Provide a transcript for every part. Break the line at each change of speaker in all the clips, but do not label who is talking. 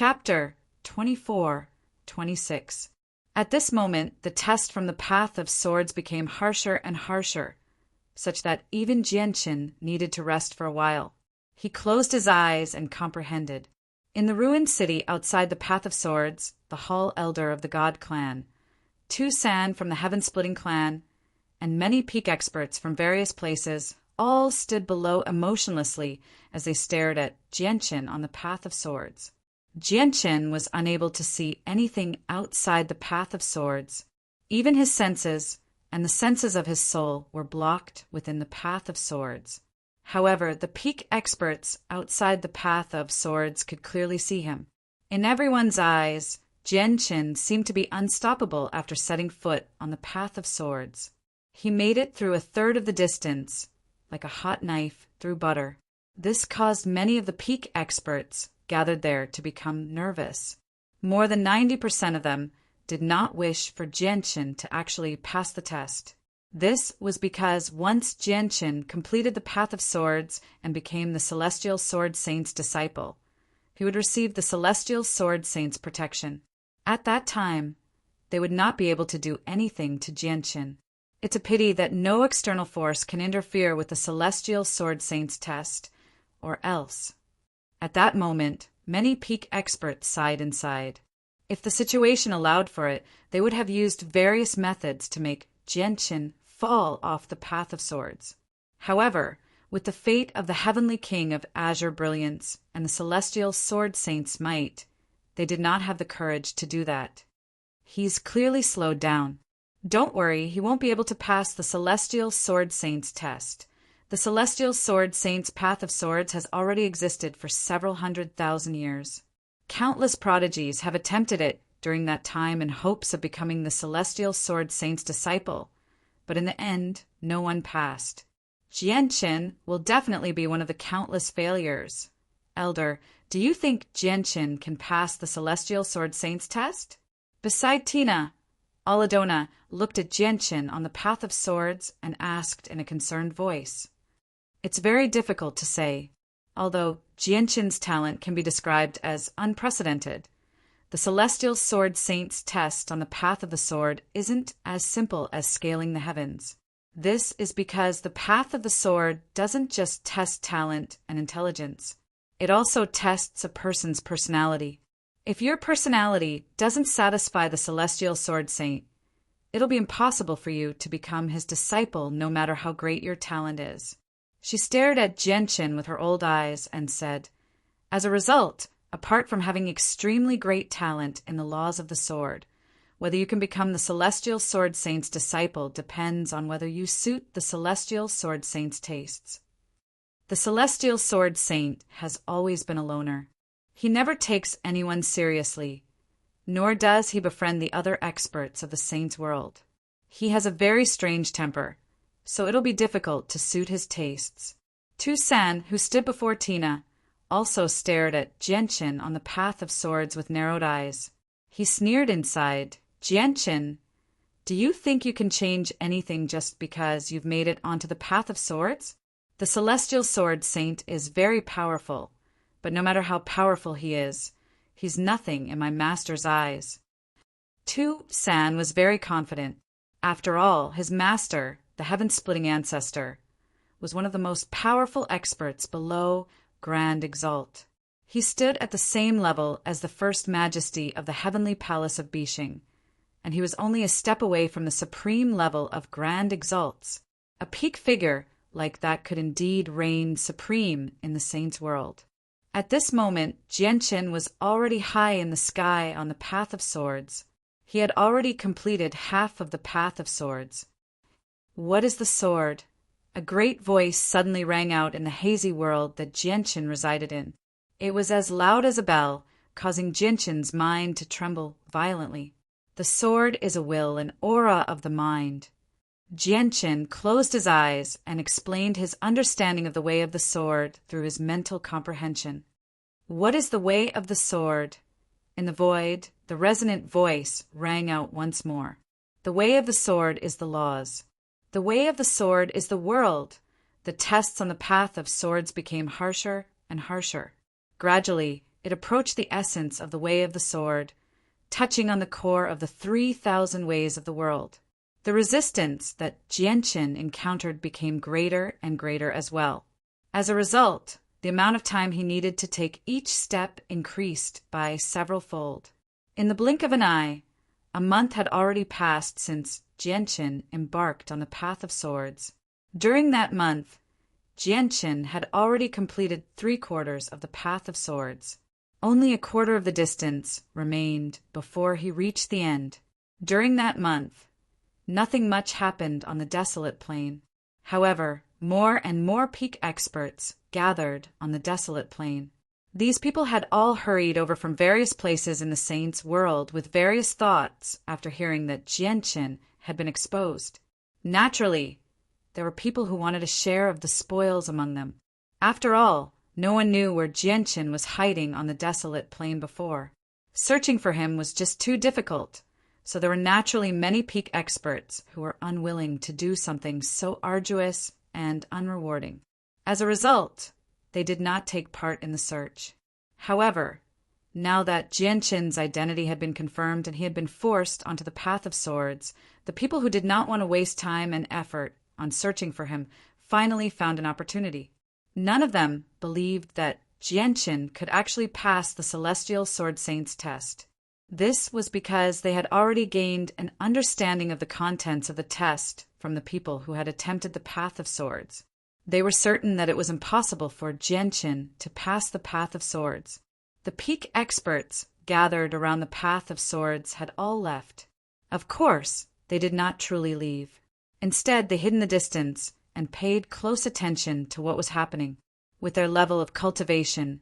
Chapter 24-26. At this moment, the test from the path of swords became harsher and harsher, such that even Jianqin needed to rest for a while. He closed his eyes and comprehended. In the ruined city outside the Path of Swords, the Hall Elder of the God Clan, 2 San from the Heaven-Splitting Clan, and many peak experts from various places all stood below emotionlessly as they stared at Jianqin on the Path of Swords. Jianqin was unable to see anything outside the Path of Swords. Even his senses and the senses of his soul were blocked within the Path of Swords. However, the peak experts outside the Path of Swords could clearly see him. In everyone's eyes, Jianqin seemed to be unstoppable after setting foot on the Path of Swords. He made it through a third of the distance, like a hot knife through butter. This caused many of the peak experts gathered there to become nervous. More than 90% of them did not wish for Jianqin to actually pass the test. This was because once Jianqin completed the Path of Swords and became the Celestial Sword Saint's disciple, he would receive the Celestial Sword Saint's protection. At that time, they would not be able to do anything to Jianqin. It's a pity that no external force can interfere with the Celestial Sword Saint's test, or else. At that moment, many peak experts sighed inside. If the situation allowed for it, they would have used various methods to make Jianqin fall off the Path of Swords. However, with the fate of the Heavenly King of Azure Brilliance and the Celestial Sword Saint's might, they did not have the courage to do that. He's clearly slowed down. Don't worry, he won't be able to pass the Celestial Sword Saint's test. The Celestial Sword Saint's Path of Swords has already existed for several 100,000 years. Countless prodigies have attempted it during that time in hopes of becoming the Celestial Sword Saint's disciple, but in the end, no one passed. Jianqin will definitely be one of the countless failures. Elder, do you think Jianqin can pass the Celestial Sword Saint's test? Beside Tina, Aladona looked at Jianqin on the Path of Swords and asked in a concerned voice. It's very difficult to say. Although Jianqin's talent can be described as unprecedented, the Celestial Sword Saint's test on the Path of the Sword isn't as simple as scaling the heavens. This is because the Path of the Sword doesn't just test talent and intelligence. It also tests a person's personality. If your personality doesn't satisfy the Celestial Sword Saint, it'll be impossible for you to become his disciple no matter how great your talent is. She stared at Jianqin with her old eyes and said, as a result, apart from having extremely great talent in the laws of the sword, whether you can become the Celestial Sword Saint's disciple depends on whether you suit the Celestial Sword Saint's tastes. The Celestial Sword Saint has always been a loner. He never takes anyone seriously, nor does he befriend the other experts of the Saint's world. He has a very strange temper, so it'll be difficult to suit his tastes. Tu San, who stood before Tina, also stared at Jianqin on the Path of Swords with narrowed eyes. He sneered inside, Jianqin, do you think you can change anything just because you've made it onto the Path of Swords? The Celestial Sword Saint is very powerful, but no matter how powerful he is, he's nothing in my master's eyes. Tu San was very confident. After all, his master, the heaven-splitting ancestor, was one of the most powerful experts below Grand Exalt. He stood at the same level as the First Majesty of the Heavenly Palace of Bishing, and he was only a step away from the supreme level of Grand Exalts. A peak figure like that could indeed reign supreme in the Saint's world. At this moment, Jianqin was already high in the sky on the Path of Swords. He had already completed half of the Path of Swords. What is the sword? A great voice suddenly rang out in the hazy world that Jianqin resided in. It was as loud as a bell, causing Jianqin's mind to tremble violently. The sword is a will, an aura of the mind. Jianqin closed his eyes and explained his understanding of the way of the sword through his mental comprehension. What is the way of the sword? In the void, the resonant voice rang out once more. The way of the sword is the laws. The way of the sword is the world. The tests on the Path of Swords became harsher and harsher. Gradually, it approached the essence of the way of the sword, touching on the core of the 3,000 ways of the world. The resistance that Jianchen encountered became greater and greater as well. As a result, the amount of time he needed to take each step increased by several-fold. In the blink of an eye, a month had already passed since Jianchen embarked on the Path of Swords. During that month, Jianchen had already completed 3/4 of the Path of Swords. Only a quarter of the distance remained before he reached the end. During that month, nothing much happened on the desolate plain. However, more and more peak experts gathered on the desolate plain. These people had all hurried over from various places in the saints' world with various thoughts after hearing that Jianchen had been exposed. Naturally, there were people who wanted a share of the spoils among them. After all, no one knew where Jianchen was hiding on the desolate plain before. Searching for him was just too difficult, so there were naturally many peak experts who were unwilling to do something so arduous and unrewarding. As a result, they did not take part in the search. However, now that Jianchen's identity had been confirmed and he had been forced onto the Path of Swords, the people who did not want to waste time and effort on searching for him finally found an opportunity. None of them believed that Jianchen could actually pass the Celestial Sword Saint's test. This was because they had already gained an understanding of the contents of the test from the people who had attempted the Path of Swords. They were certain that it was impossible for Jianchen to pass the Path of Swords. The peak experts gathered around the Path of Swords had all left. Of course, they did not truly leave. Instead, they hid in the distance and paid close attention to what was happening. With their level of cultivation,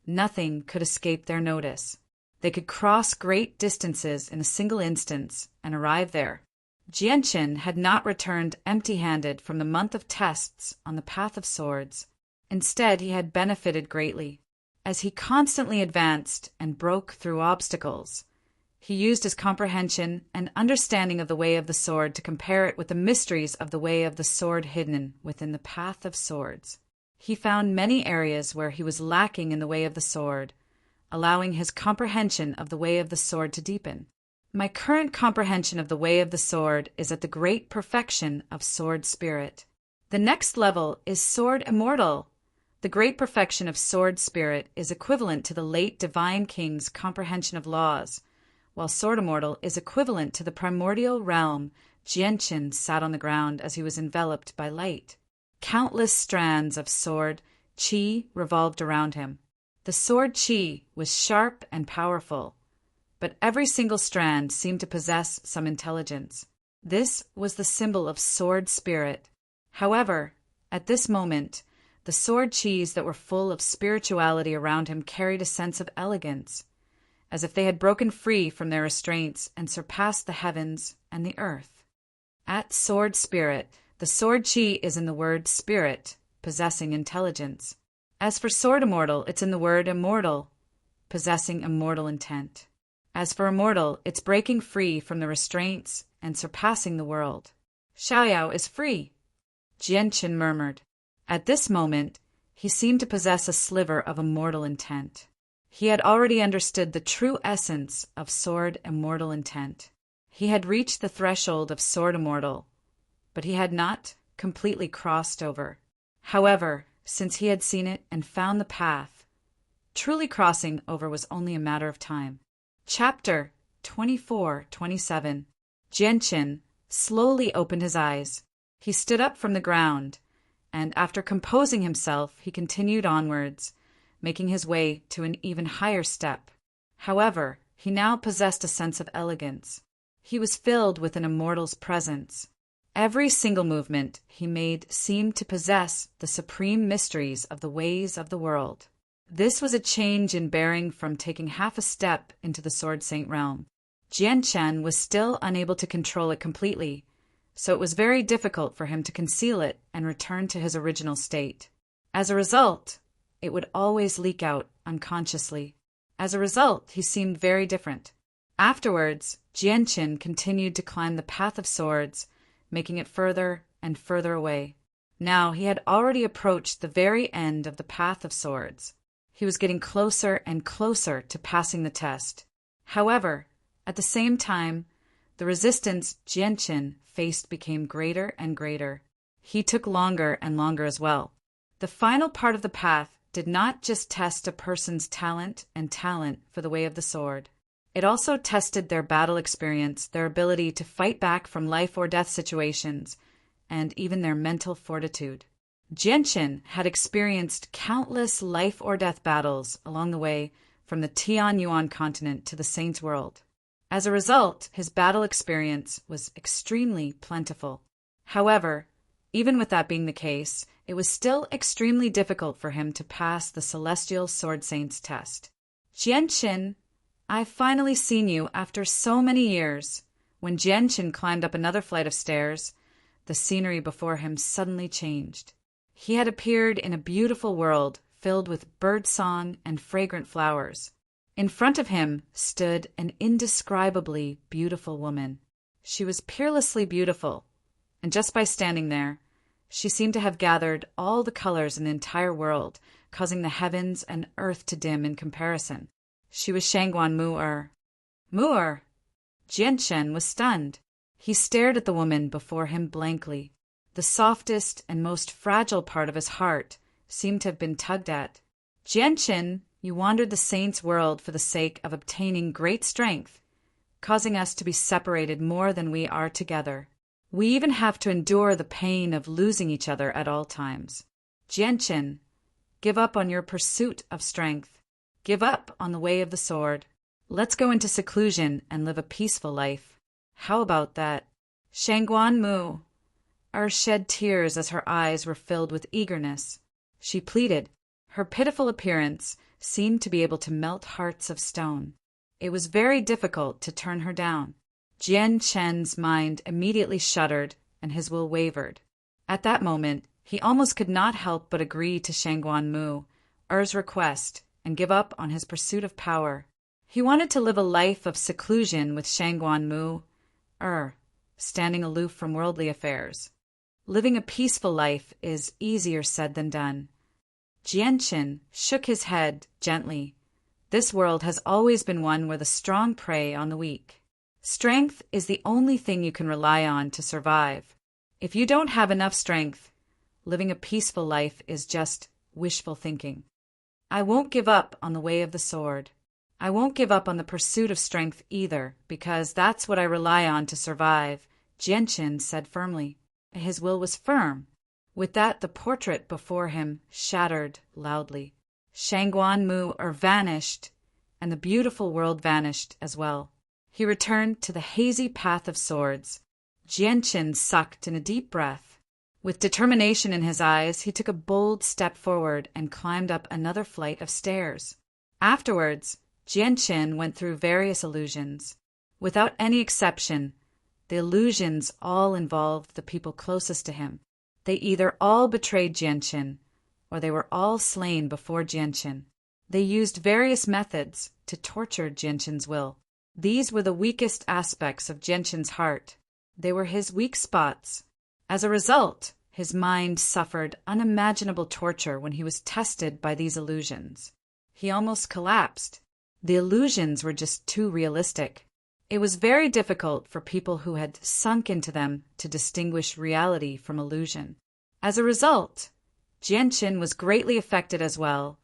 nothing could escape their notice. They could cross great distances in a single instance and arrive there. Jianchen had not returned empty-handed from the month of tests on the Path of Swords. Instead, he had benefited greatly. As he constantly advanced and broke through obstacles, he used his comprehension and understanding of the way of the sword to compare it with the mysteries of the way of the sword hidden within the Path of Swords. He found many areas where he was lacking in the way of the sword, allowing his comprehension of the way of the sword to deepen. My current comprehension of the way of the sword is at the great perfection of sword spirit. The next level is sword immortal. The great perfection of sword spirit is equivalent to the late divine king's comprehension of laws, while sword immortal is equivalent to the primordial realm Jianchen sat on the ground as he was enveloped by light. Countless strands of sword qi revolved around him. The sword qi was sharp and powerful, but every single strand seemed to possess some intelligence. This was the symbol of sword spirit. However, at this moment, the sword qis that were full of spirituality around him carried a sense of elegance, as if they had broken free from their restraints and surpassed the heavens and the earth. At sword spirit, the sword qi is in the word spirit, possessing intelligence. As for sword immortal, it's in the word immortal, possessing immortal intent. As for immortal, it's breaking free from the restraints and surpassing the world. Xiaoyao is free, Jianchen murmured. At this moment, he seemed to possess a sliver of immortal intent. He had already understood the true essence of sword immortal intent. He had reached the threshold of sword immortal, but he had not completely crossed over. However, since he had seen it and found the path, truly crossing over was only a matter of time. Chapter 24-27. Jianchen slowly opened his eyes. He stood up from the ground, and after composing himself, he continued onwards, making his way to an even higher step. However, he now possessed a sense of elegance. He was filled with an immortal's presence. Every single movement he made seemed to possess the supreme mysteries of the ways of the world. This was a change in bearing from taking half a step into the Sword Saint realm. Jianchen was still unable to control it completely, so it was very difficult for him to conceal it and return to his original state. As a result, it would always leak out unconsciously. As a result, he seemed very different. Afterwards, Jianchen continued to climb the Path of Swords, making it further and further away. Now he had already approached the very end of the Path of Swords. He was getting closer and closer to passing the test. However, at the same time, the resistance Jianqin faced became greater and greater. He took longer and longer as well. The final part of the path did not just test a person's talent for the way of the sword. It also tested their battle experience, their ability to fight back from life or death situations, and even their mental fortitude. Jianqin had experienced countless life or death battles along the way from the Tianyuan continent to the Saints' World. As a result, his battle experience was extremely plentiful. However, even with that being the case, it was still extremely difficult for him to pass the Celestial Sword Saint's test. Jianqin, I've finally seen you after so many years. When Jianqin climbed up another flight of stairs, the scenery before him suddenly changed. He had appeared in a beautiful world filled with birdsong and fragrant flowers. In front of him stood an indescribably beautiful woman. She was peerlessly beautiful, and just by standing there, she seemed to have gathered all the colors in the entire world, causing the heavens and earth to dim in comparison. She was Shangguan Mu'er. Mu'er! Jianqin was stunned. He stared at the woman before him blankly. The softest and most fragile part of his heart seemed to have been tugged at. Jianqin, you wandered the saint's world for the sake of obtaining great strength, causing us to be separated more than we are together. We even have to endure the pain of losing each other at all times. Jianqin, give up on your pursuit of strength. Give up on the way of the sword. Let's go into seclusion and live a peaceful life. How about that? Shangguan Mu'er shed tears as her eyes were filled with eagerness. She pleaded. Her pitiful appearance seemed to be able to melt hearts of stone. It was very difficult to turn her down. Jianqin's mind immediately shuddered and his will wavered. At that moment, he almost could not help but agree to Shangguan Mu'er's request and give up on his pursuit of power. He wanted to live a life of seclusion with Shangguan Mu'er, standing aloof from worldly affairs. Living a peaceful life is easier said than done. Jianqin shook his head gently. This world has always been one where the strong prey on the weak. Strength is the only thing you can rely on to survive. If you don't have enough strength, living a peaceful life is just wishful thinking. I won't give up on the way of the sword. I won't give up on the pursuit of strength either, because that's what I rely on to survive, Jianqin said firmly. His will was firm. With that, the portrait before him shattered loudly. Shangguan Mu'er vanished, and the beautiful world vanished as well. He returned to the hazy path of swords. Jianqin sucked in a deep breath. With determination in his eyes, he took a bold step forward and climbed up another flight of stairs. Afterwards, Jianqin went through various illusions. Without any exception, the illusions all involved the people closest to him. They either all betrayed Jianqin, or they were all slain before Jianqin. They used various methods to torture Jianqin's will. These were the weakest aspects of Jianqin's heart. They were his weak spots. As a result, his mind suffered unimaginable torture when he was tested by these illusions. He almost collapsed. The illusions were just too realistic. It was very difficult for people who had sunk into them to distinguish reality from illusion. As a result, Jianqin was greatly affected as well,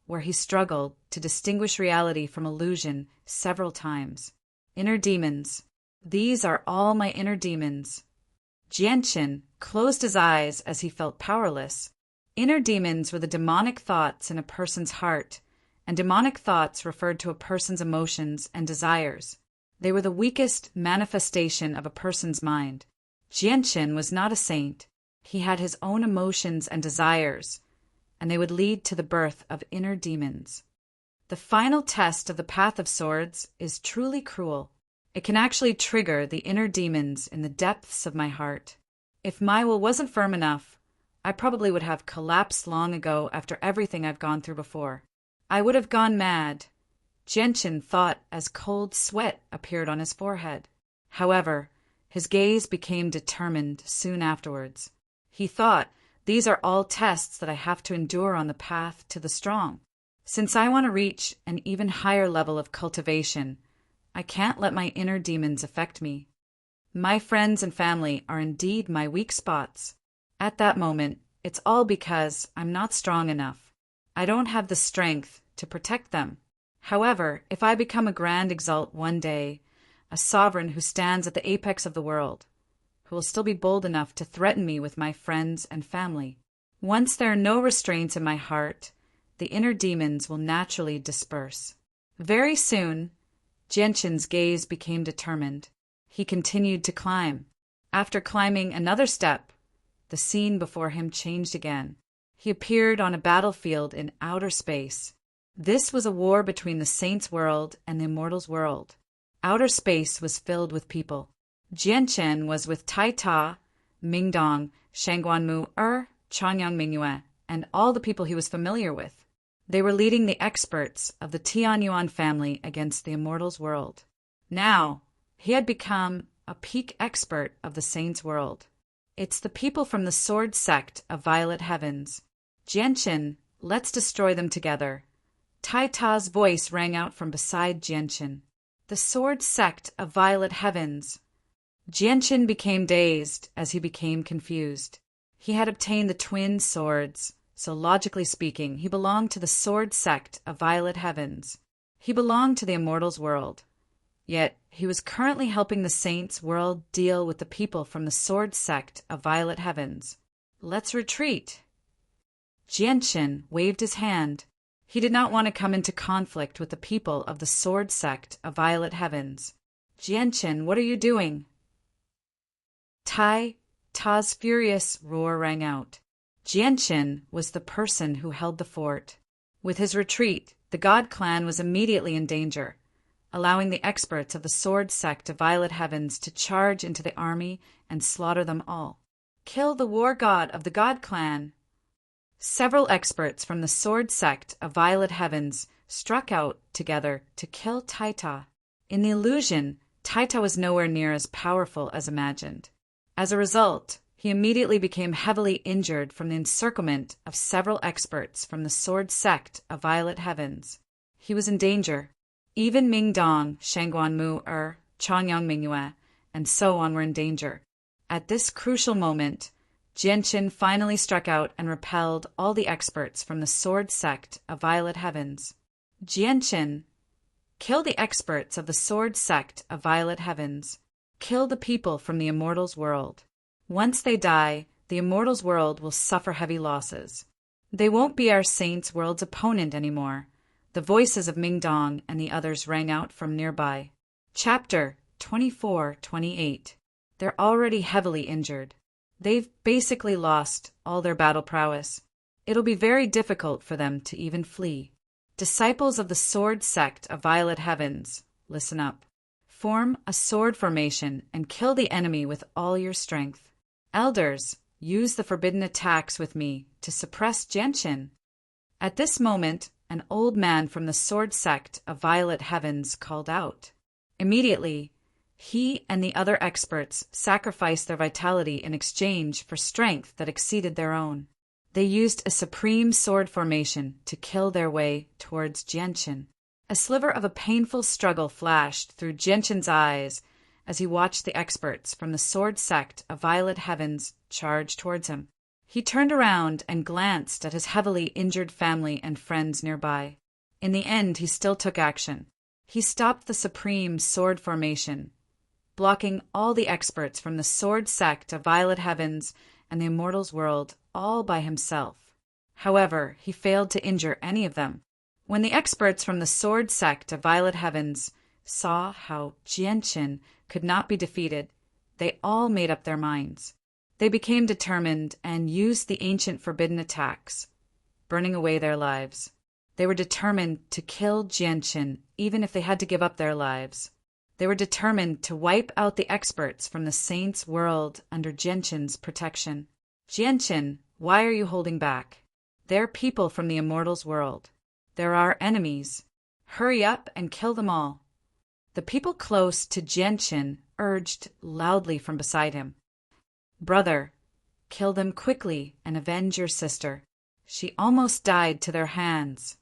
where he struggled to distinguish reality from illusion several times. Inner demons. These are all my inner demons. Jianqin closed his eyes as he felt powerless. Inner demons were the demonic thoughts in a person's heart, and demonic thoughts referred to a person's emotions and desires. They were the weakest manifestation of a person's mind. Jianqin was not a saint. He had his own emotions and desires, and they would lead to the birth of inner demons. The final test of the Path of Swords is truly cruel. It can actually trigger the inner demons in the depths of my heart. If my will wasn't firm enough, I probably would have collapsed long ago after everything I've gone through before. I would have gone mad. Jianqin thought as cold sweat appeared on his forehead. However, his gaze became determined soon afterwards. He thought, these are all tests that I have to endure on the path to the strong. Since I want to reach an even higher level of cultivation, I can't let my inner demons affect me. My friends and family are indeed my weak spots. At that moment, it's all because I'm not strong enough. I don't have the strength to protect them. However, if I become a grand exalt one day, a sovereign who stands at the apex of the world, who will still be bold enough to threaten me with my friends and family. Once there are no restraints in my heart, the inner demons will naturally disperse. Very soon, Jianshin's gaze became determined. He continued to climb. After climbing another step, the scene before him changed again. He appeared on a battlefield in outer space. This was a war between the saints' world and the immortals' world. Outer space was filled with people. Jianshin was with Tai Ta, Mingdong, Shangguanmu Changyang Mingyue, and all the people he was familiar with. They were leading the experts of the Tianyuan family against the immortals' world. Now, he had become a peak expert of the saints' world. It's the people from the sword sect of Violet Heavens. Jianshin, let's destroy them together. Tai Ta's voice rang out from beside Jianshin. The sword sect of Violet Heavens. Jianshin became dazed as he became confused. He had obtained the twin swords, so logically speaking, he belonged to the sword sect of Violet Heavens. He belonged to the immortals' world. Yet, he was currently helping the saints' world deal with the people from the sword sect of Violet Heavens. Let's retreat. Jianshin waved his hand. He did not want to come into conflict with the people of the sword sect of Violet Heavens. Jianshin, what are you doing? Tai Ta's furious roar rang out. Jianshin was the person who held the fort. With his retreat, the God clan was immediately in danger, allowing the experts of the sword sect of Violet Heavens to charge into the army and slaughter them all. Kill the war god of the God clan! Several experts from the sword sect of Violet Heavens struck out together to kill Taita. In the illusion, Taita was nowhere near as powerful as imagined. As a result, he immediately became heavily injured from the encirclement of several experts from the sword sect of Violet Heavens. He was in danger. Even Mingdong, Shangguanmu Changyang Mingyue, and so on were in danger. At this crucial moment, Jianshin finally struck out and repelled all the experts from the sword sect of Violet Heavens. Jianshin, kill the experts of the sword sect of Violet Heavens. Kill the people from the immortals' world. Once they die, the immortals' world will suffer heavy losses. They won't be our saints' world's opponent anymore. The voices of Mingdong and the others rang out from nearby. Chapter 24-28. They're already heavily injured. They've basically lost all their battle prowess. It'll be very difficult for them to even flee. Disciples of the sword sect of Violet Heavens, listen up. Form a sword formation and kill the enemy with all your strength. Elders, use the forbidden attacks with me to suppress Jianshin. At this moment, an old man from the sword sect of Violet Heavens called out. Immediately, he and the other experts sacrificed their vitality in exchange for strength that exceeded their own. They used a supreme sword formation to kill their way towards Jianshin. A sliver of a painful struggle flashed through Jianshin's eyes as he watched the experts from the sword sect of Violet Heavens charge towards him. He turned around and glanced at his heavily injured family and friends nearby. In the end, he still took action. He stopped the supreme sword formation, blocking all the experts from the sword sect of Violet Heavens and the immortals' world all by himself. However, he failed to injure any of them. When the experts from the sword sect of Violet Heavens saw how Jianshin could not be defeated, they all made up their minds. They became determined and used the ancient forbidden attacks, burning away their lives. They were determined to kill Jianshin even if they had to give up their lives. They were determined to wipe out the experts from the saints' world under Jianshin's protection. Jianshin, why are you holding back? They're people from the immortals' world. They're our enemies. Hurry up and kill them all. The people close to Jianshin urged loudly from beside him. Brother, kill them quickly and avenge your sister. She almost died to their hands.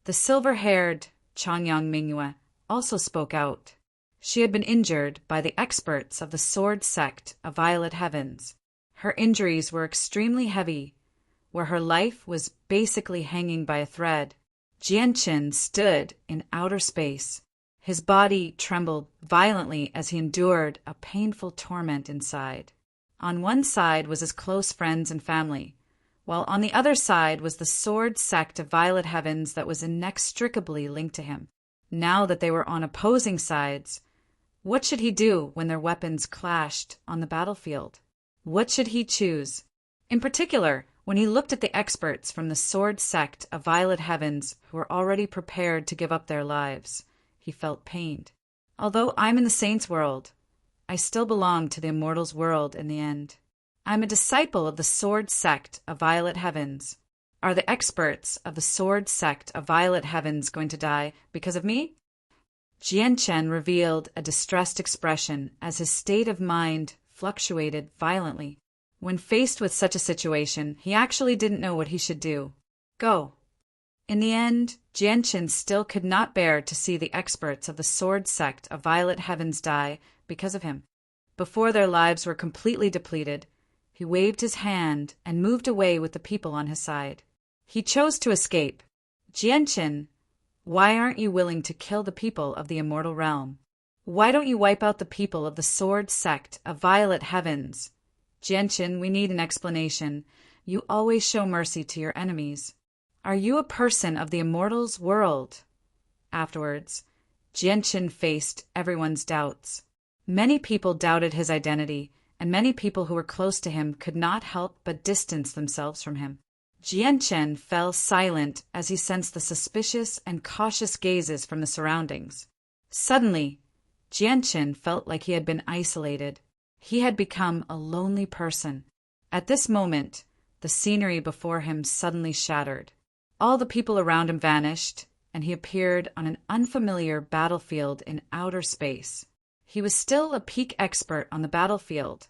The silver-haired Changyang Mingyue also spoke out. She had been injured by the experts of the sword sect of Violet Heavens. Her injuries were extremely heavy, where her life was basically hanging by a thread. Jianchen stood in outer space. His body trembled violently as he endured a painful torment inside. On one side was his close friends and family, while on the other side was the sword sect of Violet Heavens that was inextricably linked to him. Now that they were on opposing sides, what should he do when their weapons clashed on the battlefield? What should he choose? In particular, when he looked at the experts from the sword sect of Violet Heavens who were already prepared to give up their lives, he felt pained. Although I'm in the saints' world, I still belong to the immortals' world in the end. I'm a disciple of the sword sect of Violet Heavens. Are the experts of the sword sect of Violet Heavens going to die because of me? Jianchen revealed a distressed expression as his state of mind fluctuated violently. When faced with such a situation, he actually didn't know what he should do. Go. In the end, Jianchen still could not bear to see the experts of the sword sect of Violet Heavens die because of him. Before their lives were completely depleted, he waved his hand and moved away with the people on his side. He chose to escape. Jianchen, why aren't you willing to kill the people of the immortal realm? Why don't you wipe out the people of the sword sect of Violet Heavens? Jianchen, we need an explanation. You always show mercy to your enemies. Are you a person of the immortals' world? Afterwards, Jianchen faced everyone's doubts. Many people doubted his identity, and many people who were close to him could not help but distance themselves from him. Jianchen fell silent as he sensed the suspicious and cautious gazes from the surroundings. Suddenly, Jianchen felt like he had been isolated. He had become a lonely person. At this moment, the scenery before him suddenly shattered. All the people around him vanished, and he appeared on an unfamiliar battlefield in outer space. He was still a peak expert on the battlefield,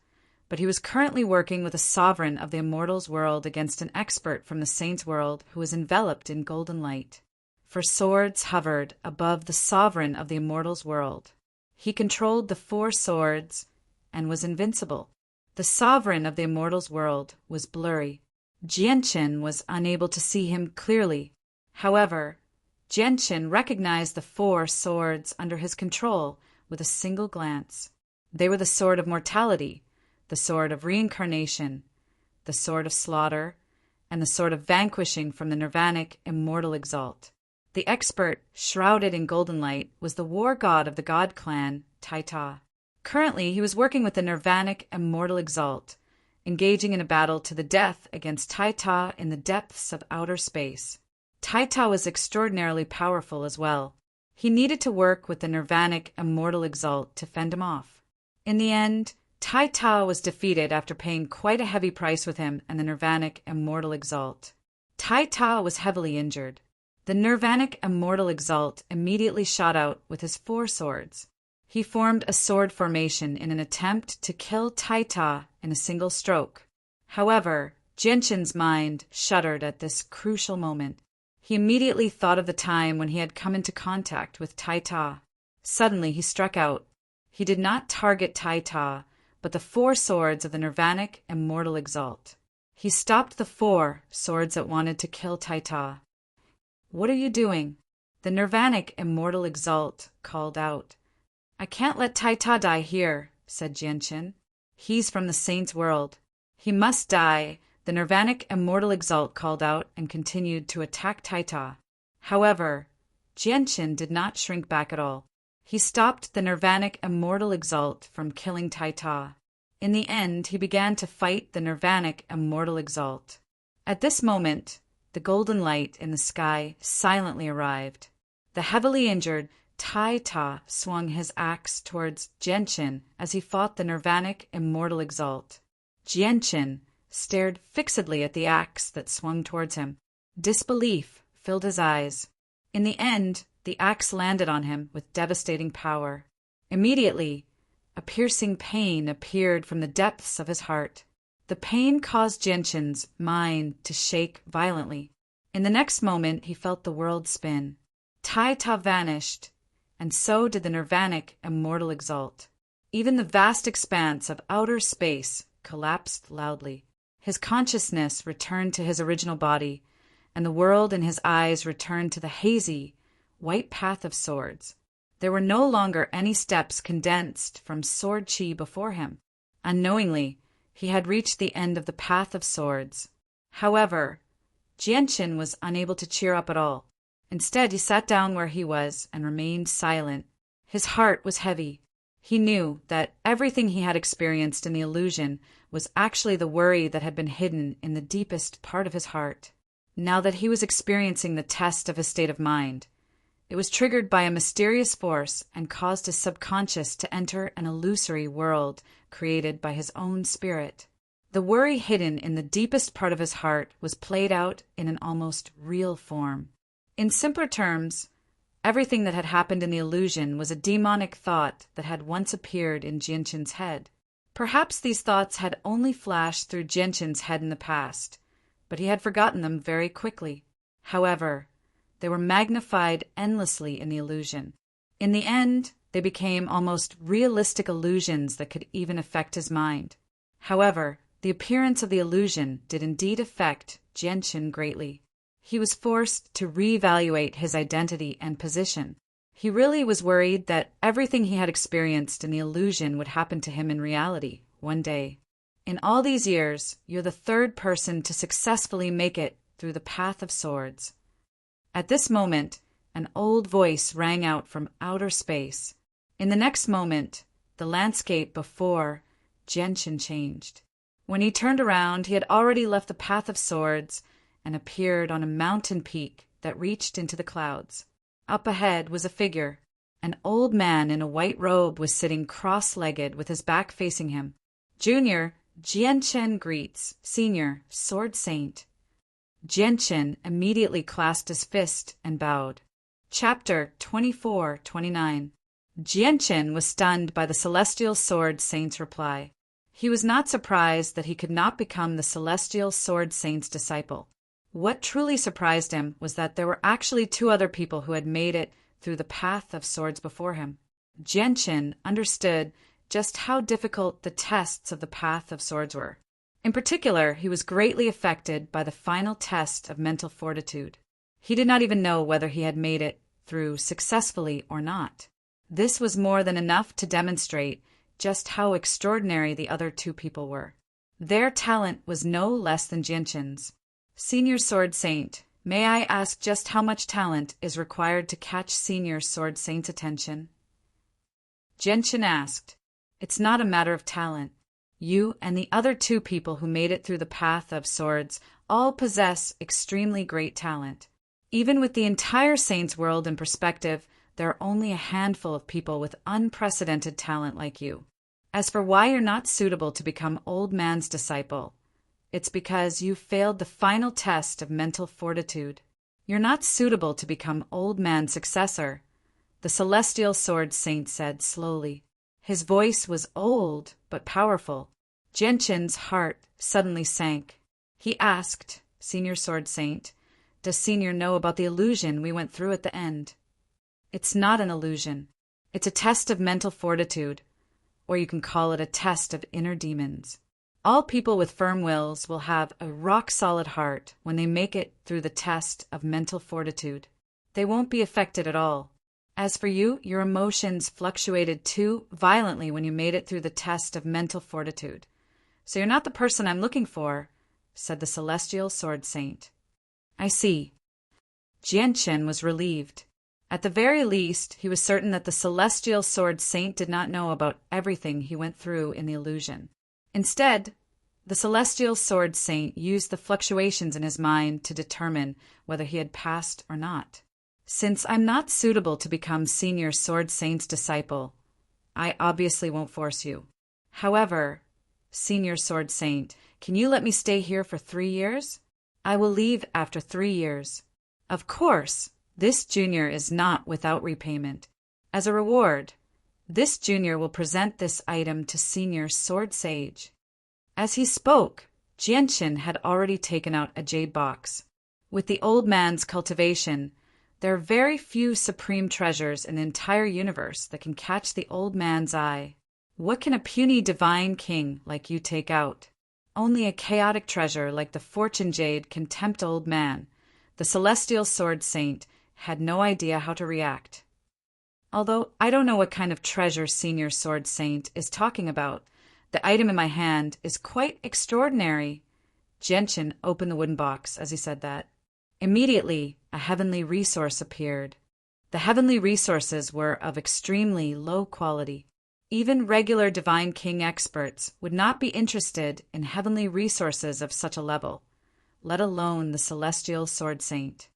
but he was currently working with a sovereign of the immortals' world against an expert from the saints' world who was enveloped in golden light. For swords hovered above the sovereign of the immortals' world. He controlled the 4 swords and was invincible. The sovereign of the immortals' world was blurry. Jianchen was unable to see him clearly. However, Jianchen recognized the 4 swords under his control with a single glance. They were the sword of mortality, the sword of reincarnation, the sword of slaughter, and the sword of vanquishing from the nirvanic immortal exalt. The expert, shrouded in golden light, was the war god of the god clan, Deity. Currently, he was working with the nirvanic immortal exalt, engaging in a battle to the death against Deity in the depths of outer space. Deity was extraordinarily powerful as well. He needed to work with the nirvanic immortal exalt to fend him off. In the end, Deity was defeated after paying quite a heavy price with him and the nirvanic immortal exalt. Deity was heavily injured. The nirvanic immortal exalt immediately shot out with his 4 swords. He formed a sword formation in an attempt to kill Deity in a single stroke. However, Jianchen's mind shuddered at this crucial moment. He immediately thought of the time when he had come into contact with Deity. Suddenly he struck out. He did not target Deity, but the 4 swords of the nirvanic immortal exalt. He stopped the 4 swords that wanted to kill Deity. What are you doing? The nirvanic immortal exalt called out. I can't let Deity die here, said Jianchen. He's from the saints' world. He must die, the nirvanic immortal exalt called out and continued to attack Deity. However, Jianchen did not shrink back at all. He stopped the nirvanic immortal exalt from killing Deity. In the end, he began to fight the nirvanic immortal exalt. At this moment, the golden light in the sky silently arrived. The heavily injured Deity swung his axe towards Jianchen as he fought the nirvanic immortal exalt. Jianchen stared fixedly at the axe that swung towards him. Disbelief filled his eyes. In the end, the axe landed on him with devastating power. Immediately, a piercing pain appeared from the depths of his heart. The pain caused Jianchen's mind to shake violently. In the next moment, he felt the world spin. Tai Ta vanished, and so did the nirvanic immortal exalt. Even the vast expanse of outer space collapsed loudly. His consciousness returned to his original body, and the world in his eyes returned to the hazy, white path of swords. There were no longer any steps condensed from sword chi before him. Unknowingly, he had reached the end of the path of swords. However, Jianqin was unable to cheer up at all. Instead, he sat down where he was and remained silent. His heart was heavy. He knew that everything he had experienced in the illusion was actually the worry that had been hidden in the deepest part of his heart. Now that he was experiencing the test of his state of mind, it was triggered by a mysterious force and caused his subconscious to enter an illusory world created by his own spirit. The worry hidden in the deepest part of his heart was played out in an almost real form. In simpler terms, everything that had happened in the illusion was a demonic thought that had once appeared in Jianqin's head. Perhaps these thoughts had only flashed through Jianqin's head in the past, but he had forgotten them very quickly. However, they were magnified endlessly in the illusion. In the end, they became almost realistic illusions that could even affect his mind. However, the appearance of the illusion did indeed affect Jianqin greatly. He was forced to reevaluate his identity and position. He really was worried that everything he had experienced in the illusion would happen to him in reality one day. In all these years, you're the third person to successfully make it through the path of swords. At this moment, an old voice rang out from outer space. In the next moment, the landscape before Jianqin changed. When he turned around, he had already left the path of swords and appeared on a mountain peak that reached into the clouds. Up ahead was a figure. An old man in a white robe was sitting cross-legged with his back facing him. Junior, Jianqin greets. Senior, Sword Saint. Jianqin immediately clasped his fist and bowed. Chapter 24-29. Jianqin was stunned by the Celestial Sword Saint's reply. He was not surprised that he could not become the Celestial Sword Saint's disciple. What truly surprised him was that there were actually two other people who had made it through the path of swords before him. Jianqin understood just how difficult the tests of the path of swords were. In particular, he was greatly affected by the final test of mental fortitude. He did not even know whether he had made it through successfully or not. This was more than enough to demonstrate just how extraordinary the other two people were. Their talent was no less than Jianqin's. Senior Sword Saint, may I ask just how much talent is required to catch Senior Sword Saint's attention? Jianqin asked. It's not a matter of talent. You and the other two people who made it through the path of swords all possess extremely great talent. Even with the entire Saints world in perspective, there are only a handful of people with unprecedented talent like you. As for why you're not suitable to become Old Man's disciple, it's because you failed the final test of mental fortitude. You're not suitable to become Old Man's successor, the Celestial Sword Saint said slowly. His voice was old but powerful. Jianqin's heart suddenly sank. He asked, Senior Sword Saint, does Senior know about the illusion we went through at the end? It's not an illusion. It's a test of mental fortitude, or you can call it a test of inner demons. All people with firm wills will have a rock-solid heart when they make it through the test of mental fortitude. They won't be affected at all. As for you, your emotions fluctuated too violently when you made it through the test of mental fortitude. So you're not the person I'm looking for, said the Celestial Sword Saint. I see. Jianqin was relieved. At the very least, he was certain that the Celestial Sword Saint did not know about everything he went through in the illusion. Instead, the Celestial Sword Saint used the fluctuations in his mind to determine whether he had passed or not. Since I'm not suitable to become Senior Sword Saint's disciple, I obviously won't force you. However, Senior Sword Saint, can you let me stay here for 3 years? I will leave after 3 years. Of course, this junior is not without repayment. As a reward, this junior will present this item to Senior Sword Sage. As he spoke, Jianqin had already taken out a jade box. With the old man's cultivation, there are very few supreme treasures in the entire universe that can catch the old man's eye. What can a puny divine king like you take out? Only a chaotic treasure like the fortune jade can tempt old man. The celestial sword saint had no idea how to react. Although I don't know what kind of treasure Senior Sword Saint is talking about, the item in my hand is quite extraordinary. Gentian opened the wooden box as he said that. Immediately, a heavenly resource appeared. The heavenly resources were of extremely low quality. Even regular Divine King experts would not be interested in heavenly resources of such a level, let alone the Celestial Sword Saint.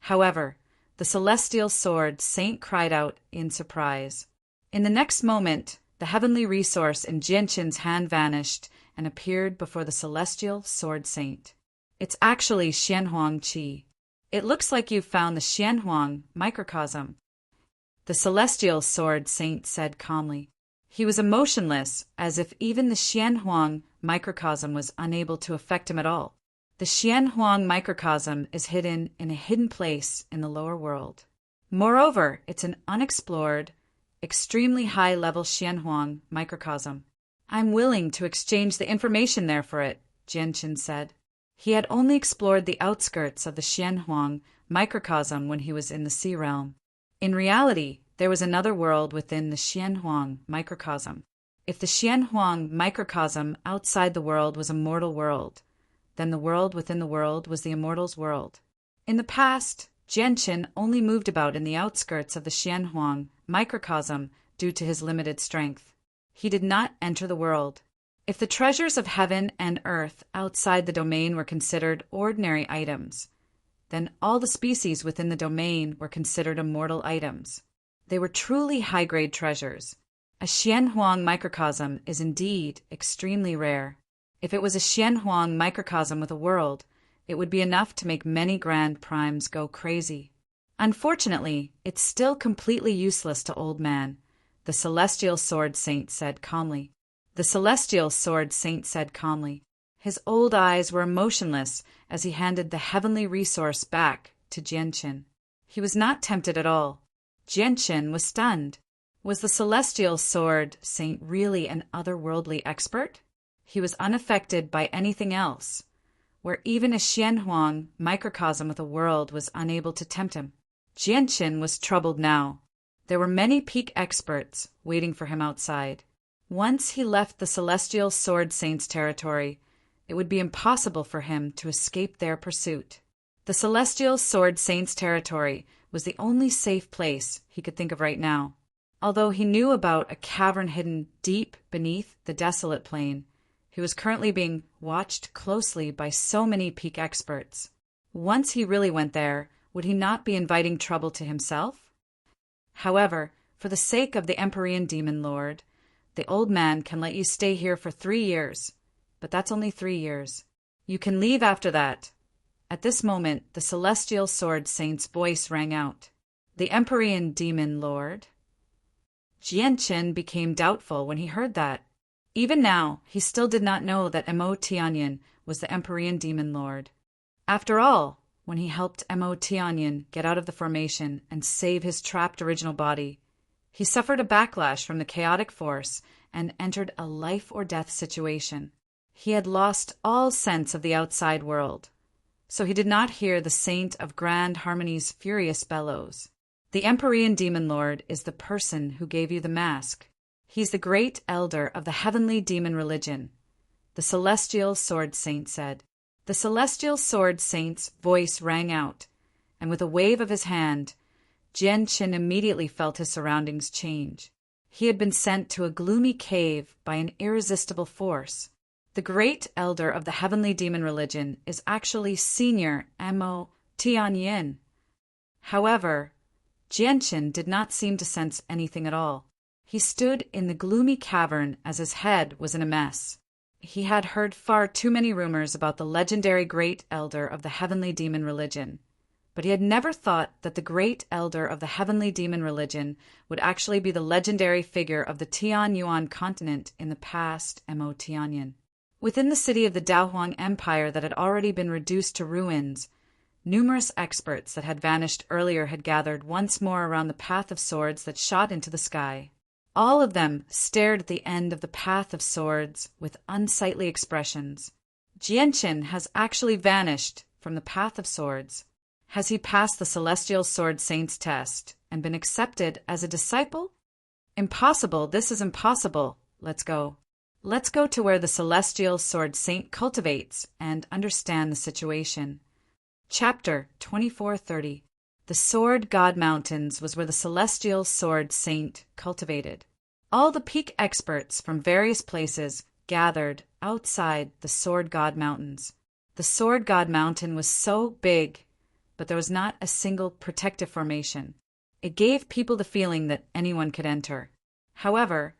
However, the Celestial Sword Saint cried out in surprise. In the next moment, the heavenly resource in Jianshin's hand vanished and appeared before the Celestial Sword Saint. It's actually Xianhuang Qi. It looks like you've found the Xianhuang microcosm, the Celestial Sword Saint said calmly. He was emotionless, as if even the Xianhuang microcosm was unable to affect him at all. The Xianhuang microcosm is hidden in a hidden place in the lower world. Moreover, it's an unexplored, extremely high-level Xianhuang microcosm. I'm willing to exchange the information there for it, Jianshin said. He had only explored the outskirts of the Xianhuang microcosm when he was in the Sea Realm. In reality, there was another world within the Xianhuang microcosm. If the Xianhuang microcosm outside the world was a mortal world, then the world within the world was the immortal's world. In the past, Jianshin only moved about in the outskirts of the Xianhuang microcosm due to his limited strength. He did not enter the world. If the treasures of heaven and earth outside the domain were considered ordinary items, then all the species within the domain were considered immortal items. They were truly high-grade treasures. A Xianhuang microcosm is indeed extremely rare. If it was a Xianhuang microcosm with a world, it would be enough to make many grand primes go crazy. Unfortunately, it's still completely useless to Old Man, the Celestial Sword Saint said calmly. The Celestial Sword Saint said calmly. His old eyes were emotionless as he handed the heavenly resource back to Jianshin. He was not tempted at all. Jianshin was stunned. Was the Celestial Sword Saint really an otherworldly expert? He was unaffected by anything else, where even a Xianhuang microcosm with a world was unable to tempt him. Jianshin was troubled now. There were many peak experts waiting for him outside. Once he left the Celestial Sword Saint's territory, it would be impossible for him to escape their pursuit. The Celestial Sword Saint's territory was the only safe place he could think of right now. Although he knew about a cavern hidden deep beneath the desolate plain, he was currently being watched closely by so many peak experts. Once he really went there, would he not be inviting trouble to himself? However, for the sake of the Empyrean Demon Lord, the old man can let you stay here for 3 years, but that's only 3 years. You can leave after that. At this moment, the Celestial Sword Saint's voice rang out. The Empyrean Demon Lord? Jianshin became doubtful when he heard that. Even now, he still did not know that Mo Tianyan was the Empyrean Demon Lord. After all, when he helped Mo Tianyan get out of the formation and save his trapped original body, he suffered a backlash from the chaotic force and entered a life-or-death situation. He had lost all sense of the outside world, so he did not hear the Saint of Grand Harmony's furious bellows. The Empyrean Demon Lord is the person who gave you the mask. He's the great elder of the heavenly demon religion, the Celestial Sword Saint said. The Celestial Sword Saint's voice rang out, and with a wave of his hand, Jianshin immediately felt his surroundings change. He had been sent to a gloomy cave by an irresistible force. The great elder of the heavenly demon religion is actually Senior Mo Tianyan. However, Jianshin did not seem to sense anything at all. He stood in the gloomy cavern as his head was in a mess. He had heard far too many rumors about the legendary great elder of the heavenly demon religion, but he had never thought that the great elder of the heavenly demon religion would actually be the legendary figure of the Tianyuan continent in the past, Mo Tianyan. Within the city of the Daohuang Empire that had already been reduced to ruins, numerous experts that had vanished earlier had gathered once more around the path of swords that shot into the sky. All of them stared at the end of the path of swords with unsightly expressions. Jianqin has actually vanished from the path of swords. Has he passed the Celestial Sword Saint's test and been accepted as a disciple? Impossible, this is impossible. Let's go. Let's go to where the Celestial Sword Saint cultivates and understand the situation. Chapter 2430. The Sword God Mountains was where the Celestial Sword Saint cultivated. All the peak experts from various places gathered outside the Sword God Mountains. The Sword God Mountain was so big, but there was not a single protective formation. It gave people the feeling that anyone could enter. However,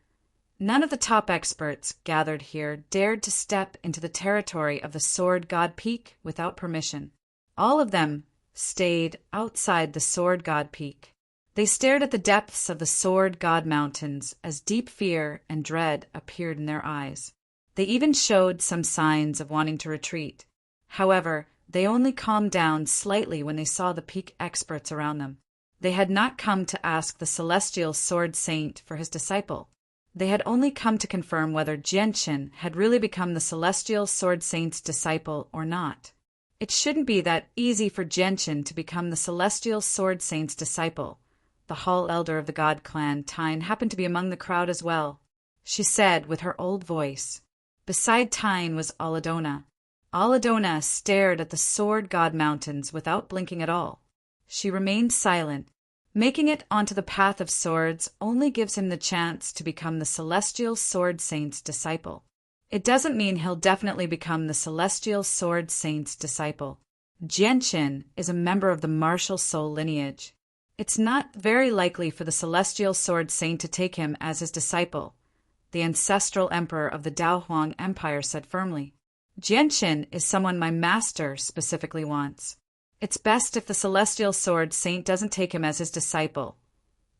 none of the top experts gathered here dared to step into the territory of the Sword God Peak without permission. All of them stayed outside the Sword God Peak. They stared at the depths of the Sword God Mountains as deep fear and dread appeared in their eyes. They even showed some signs of wanting to retreat. However, they only calmed down slightly when they saw the peak experts around them. They had not come to ask the Celestial Sword Saint for his disciple. They had only come to confirm whether Jianqin had really become the Celestial Sword Saint's disciple or not. It shouldn't be that easy for Jianqin to become the Celestial Sword Saint's disciple. The Hall Elder of the God Clan, Tyne, happened to be among the crowd as well. She said with her old voice. Beside Tyne was Aladona. Aladona stared at the Sword God Mountains without blinking at all. She remained silent. Making it onto the path of swords only gives him the chance to become the Celestial Sword Saint's disciple. It doesn't mean he'll definitely become the Celestial Sword Saint's disciple. Jianqin is a member of the martial soul lineage. It's not very likely for the Celestial Sword Saint to take him as his disciple, the ancestral emperor of the Daohuang Empire said firmly. Jianqin is someone my master specifically wants. It's best if the Celestial Sword Saint doesn't take him as his disciple.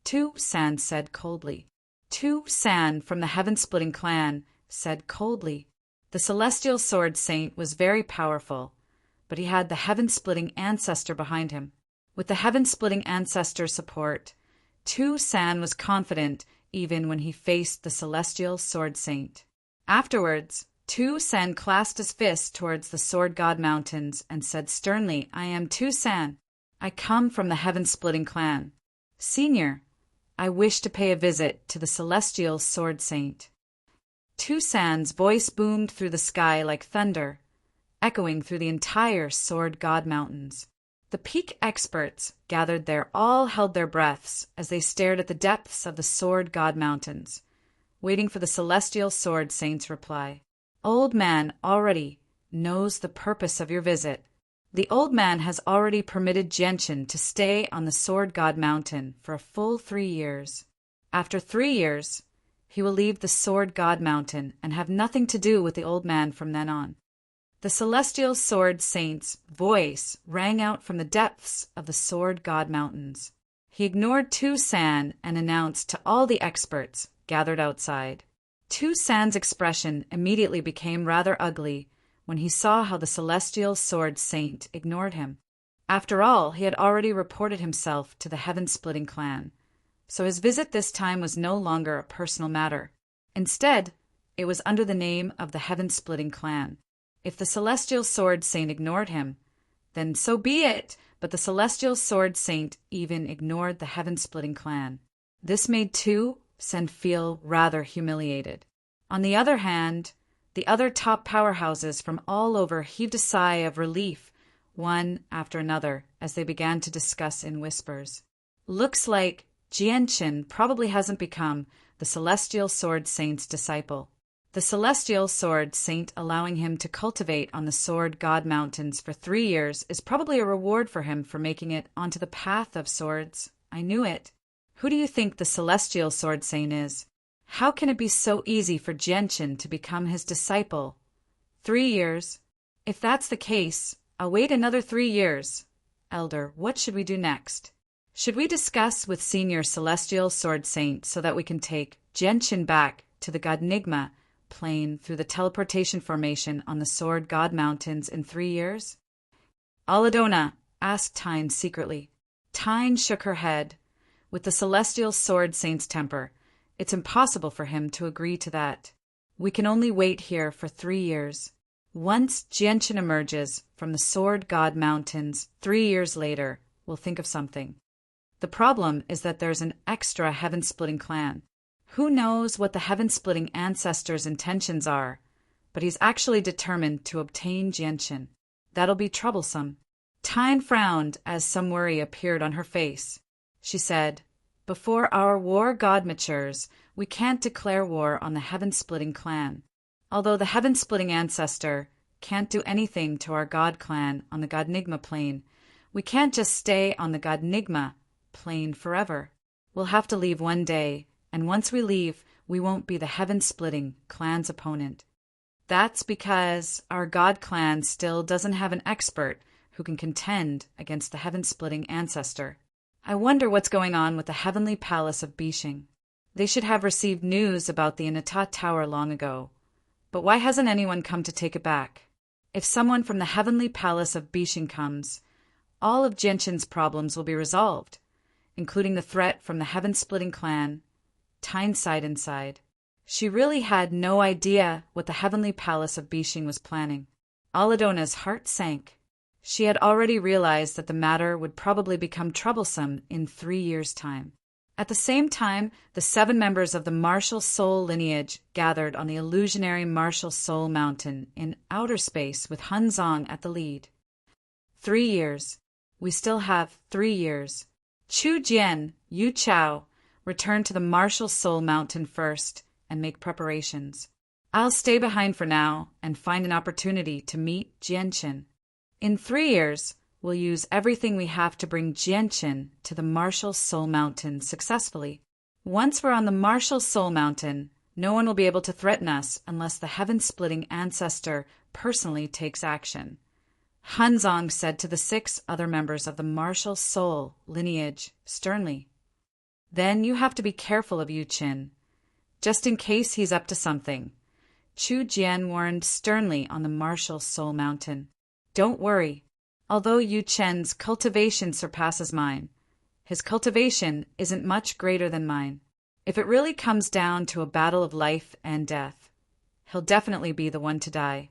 Tu San said coldly. Tu San from the Heaven-Splitting clan said coldly. The Celestial Sword Saint was very powerful, but he had the Heaven-Splitting ancestor behind him. With the Heaven-Splitting ancestor's support, Tu San was confident even when he faced the Celestial Sword Saint. Afterwards, Tu San clasped his fist towards the Sword God Mountains and said sternly, I am Tu San. I come from the Heaven-Splitting clan. Senior, I wish to pay a visit to the Celestial Sword Saint. Tu San's voice boomed through the sky like thunder, echoing through the entire Sword God Mountains. The peak experts gathered there all held their breaths as they stared at the depths of the Sword God Mountains, waiting for the Celestial Sword Saint's reply. Old man already knows the purpose of your visit. The old man has already permitted Jianqin to stay on the Sword God Mountain for a full 3 years. After 3 years, he will leave the Sword God Mountain and have nothing to do with the old man from then on. The Celestial Sword Saint's voice rang out from the depths of the Sword God Mountains. He ignored Tu San and announced to all the experts gathered outside. Tu San's expression immediately became rather ugly when he saw how the Celestial Sword Saint ignored him. After all, he had already reported himself to the Heaven-Splitting clan, so his visit this time was no longer a personal matter. Instead, it was under the name of the Heaven-Splitting clan. If the Celestial Sword Saint ignored him, then so be it, but the Celestial Sword Saint even ignored the Heaven-Splitting clan. This made Tu San feel rather humiliated. On the other hand, the other top powerhouses from all over heaved a sigh of relief, one after another, as they began to discuss in whispers. Looks like Jianqin probably hasn't become the Celestial Sword Saint's disciple. The Celestial Sword Saint allowing him to cultivate on the Sword God Mountains for 3 years is probably a reward for him for making it onto the path of swords. I knew it. Who do you think the Celestial Sword Saint is? How can it be so easy for Jianqin to become his disciple? 3 years. If that's the case, I'll wait another 3 years. Elder, what should we do next? Should we discuss with Senior Celestial Sword Saint so that we can take Jianqin back to the Godnigma plane through the teleportation formation on the Sword God Mountains in 3 years? Aladona, asked Tyne secretly. Tyne shook her head. With the celestial sword saint's temper, it's impossible for him to agree to that. We can only wait here for 3 years. Once Jianchen emerges from the Sword God Mountains 3 years later, we'll think of something. The problem is that there's an extra heaven-splitting clan. Who knows what the heaven-splitting ancestor's intentions are, but he's actually determined to obtain Jianchen. That'll be troublesome. Tyne frowned as some worry appeared on her face. She said, "Before our war god matures, we can't declare war on the heaven-splitting clan. Although the heaven-splitting ancestor can't do anything to our god clan on the Godnigma plane, we can't just stay on the Godnigma plane forever. We'll have to leave one day, and once we leave, we won't be the heaven-splitting clan's opponent. That's because our god clan still doesn't have an expert who can contend against the heaven-splitting ancestor. I wonder what's going on with the heavenly palace of Bishing. They should have received news about the Inata Tower long ago. But why hasn't anyone come to take it back? If someone from the heavenly palace of Bishing comes, all of Jianchen's problems will be resolved, including the threat from the heaven-splitting clan." Tyne sighed inside. She really had no idea what the heavenly palace of Bishing was planning. Aladona's heart sank. She had already realized that the matter would probably become troublesome in 3 years' time. At the same time, the 7 members of the Martial Soul lineage gathered on the illusionary Martial Soul Mountain in outer space with Han Zong at the lead. 3 years. We still have 3 years. Chu Jian, Yu Chao, return to the Martial Soul Mountain first and make preparations. I'll stay behind for now and find an opportunity to meet Jianchen. In 3 years, we'll use everything we have to bring Jianchen to the Martial Soul Mountain successfully. Once we're on the Martial Soul Mountain, no one will be able to threaten us unless the heaven-splitting ancestor personally takes action. Han Zong said to the 6 other members of the Martial Soul lineage sternly. Then you have to be careful of Yu Qin, just in case he's up to something. Chu Jian warned sternly on the Martial Soul Mountain. Don't worry. Although Yu Chen's cultivation surpasses mine, his cultivation isn't much greater than mine. If it really comes down to a battle of life and death, he'll definitely be the one to die.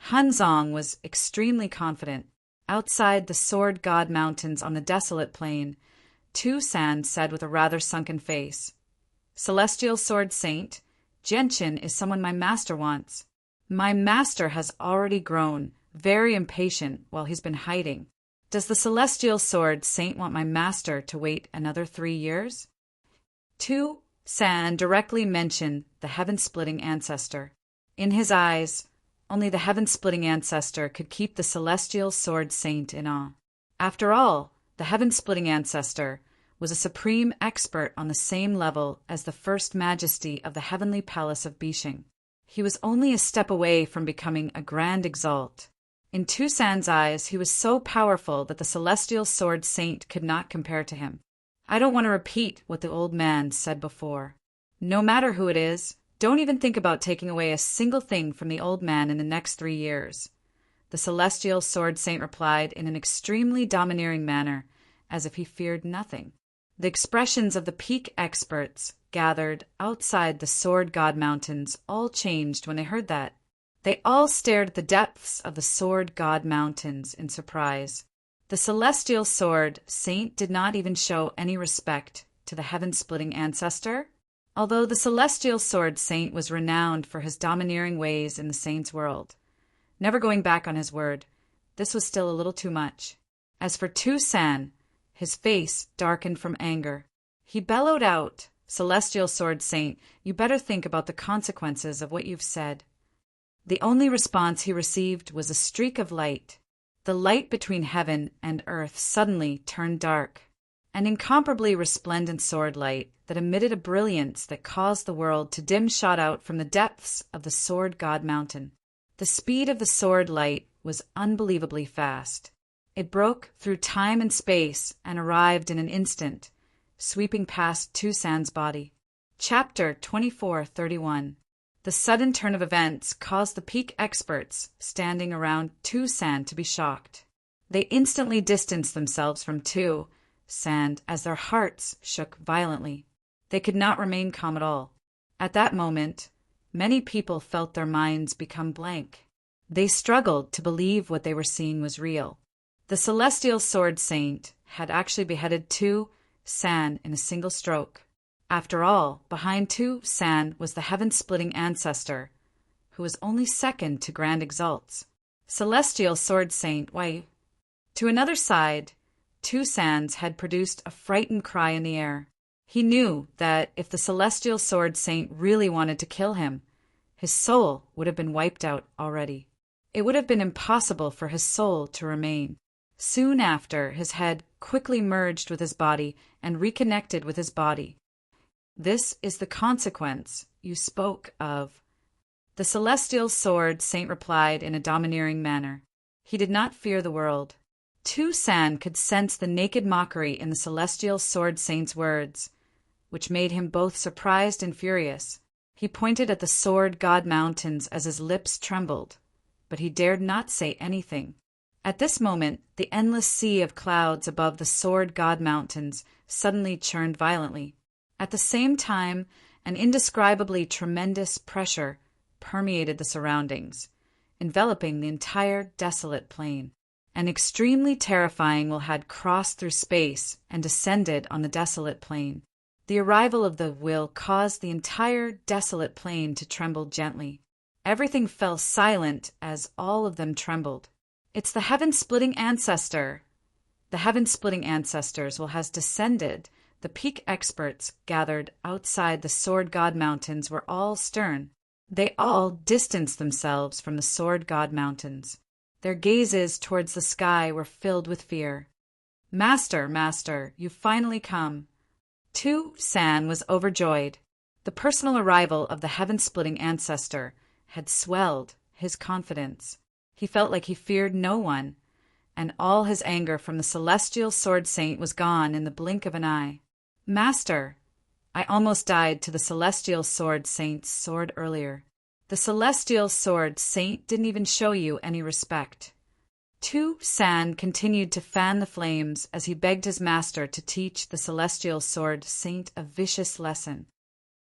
Han Zong was extremely confident. Outside the Sword God Mountains on the desolate plain, Tu San said with a rather sunken face, "Celestial Sword Saint, Jianchen is someone my master wants. My master has already grown very impatient while he's been hiding. Does the Celestial Sword Saint want my master to wait another 3 years?" Tu San directly mentioned the heaven-splitting ancestor. In his eyes, only the heaven-splitting ancestor could keep the Celestial Sword Saint in awe. After all, the heaven-splitting ancestor was a supreme expert on the same level as the First Majesty of the Heavenly Palace of Bishing. He was only a step away from becoming a Grand Exalt. In Tu San's eyes, he was so powerful that the Celestial Sword Saint could not compare to him. I don't want to repeat what the old man said before. No matter who it is, don't even think about taking away a single thing from the old man in the next 3 years. The Celestial Sword Saint replied in an extremely domineering manner, as if he feared nothing. The expressions of the peak experts gathered outside the Sword God Mountains all changed when they heard that. They all stared at the depths of the Sword God Mountains in surprise. The Celestial Sword Saint did not even show any respect to the heaven-splitting ancestor. Although the Celestial Sword Saint was renowned for his domineering ways in the saints' world, never going back on his word, this was still a little too much. As for Tu San, his face darkened from anger. He bellowed out, "Celestial Sword Saint, you better think about the consequences of what you've said." The only response he received was a streak of light. The light between heaven and earth suddenly turned dark, an incomparably resplendent sword light that emitted a brilliance that caused the world to dim shot out from the depths of the Sword God Mountain. The speed of the sword light was unbelievably fast. It broke through time and space and arrived in an instant, sweeping past Tu San's body. Chapter 2431. The sudden turn of events caused the peak experts standing around Tu San to be shocked. They instantly distanced themselves from Tu San as their hearts shook violently. They could not remain calm at all. At that moment, many people felt their minds become blank. They struggled to believe what they were seeing was real. The Celestial Sword Saint had actually beheaded Tu San in a single stroke. After all, behind Tu San was the heaven-splitting ancestor, who was only second to Grand Exalts. Celestial Sword Saint, why? To another side, Tu San's had produced a frightened cry in the air. He knew that if the Celestial Sword Saint really wanted to kill him, his soul would have been wiped out already. It would have been impossible for his soul to remain. Soon after, his head quickly merged with his body and reconnected with his body. This is the consequence you spoke of. The Celestial Sword Saint replied in a domineering manner. He did not fear the world. Tu San could sense the naked mockery in the Celestial Sword Saint's words, which made him both surprised and furious. He pointed at the Sword God Mountains as his lips trembled, but he dared not say anything. At this moment, the endless sea of clouds above the Sword God Mountains suddenly churned violently. At the same time, an indescribably tremendous pressure permeated the surroundings, enveloping the entire desolate plain. An extremely terrifying will had crossed through space and descended on the desolate plain. The arrival of the will caused the entire desolate plain to tremble gently. Everything fell silent as all of them trembled. It's the heaven-splitting ancestor. The heaven-splitting ancestors will has descended. The peak experts gathered outside the Sword God Mountains were all stern. They all distanced themselves from the Sword God Mountains. Their gazes towards the sky were filled with fear. Master, Master, you've finally come. Tu San was overjoyed. The personal arrival of the heaven-splitting ancestor had swelled his confidence. He felt like he feared no one, and all his anger from the Celestial Sword Saint was gone in the blink of an eye. Master, I almost died to the Celestial Sword Saint's sword earlier. The Celestial Sword Saint didn't even show you any respect. Tu San continued to fan the flames as he begged his master to teach the Celestial Sword Saint a vicious lesson.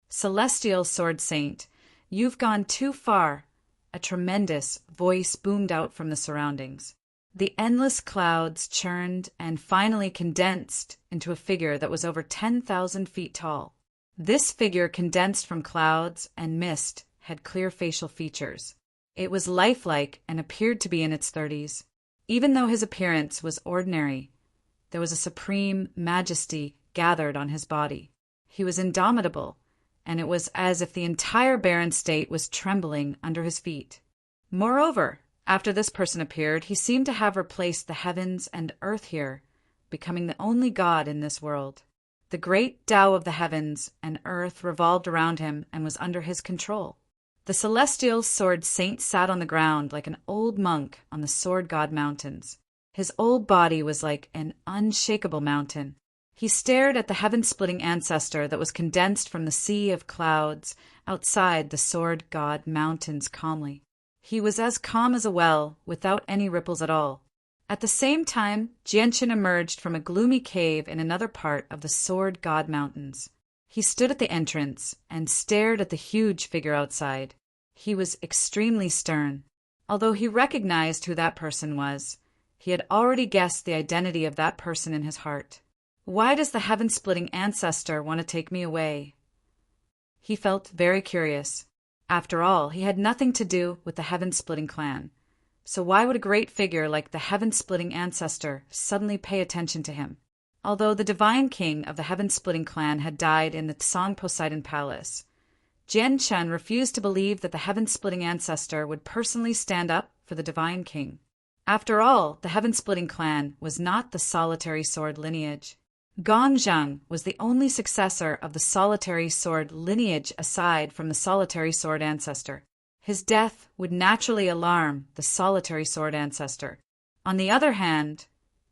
Celestial Sword Saint, you've gone too far. A tremendous voice boomed out from the surroundings. The endless clouds churned and finally condensed into a figure that was over 10,000 feet tall. This figure, condensed from clouds and mist, had clear facial features. It was lifelike and appeared to be in its 30s. Even though his appearance was ordinary, there was a supreme majesty gathered on his body. He was indomitable, and it was as if the entire barren state was trembling under his feet. Moreover, after this person appeared, he seemed to have replaced the heavens and earth here, becoming the only god in this world. The great Tao of the heavens and earth revolved around him and was under his control. The Celestial Sword Saint sat on the ground like an old monk on the Sword God Mountains. His old body was like an unshakable mountain. He stared at the heaven-splitting ancestor that was condensed from the sea of clouds outside the Sword God Mountains calmly. He was as calm as a well, without any ripples at all. At the same time, Jianchen emerged from a gloomy cave in another part of the Sword God Mountains. He stood at the entrance and stared at the huge figure outside. He was extremely stern. Although he recognized who that person was, he had already guessed the identity of that person in his heart. Why does the heaven-splitting ancestor want to take me away? He felt very curious. After all, he had nothing to do with the heaven-splitting clan. So why would a great figure like the heaven-splitting ancestor suddenly pay attention to him? Although the divine king of the heaven-splitting clan had died in the Tsang Poseidon Palace, Jian Chen refused to believe that the heaven-splitting ancestor would personally stand up for the divine king. After all, the heaven-splitting clan was not the solitary sword lineage. Gong Zhang was the only successor of the solitary sword lineage aside from the solitary sword ancestor. His death would naturally alarm the solitary sword ancestor. On the other hand,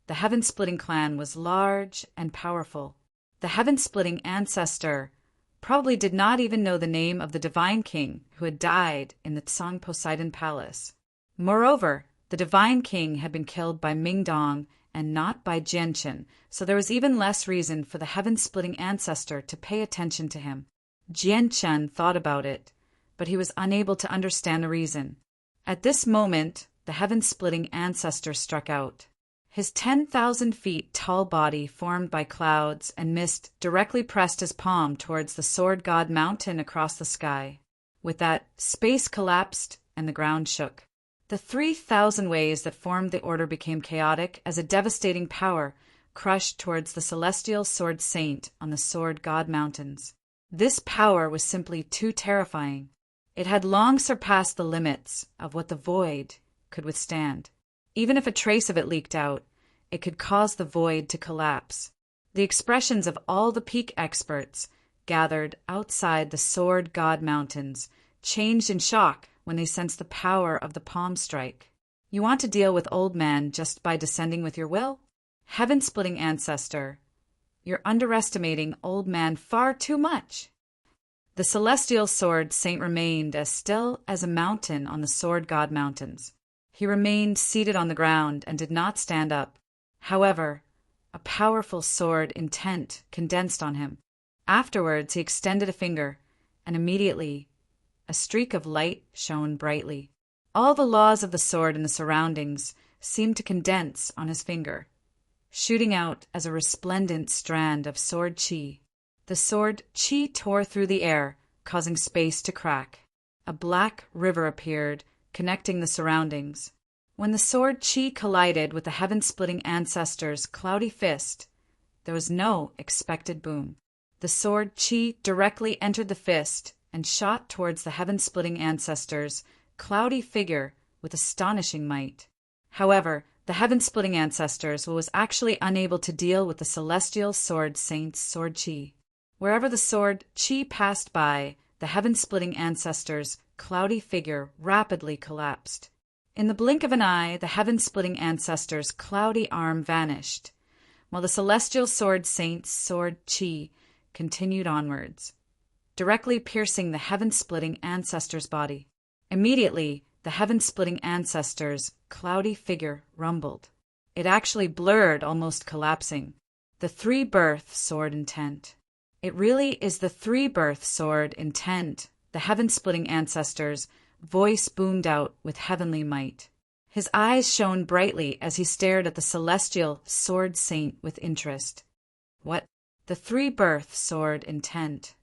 the heaven-splitting clan was large and powerful. The heaven-splitting ancestor probably did not even know the name of the divine king who had died in the Tsang Poseidon Palace. Moreover, the divine king had been killed by Mingdong and not by Jianchen, so there was even less reason for the heaven-splitting ancestor to pay attention to him. Jianchen thought about it, but he was unable to understand the reason. At this moment, the heaven-splitting ancestor struck out. His 10,000 feet tall body, formed by clouds and mist, directly pressed his palm towards the sword god mountain across the sky. With that, space collapsed and the ground shook. The 3,000 ways that formed the order became chaotic as a devastating power crushed towards the celestial sword saint on the sword god mountains. This power was simply too terrifying. It had long surpassed the limits of what the void could withstand. Even if a trace of it leaked out, it could cause the void to collapse. The expressions of all the peak experts gathered outside the sword god mountains changed in shock when they sensed the power of the palm strike. You want to deal with old man just by descending with your will? Heaven-splitting ancestor, you're underestimating old man far too much. The celestial sword saint remained as still as a mountain on the sword god mountains. He remained seated on the ground and did not stand up. However, a powerful sword intent condensed on him. Afterwards, he extended a finger, and immediately a streak of light shone brightly. All the laws of the sword and the surroundings seemed to condense on his finger, shooting out as a resplendent strand of sword chi. The sword chi tore through the air, causing space to crack. A black river appeared, connecting the surroundings. When the sword chi collided with the heaven-splitting ancestor's cloudy fist, there was no expected boom. The sword chi directly entered the fist and shot towards the heaven-splitting ancestor's cloudy figure with astonishing might. However, the heaven-splitting ancestors was actually unable to deal with the celestial sword saint's sword chi. Wherever the sword chi passed by, the heaven-splitting ancestor's cloudy figure rapidly collapsed. In the blink of an eye, the heaven-splitting ancestor's cloudy arm vanished, while the celestial sword saint's sword chi continued onwards, directly piercing the heaven-splitting ancestor's body. Immediately, the heaven-splitting ancestor's cloudy figure rumbled. It actually blurred, almost collapsing. The three-birth sword intent. It really is the three-birth sword intent. The heaven-splitting ancestor's voice boomed out with heavenly might. His eyes shone brightly as he stared at the celestial sword saint with interest. What? The three-birth sword intent.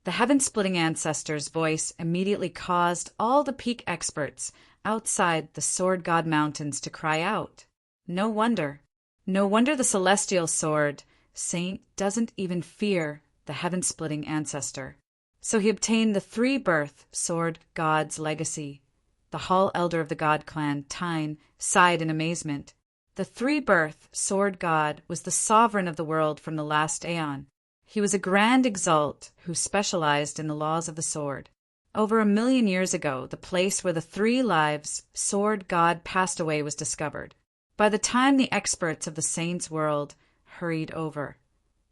The heaven-splitting ancestor's voice immediately caused all the peak experts outside the sword god mountains to cry out. No wonder. No wonder the celestial sword saint doesn't even fear the heaven-splitting ancestor. So he obtained the three-birth sword god's legacy. The hall elder of the god clan, Tyne, sighed in amazement. The three-birth sword god was the sovereign of the world from the last aeon. He was a grand exalt who specialized in the laws of the sword. Over 1,000,000 years ago, the place where the 3 lives sword god passed away was discovered. By the time the experts of the saints' world hurried over,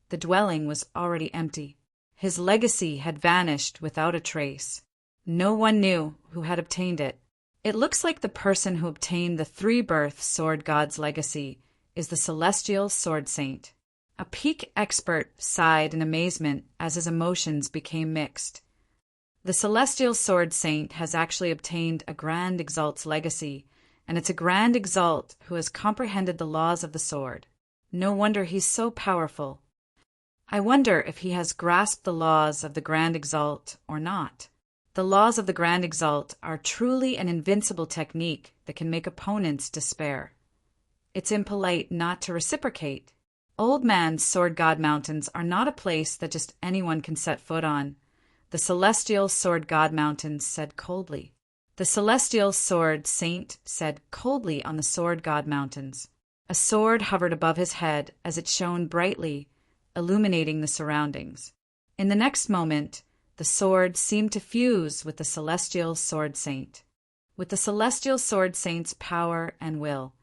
the dwelling was already empty. His legacy had vanished without a trace. No one knew who had obtained it. It looks like the person who obtained the three-birth sword god's legacy is the celestial sword saint. A peak expert sighed in amazement as his emotions became mixed. The celestial sword saint has actually obtained a grand exalt's legacy, and it's a grand exalt who has comprehended the laws of the sword. No wonder he's so powerful. I wonder if he has grasped the laws of the Grand Exalt or not. The laws of the Grand Exalt are truly an invincible technique that can make opponents despair. It's impolite not to reciprocate. Old Man's Sword God Mountains are not a place that just anyone can set foot on. The Celestial Sword God Mountains said coldly. The Celestial Sword Saint said coldly on the Sword God Mountains. A sword hovered above his head as it shone brightly, illuminating the surroundings. In the next moment, the sword seemed to fuse with the Celestial Sword Saint. With the Celestial Sword Saint's power and will,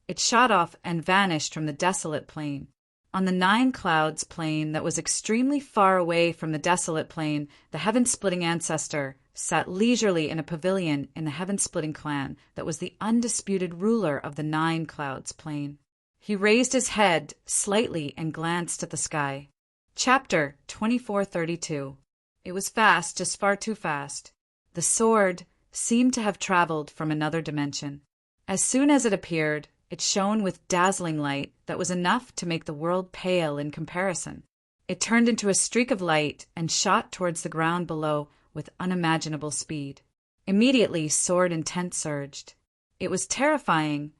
it shot off and vanished from the desolate plain. On the Nine Clouds plain that was extremely far away from the desolate plain, the heaven-splitting ancestor sat leisurely in a pavilion in the heaven-splitting clan that was the undisputed ruler of the Nine Clouds plain. He raised his head slightly and glanced at the sky. Chapter 2432. It was fast, just far too fast. The sword seemed to have traveled from another dimension. As soon as it appeared, it shone with dazzling light that was enough to make the world pale in comparison. It turned into a streak of light and shot towards the ground below with unimaginable speed. Immediately, sword intent surged. It was terrifying,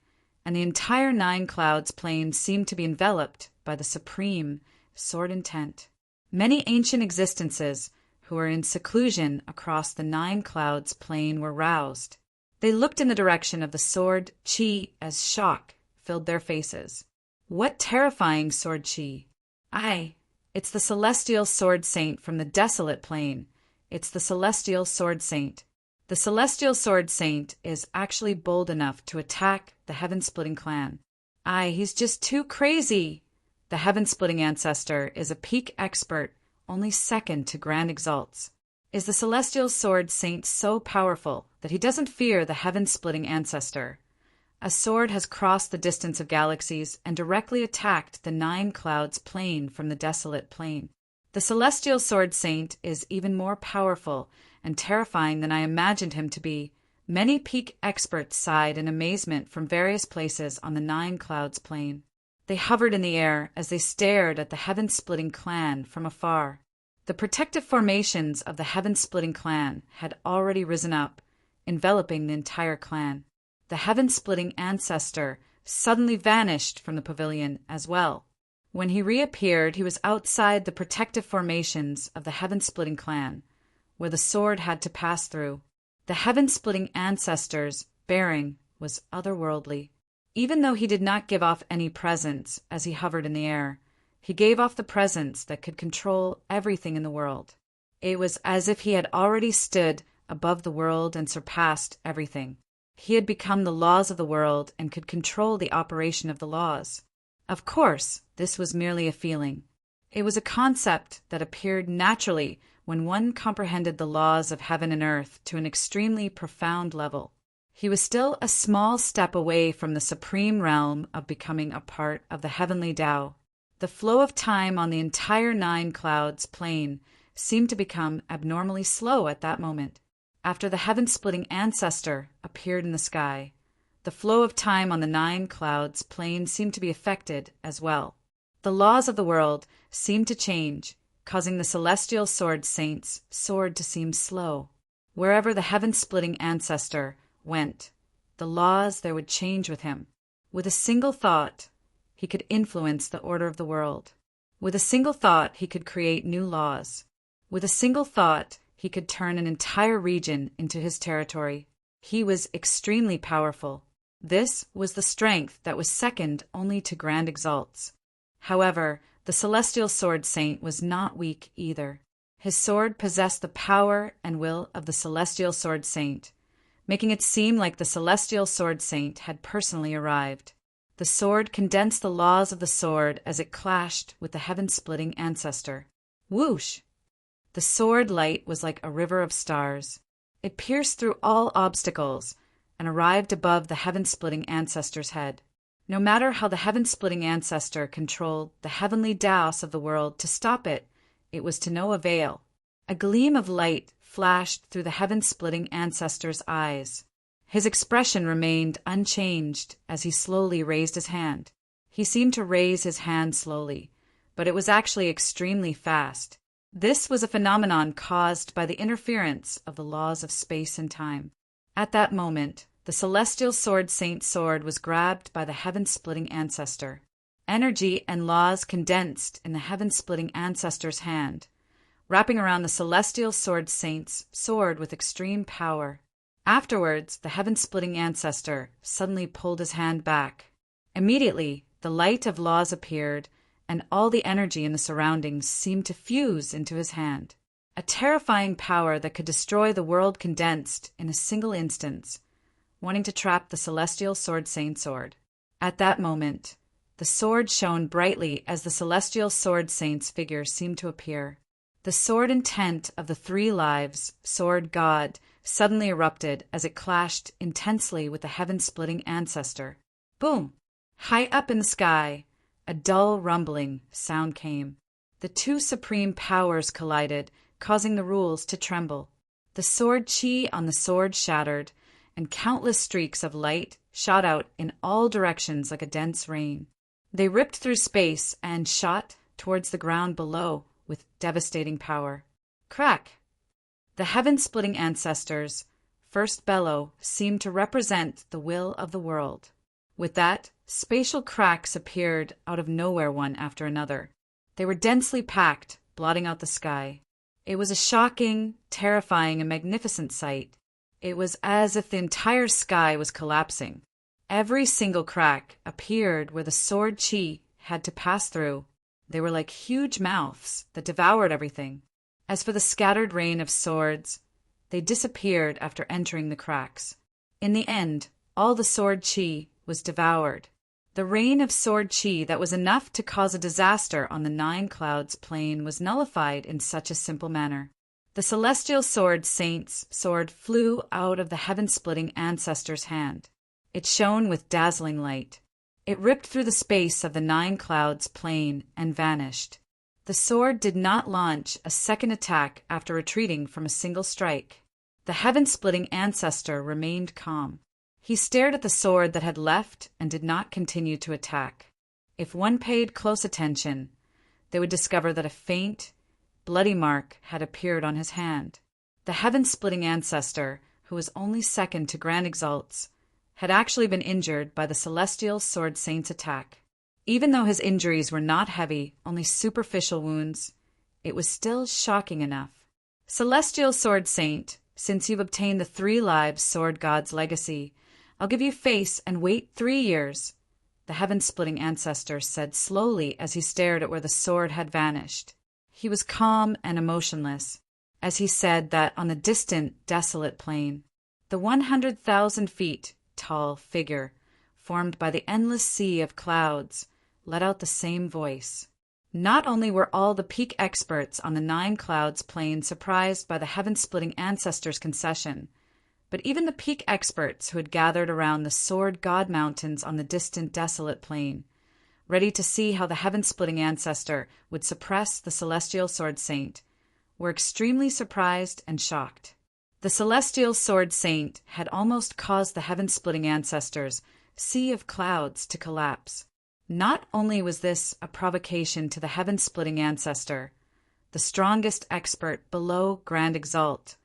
and the entire Nine Clouds plain seemed to be enveloped by the supreme sword intent. Many ancient existences who were in seclusion across the Nine Clouds plain were roused. They looked in the direction of the sword chi as shock filled their faces. What terrifying sword chi! Aye, it's the celestial sword saint from the desolate plain. It's the celestial sword saint. The celestial sword saint is actually bold enough to attack the heaven-splitting clan. Aye, he's just too crazy. The heaven-splitting ancestor is a peak expert, only second to Grand Exalts. Is the celestial sword saint so powerful that he doesn't fear the heaven-splitting ancestor? A sword has crossed the distance of galaxies and directly attacked the Nine Clouds plain from the desolate plain. The celestial sword saint is even more powerful and terrifying than I imagined him to be. Many peak experts sighed in amazement from various places on the Nine Clouds plain. They hovered in the air as they stared at the heaven-splitting clan from afar. The protective formations of the heaven-splitting clan had already risen up, enveloping the entire clan. The heaven-splitting ancestor suddenly vanished from the pavilion as well. When he reappeared, he was outside the protective formations of the heaven-splitting clan, where the sword had to pass through. The heaven-splitting ancestor's bearing was otherworldly. Even though he did not give off any presence as he hovered in the air, he gave off the presence that could control everything in the world. It was as if he had already stood above the world and surpassed everything. He had become the laws of the world and could control the operation of the laws. Of course, this was merely a feeling. It was a concept that appeared naturally when one comprehended the laws of heaven and earth to an extremely profound level. He was still a small step away from the supreme realm of becoming a part of the heavenly Tao. The flow of time on the entire Nine Clouds plain seemed to become abnormally slow at that moment. After the heaven-splitting ancestor appeared in the sky, the flow of time on the Nine Clouds plain seemed to be affected as well. The laws of the world seemed to change, causing the celestial sword saint's sword to seem slow. Wherever the heaven-splitting ancestor went, the laws there would change with him. With a single thought, he could influence the order of the world. With a single thought, he could create new laws. With a single thought, he could turn an entire region into his territory. He was extremely powerful. This was the strength that was second only to Grand Exalts. However, the celestial sword saint was not weak either. His sword possessed the power and will of the celestial sword saint, making it seem like the celestial sword saint had personally arrived. The sword condensed the laws of the sword as it clashed with the heaven-splitting ancestor. Whoosh! The sword light was like a river of stars. It pierced through all obstacles and arrived above the heaven-splitting ancestor's head. No matter how the heaven-splitting ancestor controlled the heavenly Taos of the world to stop it, it was to no avail. A gleam of light flashed through the heaven-splitting ancestor's eyes. His expression remained unchanged as he slowly raised his hand. He seemed to raise his hand slowly, but it was actually extremely fast. This was a phenomenon caused by the interference of the laws of space and time. At that moment, the celestial sword saint's sword was grabbed by the heaven-splitting ancestor. Energy and laws condensed in the heaven-splitting ancestor's hand, wrapping around the celestial sword saint's sword with extreme power. Afterwards, the heaven-splitting ancestor suddenly pulled his hand back. Immediately, the light of laws appeared, and all the energy in the surroundings seemed to fuse into his hand. A terrifying power that could destroy the world condensed in a single instance, wanting to trap the celestial sword saint's sword. At that moment, the The sword shone brightly as the celestial sword saint's figure seemed to appear. The sword intent of the 3 lives, sword god, suddenly erupted as it clashed intensely with the heaven-splitting ancestor. Boom! High up in the sky, a dull rumbling sound came. The 2 supreme powers collided, causing the rules to tremble. The sword chi on the sword shattered, and countless streaks of light shot out in all directions like a dense rain. They ripped through space and shot towards the ground below with devastating power. Crack! The heaven-splitting ancestors' first bellow seemed to represent the will of the world. With that, spatial cracks appeared out of nowhere one after another. They were densely packed, blotting out the sky. It was a shocking, terrifying, and magnificent sight. It was as if the entire sky was collapsing. Every single crack appeared where the sword chi had to pass through. They were like huge mouths that devoured everything. As for the scattered rain of swords, they disappeared after entering the cracks. In the end, all the sword chi was devoured. The rain of sword chi that was enough to cause a disaster on the 9 clouds plain was nullified in such a simple manner. The celestial sword saint's sword flew out of the heaven-splitting ancestor's hand. It shone with dazzling light. It ripped through the space of the 9 clouds plain and vanished. The sword did not launch a second attack after retreating from a single strike. The heaven-splitting ancestor remained calm. He stared at the sword that had left and did not continue to attack. If one paid close attention, they would discover that a faint, bloody mark had appeared on his hand. The heaven-splitting ancestor, who was only second to Grand Exalt's, had actually been injured by the celestial sword saint's attack. Even though his injuries were not heavy, only superficial wounds, it was still shocking enough. Celestial sword saint, since you've obtained the 3 lives sword god's legacy, I'll give you face and wait 3 years, the heaven-splitting ancestor said slowly as he stared at where the sword had vanished. He was calm and emotionless, as he said that on the distant, desolate plain, the 100,000 feet tall figure, formed by the endless sea of clouds, let out the same voice. Not only were all the peak experts on the 9 clouds plain surprised by the heaven-splitting ancestor's concession, but even the peak experts who had gathered around the sword god mountains on the distant desolate plain, ready to see how the heaven-splitting ancestor would suppress the celestial sword saint, were extremely surprised and shocked. The celestial sword saint had almost caused the heaven-splitting ancestors' sea of clouds to collapse. Not only was this a provocation to the heaven-splitting ancestor, the strongest expert below Grand Exalt,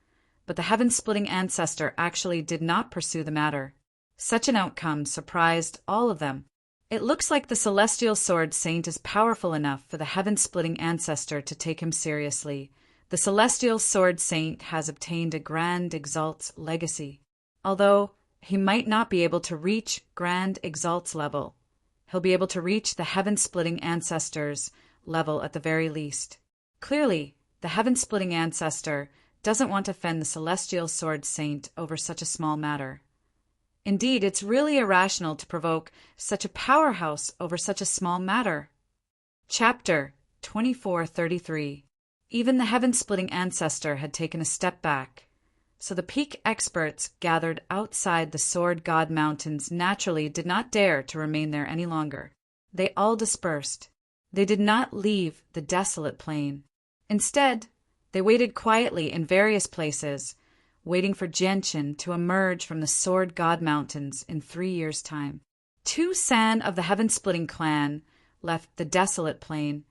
but the heaven-splitting ancestor actually did not pursue the matter. Such an outcome surprised all of them. It looks like the celestial sword saint is powerful enough for the heaven-splitting ancestor to take him seriously. The celestial sword saint has obtained a Grand Exalt's legacy. Although he might not be able to reach Grand Exalt's level, he'll be able to reach the heaven-splitting ancestor's level at the very least. Clearly, the heaven-splitting ancestor doesn't want to offend the celestial sword saint over such a small matter. Indeed, it's really irrational to provoke such a powerhouse over such a small matter. Chapter 2433. Even the heaven-splitting ancestor had taken a step back, so the peak experts gathered outside the sword god mountains naturally did not dare to remain there any longer. They all dispersed. They did not leave the desolate plain. Instead, they waited quietly in various places, waiting for Gentian to emerge from the sword god mountains in 3 years' time. 2 San of the heaven-splitting clan left the desolate plain,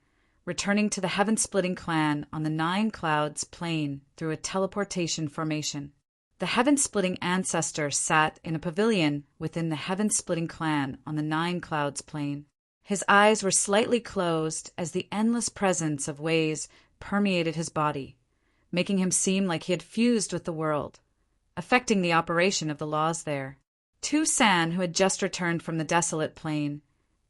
returning to the heaven-splitting clan on the 9 clouds plain through a teleportation formation. The heaven-splitting ancestor sat in a pavilion within the heaven-splitting clan on the 9 clouds plain. His eyes were slightly closed as the endless presence of ways permeated his body, making him seem like he had fused with the world, affecting the operation of the laws there. 2 San, who had just returned from the desolate plain,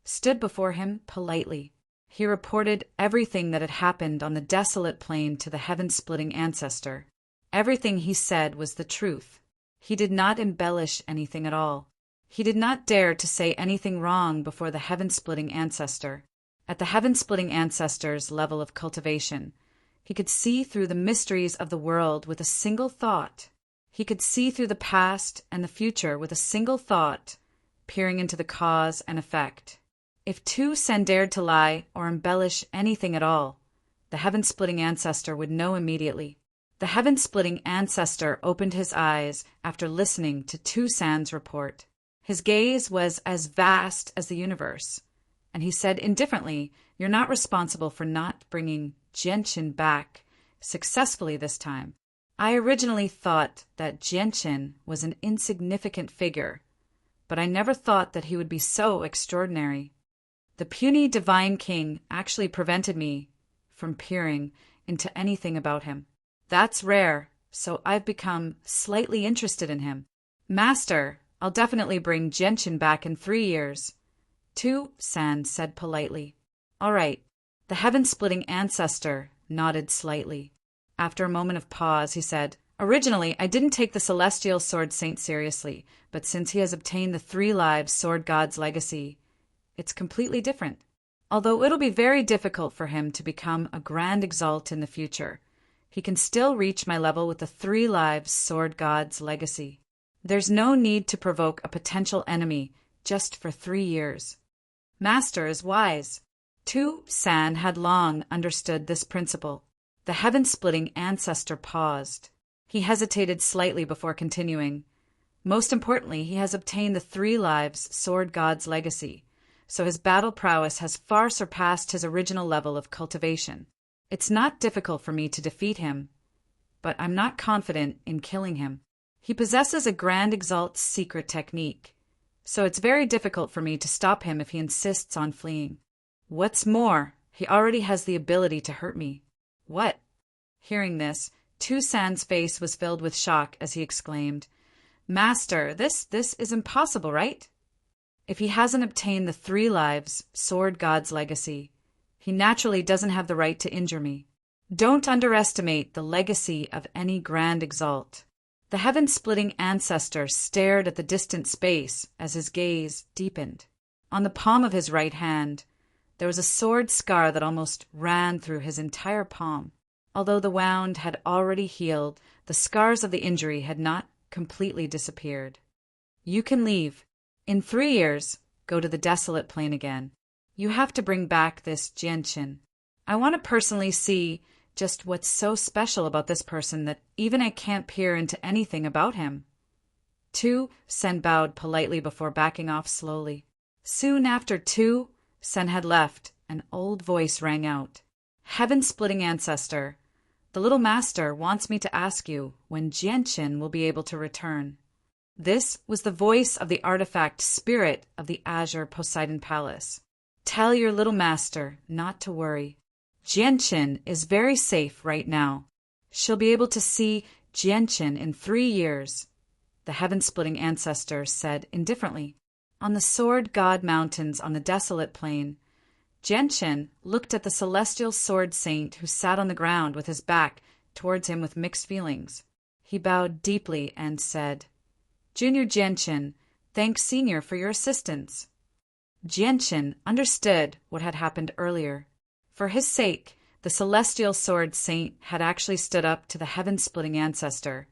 stood before him politely. He reported everything that had happened on the desolate plain to the heaven-splitting ancestor. Everything he said was the truth. He did not embellish anything at all. He did not dare to say anything wrong before the heaven-splitting ancestor. At the heaven-splitting ancestor's level of cultivation, he could see through the mysteries of the world with a single thought. He could see through the past and the future with a single thought, peering into the cause and effect. If Tu Sen dared to lie or embellish anything at all, the heaven-splitting ancestor would know immediately. The heaven-splitting ancestor opened his eyes after listening to Tu San's report. His gaze was as vast as the universe, and he said indifferently, "You're not responsible for not bringing Jianqin back successfully this time. I originally thought that Jianqin was an insignificant figure, but I never thought that he would be so extraordinary. The puny divine king actually prevented me from peering into anything about him. That's rare, so I've become slightly interested in him. Master, I'll definitely bring Jianqin back in 3 years," Tu San said politely. "All right." The heaven-splitting ancestor nodded slightly. After a moment of pause, he said, "Originally, I didn't take the celestial sword saint seriously, but since he has obtained the 3 lives sword god's legacy, it's completely different. Although it'll be very difficult for him to become a grand exalt in the future, he can still reach my level with the 3 lives sword god's legacy. There's no need to provoke a potential enemy just for 3 years. Master is wise." Tu San had long understood this principle. The heaven-splitting ancestor paused. He hesitated slightly before continuing. "Most importantly, he has obtained the 3 lives sword god's legacy, so his battle prowess has far surpassed his original level of cultivation. It's not difficult for me to defeat him, but I'm not confident in killing him. He possesses a Grand Exalt's secret technique, so it's very difficult for me to stop him if he insists on fleeing. What's more, he already has the ability to hurt me." "What?" Hearing this, Tu San's face was filled with shock as he exclaimed, "Master, this is impossible, right? If he hasn't obtained the 3 lives sword god's legacy, he naturally doesn't have the right to injure me. Don't underestimate the legacy of any Grand Exalt." The heaven-splitting ancestor stared at the distant space as his gaze deepened. On the palm of his right hand, there was a sword scar that almost ran through his entire palm. Although the wound had already healed, the scars of the injury had not completely disappeared. "You can leave. In 3 years, go to the desolate plain again. You have to bring back this Jianqin. I want to personally see just what's so special about this person that even I can't peer into anything about him." Tu Sen bowed politely before backing off slowly. Soon after Tu Sen had left, an old voice rang out. "Heaven-splitting ancestor, the little master wants me to ask you when Jianqin will be able to return." This was the voice of the artifact spirit of the Azure Poseidon Palace. "Tell your little master not to worry. Jianqin is very safe right now. She'll be able to see Jianqin in 3 years," the heaven-splitting ancestor said indifferently. On the Sword God Mountains on the desolate plain, Jianqin looked at the celestial sword saint who sat on the ground with his back towards him with mixed feelings. He bowed deeply and said, "Junior Jianqin, thanks Senior for your assistance." Jianqin understood what had happened earlier. For his sake, the celestial sword saint had actually stood up to the heaven-splitting ancestor,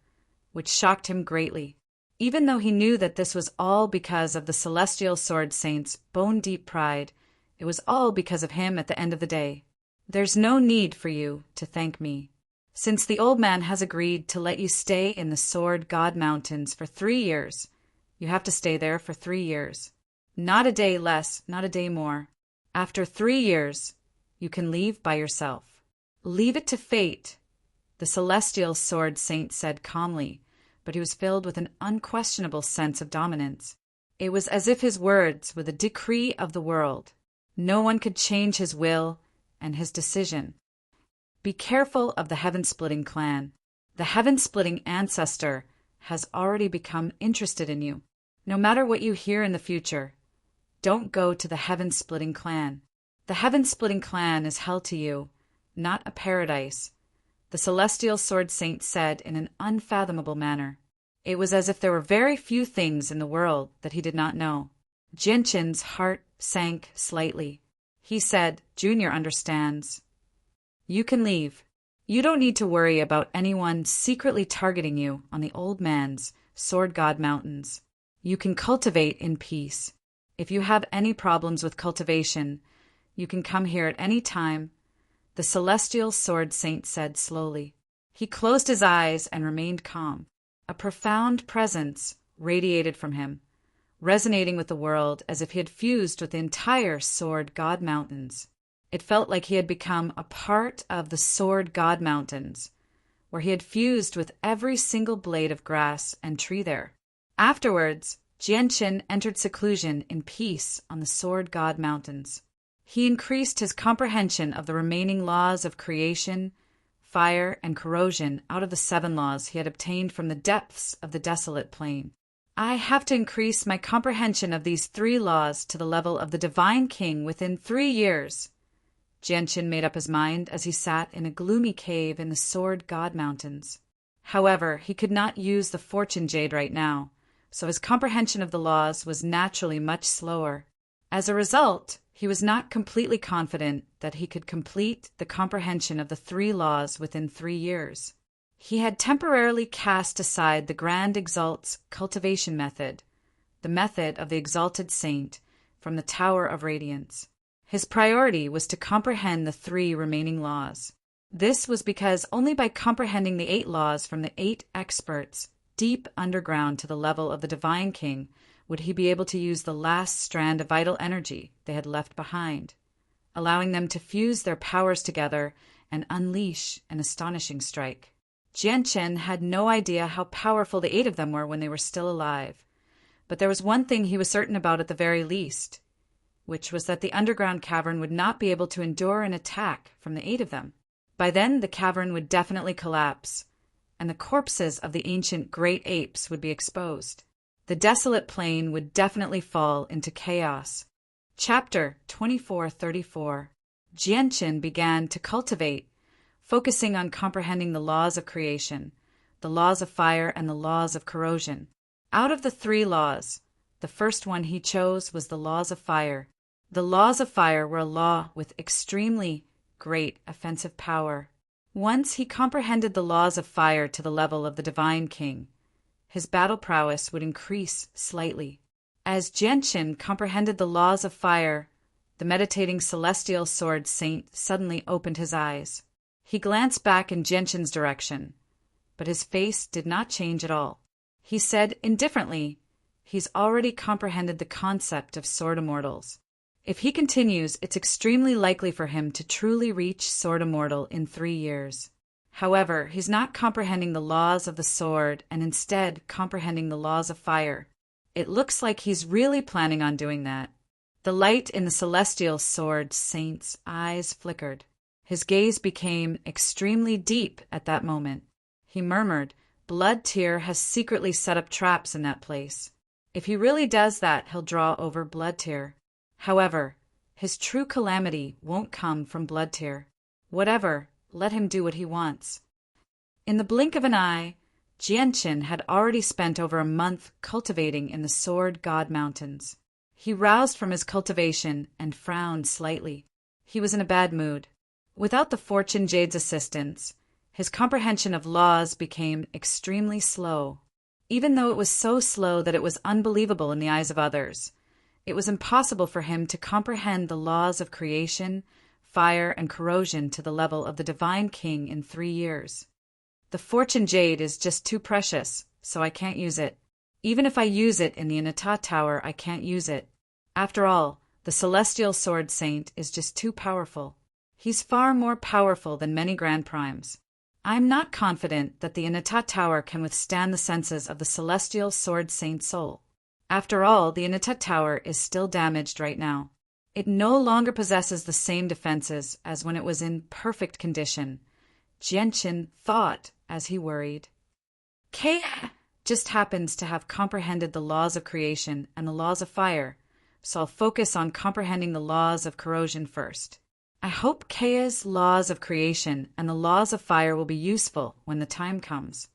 which shocked him greatly. Even though he knew that this was all because of the celestial sword saint's bone-deep pride, it was all because of him at the end of the day. "There's no need for you to thank me. Since the old man has agreed to let you stay in the Sword God Mountains for 3 years, you have to stay there for 3 years. Not a day less, not a day more. After 3 years, you can leave by yourself." "Leave it to fate," the celestial sword saint said calmly, but he was filled with an unquestionable sense of dominance. It was as if his words were the decree of the world. No one could change his will and his decision. "Be careful of the heaven-splitting clan. The heaven-splitting ancestor has already become interested in you. No matter what you hear in the future, don't go to the heaven-splitting clan. The heaven-splitting clan is hell to you, not a paradise," the celestial sword saint said in an unfathomable manner. It was as if there were very few things in the world that he did not know. Jianshin's heart sank slightly. He said, "Junior understands. You can leave. You don't need to worry about anyone secretly targeting you on the old man's Sword God Mountains. You can cultivate in peace. If you have any problems with cultivation, you can come here at any time," the celestial sword saint said slowly. He closed his eyes and remained calm. A profound presence radiated from him, resonating with the world as if he had fused with the entire Sword God Mountains. It felt like he had become a part of the Sword God Mountains, where he had fused with every single blade of grass and tree there. Afterwards, Jianshin entered seclusion in peace on the Sword God Mountains. He increased his comprehension of the remaining laws of creation, fire, and corrosion out of the 7 laws he had obtained from the depths of the desolate plain. I have to increase my comprehension of these 3 laws to the level of the Divine King within 3 years. Jianshin made up his mind as he sat in a gloomy cave in the Sword God Mountains. However, he could not use the Fortune Jade right now, so his comprehension of the laws was naturally much slower. As a result, he was not completely confident that he could complete the comprehension of the 3 laws within 3 years. He had temporarily cast aside the Grand Exalt's cultivation method, the method of the Exalted Saint, from the Tower of Radiance. His priority was to comprehend the 3 remaining laws. This was because only by comprehending the 8 laws from the 8 experts deep underground to the level of the Divine King would he be able to use the last strand of vital energy they had left behind, allowing them to fuse their powers together and unleash an astonishing strike. Jianshin had no idea how powerful the 8 of them were when they were still alive, but there was one thing he was certain about at the very least, which was that the underground cavern would not be able to endure an attack from the 8 of them. By then, the cavern would definitely collapse, and the corpses of the ancient great apes would be exposed. The desolate plain would definitely fall into chaos. Chapter 2434. Jianshin began to cultivate, focusing on comprehending the laws of creation, the laws of fire, and the laws of corrosion. Out of the 3 laws, the first one he chose was the laws of fire. The laws of fire were a law with extremely great offensive power. Once he comprehended the laws of fire to the level of the Divine King, his battle prowess would increase slightly. As Jianshin comprehended the laws of fire, the meditating celestial sword saint suddenly opened his eyes. He glanced back in Jianshin's direction, but his face did not change at all. He said indifferently, "He's already comprehended the concept of sword immortals. If he continues, it's extremely likely for him to truly reach Sword Immortal in 3 years. However, he's not comprehending the laws of the sword and instead comprehending the laws of fire. It looks like he's really planning on doing that." The light in the celestial sword saint's eyes flickered. His gaze became extremely deep at that moment. He murmured, "Blood Tear has secretly set up traps in that place. If he really does that, he'll draw over Blood Tear. However, his true calamity won't come from Blood Tear. Whatever, let him do what he wants." In the blink of an eye, Jianshin had already spent over a month cultivating in the Sword God Mountains. He roused from his cultivation and frowned slightly. He was in a bad mood. Without the Fortune Jade's assistance, his comprehension of laws became extremely slow. Even though it was so slow that it was unbelievable in the eyes of others, it was impossible for him to comprehend the laws of creation, fire, and corrosion to the level of the Divine King in 3 years. "The Fortune Jade is just too precious, so I can't use it. Even if I use it in the Inata Tower, I can't use it. After all, the Celestial Sword Saint is just too powerful. He's far more powerful than many Grand Primes. I'm not confident that the Inata Tower can withstand the senses of the Celestial Sword Saint's soul. After all, the Inata Tower is still damaged right now. It no longer possesses the same defenses as when it was in perfect condition," Jianshin thought as he worried. Kaya just happens to have comprehended the laws of creation and the laws of fire, so I'll focus on comprehending the laws of corrosion first. I hope Kaya's laws of creation and the laws of fire will be useful when the time comes.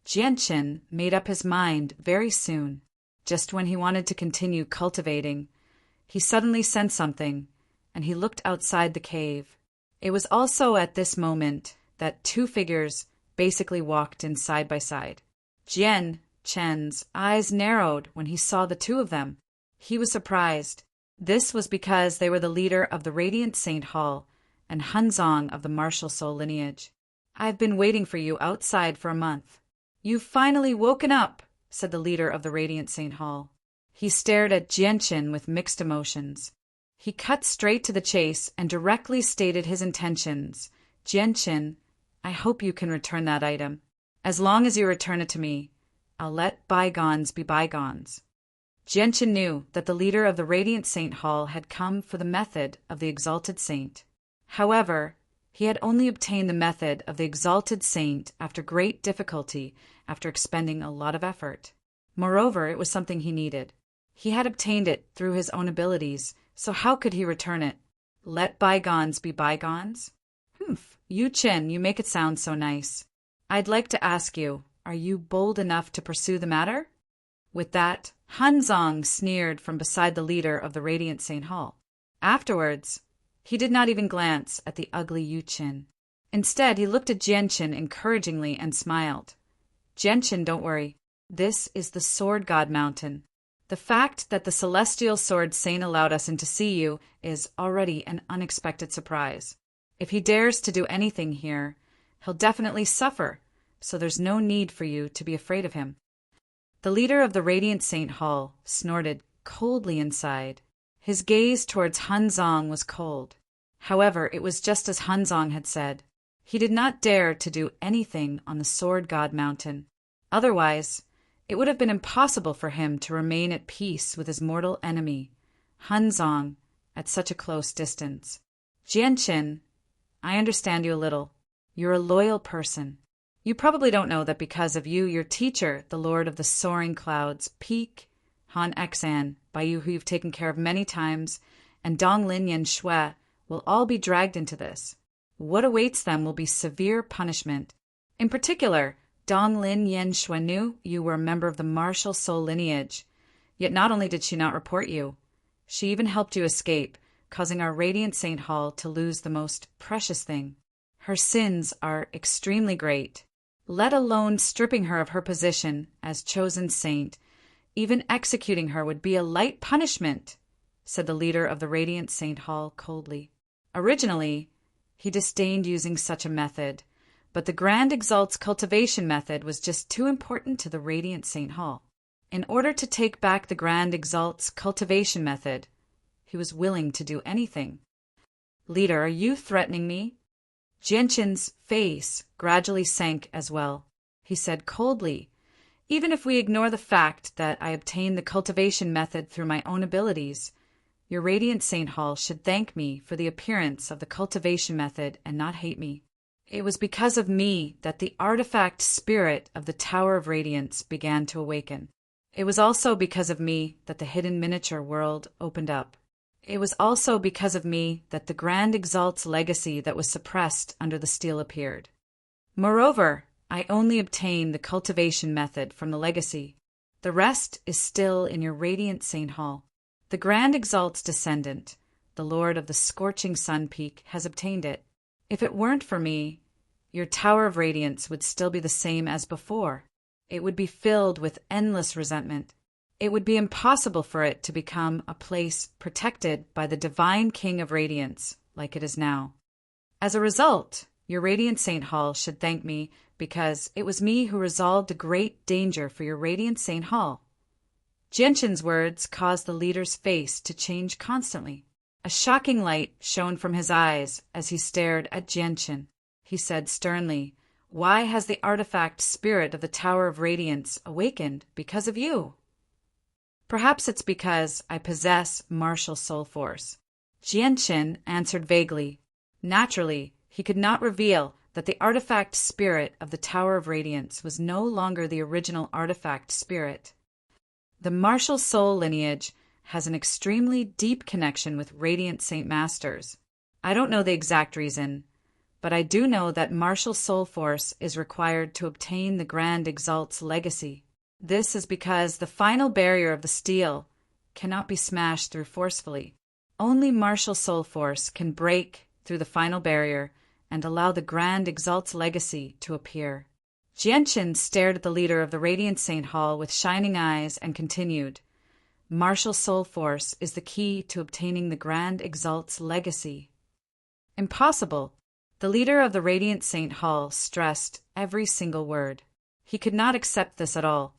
Jianchen made up his mind very soon. Just when he wanted to continue cultivating, he suddenly sensed something, and he looked outside the cave. It was also at this moment that two figures basically walked in side by side. Chen's eyes narrowed when he saw the two of them. He was surprised. This was because they were the leader of the Radiant Saint Hall and Hunzong of the Martial Soul lineage. "I've been waiting for you outside for a month." "You've finally woken up," said the leader of the Radiant Saint Hall. He stared at Jianchen with mixed emotions. He cut straight to the chase and directly stated his intentions. "Jianchen, I hope you can return that item. As long as you return it to me, I'll let bygones be bygones." Jianchen knew that the leader of the Radiant Saint Hall had come for the method of the Exalted Saint. However, he had only obtained the method of the Exalted Saint after great difficulty, after expending a lot of effort. Moreover, it was something he needed. He had obtained it through his own abilities, so how could he return it? Let bygones be bygones? Yu Chen, you make it sound so nice. I'd like to ask you, are you bold enough to pursue the matter? With that, Hunzong sneered from beside the leader of the Radiant Saint Hall. Afterwards, he did not even glance at the ugly Yu Chen. Instead, he looked at Jianchen encouragingly and smiled. "Jianchen, don't worry. This is the Sword God Mountain. The fact that the Celestial Sword Saint allowed us in to see you is already an unexpected surprise. If he dares to do anything here, he'll definitely suffer, so there's no need for you to be afraid of him." The leader of the Radiant Saint Hall snorted coldly inside. His gaze towards Hunzong was cold. However, it was just as Hunzong had said. He did not dare to do anything on the Sword God Mountain. Otherwise, it would have been impossible for him to remain at peace with his mortal enemy, Hunzong, at such a close distance. "Jianchen, I understand you a little. You're a loyal person. You probably don't know that because of you, your teacher, the Lord of the Soaring Clouds, Peak, Han Xan, by you who you've taken care of many times, and Donglin Yen Shui will all be dragged into this. What awaits them will be severe punishment. In particular, Donglin Yen Shui knew you were a member of the Martial Soul lineage. Yet not only did she not report you, she even helped you escape, causing our Radiant Saint Hall to lose the most precious thing. Her sins are extremely great. Let alone stripping her of her position as chosen saint, even executing her would be a light punishment," said the leader of the Radiant Saint Hall coldly. Originally, he disdained using such a method, but the Grand Exalt's cultivation method was just too important to the Radiant Saint Hall. In order to take back the Grand Exalt's cultivation method, he was willing to do anything. "Leader, are you threatening me?" Jianchen's face gradually sank as well. He said coldly, "Even if we ignore the fact that I obtained the cultivation method through my own abilities, your Radiant Saint Hall should thank me for the appearance of the cultivation method and not hate me. It was because of me that the artifact spirit of the Tower of Radiance began to awaken. It was also because of me that the hidden miniature world opened up. It was also because of me that the Grand Exalt's legacy that was suppressed under the steel appeared. Moreover, I only obtained the cultivation method from the legacy. The rest is still in your Radiant Saint Hall. The Grand Exalt's descendant, the Lord of the Scorching Sun Peak, has obtained it. If it weren't for me, your Tower of Radiance would still be the same as before. It would be filled with endless resentment. It would be impossible for it to become a place protected by the Divine King of Radiance, like it is now. As a result, your Radiant Saint Hall should thank me because it was me who resolved a great danger for your Radiant Saint Hall." Jianchen's words caused the leader's face to change constantly. A shocking light shone from his eyes as he stared at Jianchen. He said sternly, "Why has the artifact spirit of the Tower of Radiance awakened because of you?" "Perhaps it's because I possess martial soul force." Jianchen answered vaguely. Naturally, he could not reveal that the artifact spirit of the Tower of Radiance was no longer the original artifact spirit. The martial soul lineage has an extremely deep connection with Radiant Saint Masters. I don't know the exact reason, but I do know that martial soul force is required to obtain the Grand Exalt's legacy. This is because the final barrier of the steel cannot be smashed through forcefully. Only martial soul force can break through the final barrier and allow the Grand Exalt's legacy to appear. Jianqin stared at the leader of the Radiant Saint Hall with shining eyes and continued, "Martial soul force is the key to obtaining the Grand Exalt's legacy." Impossible. The leader of the Radiant Saint Hall stressed every single word. He could not accept this at all.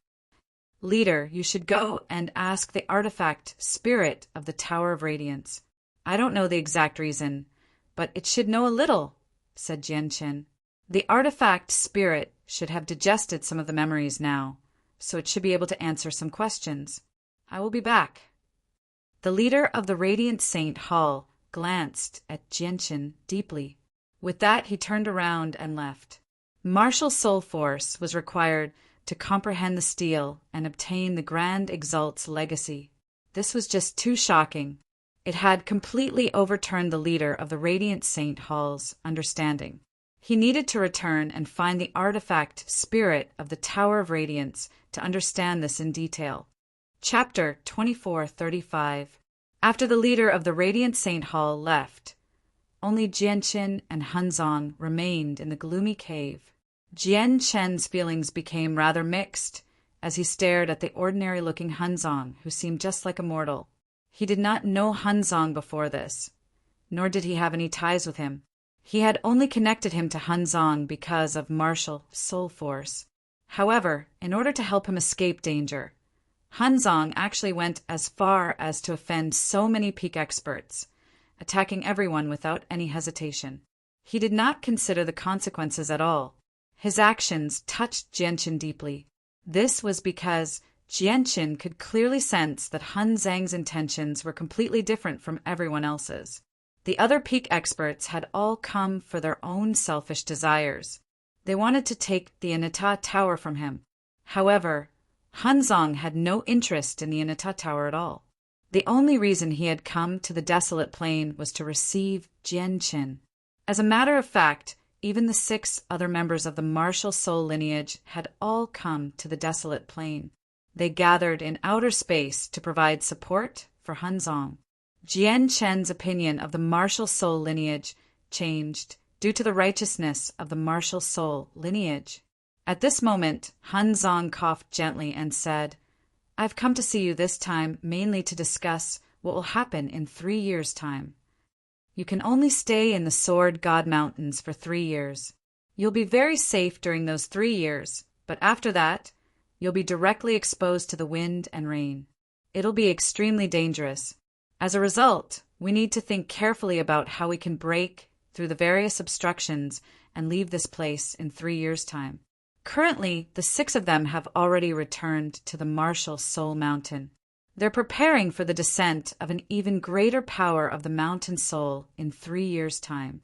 "Leader, you should go and ask the artifact spirit of the Tower of Radiance. I don't know the exact reason, but it should know a little," said Jianqin. "The artifact spirit should have digested some of the memories now, so it should be able to answer some questions. I will be back." The leader of the Radiant Saint Hall glanced at Jianqin deeply. With that, he turned around and left. Martial soul force was required to comprehend the steel and obtain the Grand Exalt's legacy. This was just too shocking. It had completely overturned the leader of the Radiant Saint Hall's understanding. He needed to return and find the artifact spirit of the Tower of Radiance to understand this in detail. Chapter 2435. After the leader of the Radiant Saint Hall left, only Jianqin and Hanzong remained in the gloomy cave. Jianqin's feelings became rather mixed as he stared at the ordinary-looking Hanzong, who seemed just like a mortal. He did not know Hanzong before this, nor did he have any ties with him. He had only connected him to Hanzong because of martial soul force. However, in order to help him escape danger, Hanzong actually went as far as to offend so many peak experts, attacking everyone without any hesitation. He did not consider the consequences at all. His actions touched Jianqin deeply. This was because Jianqin could clearly sense that Hanzong's intentions were completely different from everyone else's. The other peak experts had all come for their own selfish desires. They wanted to take the Inata Tower from him. However, Hanzong had no interest in the Inata Tower at all. The only reason he had come to the desolate plain was to receive Jianqin. As a matter of fact, even the 6 other members of the martial soul lineage had all come to the desolate plain. They gathered in outer space to provide support for Hanzong. Jianqin's opinion of the martial soul lineage changed due to the righteousness of the martial soul lineage. At this moment, Hanzong coughed gently and said, "I've come to see you this time mainly to discuss what will happen in 3 years' time. You can only stay in the Sword God Mountains for 3 years. You'll be very safe during those 3 years, but after that, you'll be directly exposed to the wind and rain. It'll be extremely dangerous. As a result, we need to think carefully about how we can break through the various obstructions and leave this place in 3 years' time." Currently, the 6 of them have already returned to the martial soul mountain. They're preparing for the descent of an even greater power of the mountain soul in 3 years' time.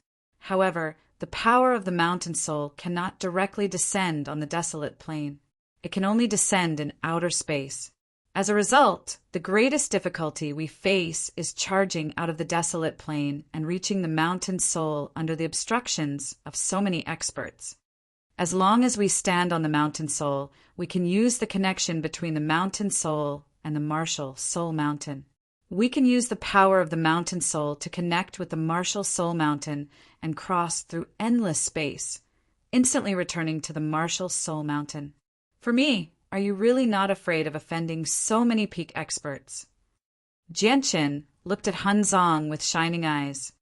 However, the power of the mountain soul cannot directly descend on the desolate plain. It can only descend in outer space. As a result, the greatest difficulty we face is charging out of the desolate plain and reaching the mountain soul under the obstructions of so many experts. As long as we stand on the mountain soul, we can use the connection between the mountain soul and the martial soul mountain. We can use the power of the mountain soul to connect with the martial soul mountain and cross through endless space, instantly returning to the martial soul mountain. For me, are you really not afraid of offending so many peak experts? Jianqin looked at Hanzong with shining eyes.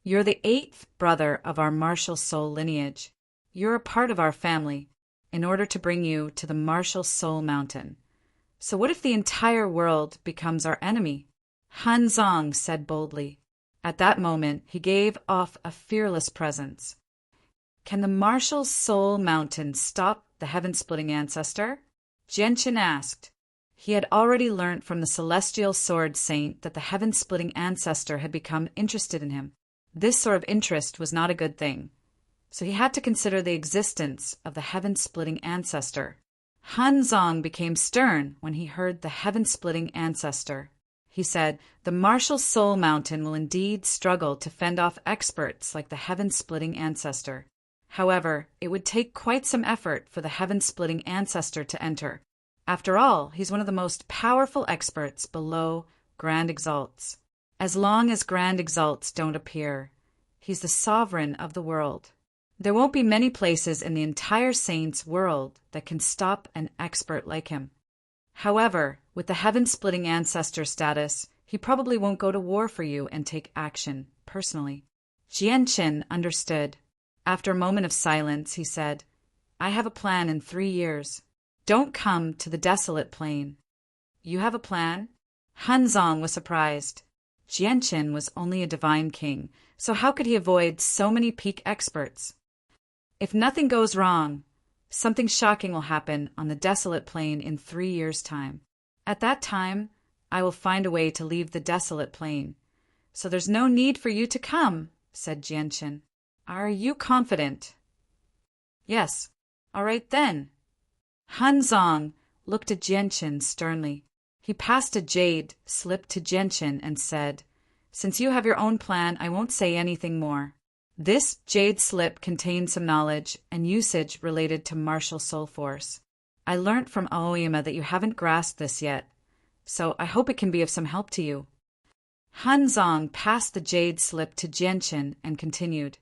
"You're the 8th brother of our martial soul lineage. You're a part of our family, in order to bring you to the martial soul mountain. So what if the entire world becomes our enemy?" Hanzong said boldly. At that moment, he gave off a fearless presence. "Can the martial soul mountain stop the heaven-splitting ancestor?" Jianqin asked. He had already learnt from the celestial sword saint that the heaven-splitting ancestor had become interested in him. This sort of interest was not a good thing, so he had to consider the existence of the heaven-splitting ancestor. Hanzong became stern when he heard the heaven-splitting ancestor. He said, "The martial soul mountain will indeed struggle to fend off experts like the heaven-splitting ancestor. However, it would take quite some effort for the heaven-splitting ancestor to enter. After all, he's one of the most powerful experts below Grand Exalts. As long as Grand Exalts don't appear, he's the sovereign of the world. There won't be many places in the entire Saints' world that can stop an expert like him. However, with the heaven-splitting ancestor status, he probably won't go to war for you and take action personally." Jianchen understood. After a moment of silence, he said, "I have a plan in 3 years. Don't come to the desolate plain." "You have a plan?" Hanzong was surprised. Jianchen was only a divine king, so how could he avoid so many peak experts? "If nothing goes wrong, something shocking will happen on the desolate plain in 3 years' time. At that time, I will find a way to leave the desolate plain. So there's no need for you to come," said Jianchen. "Are you confident?" "Yes." "All right then." Hanzong looked at Jianchen sternly. He passed a jade slip to Jianchen and said, "Since you have your own plan, I won't say anything more. This jade slip contains some knowledge and usage related to martial soul force. I learnt from Aoyama that you haven't grasped this yet, so I hope it can be of some help to you." Hanzong passed the jade slip to Jianchen and continued,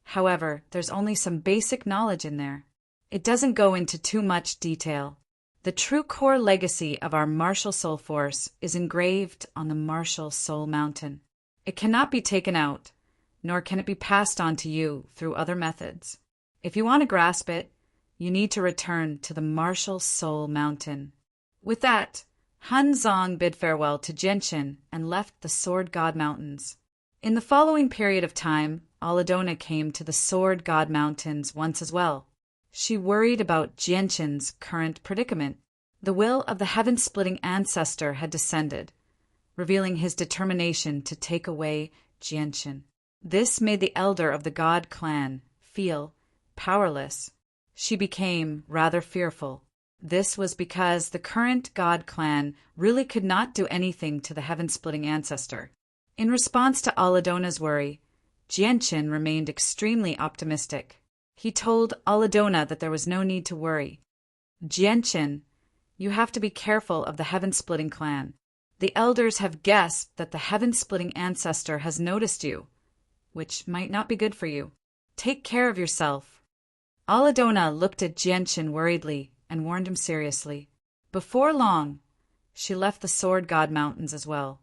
"However, there's only some basic knowledge in there. It doesn't go into too much detail. The true core legacy of our martial soul force is engraved on the martial soul mountain. It cannot be taken out, nor can it be passed on to you through other methods. If you want to grasp it, you need to return to the martial soul mountain." With that, Hanzong bid farewell to Jianchen and left the Sword God Mountains. In the following period of time, Aladona came to the Sword God Mountains once as well. She worried about Jianchen's current predicament. The will of the heaven-splitting ancestor had descended, revealing his determination to take away Jianchen. This made the elder of the God clan feel powerless. She became rather fearful. This was because the current God clan really could not do anything to the heaven-splitting ancestor. In response to Aladona's worry, Jianchen remained extremely optimistic. He told Aladona that there was no need to worry. "Jianchen, you have to be careful of the heaven-splitting clan. The elders have guessed that the heaven-splitting ancestor has noticed you, which might not be good for you. Take care of yourself." Aladona looked at Jianchen worriedly and warned him seriously. Before long, she left the Sword God Mountains as well.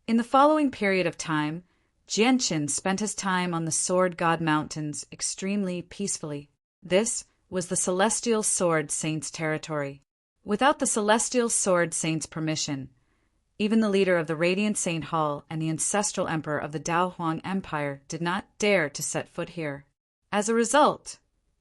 In the following period of time, Jianchen spent his time on the Sword God Mountains extremely peacefully. This was the Celestial Sword Saints' territory. Without the Celestial Sword Saints' permission, even the leader of the Radiant Saint Hall and the ancestral emperor of the Dao Huang Empire did not dare to set foot here. As a result,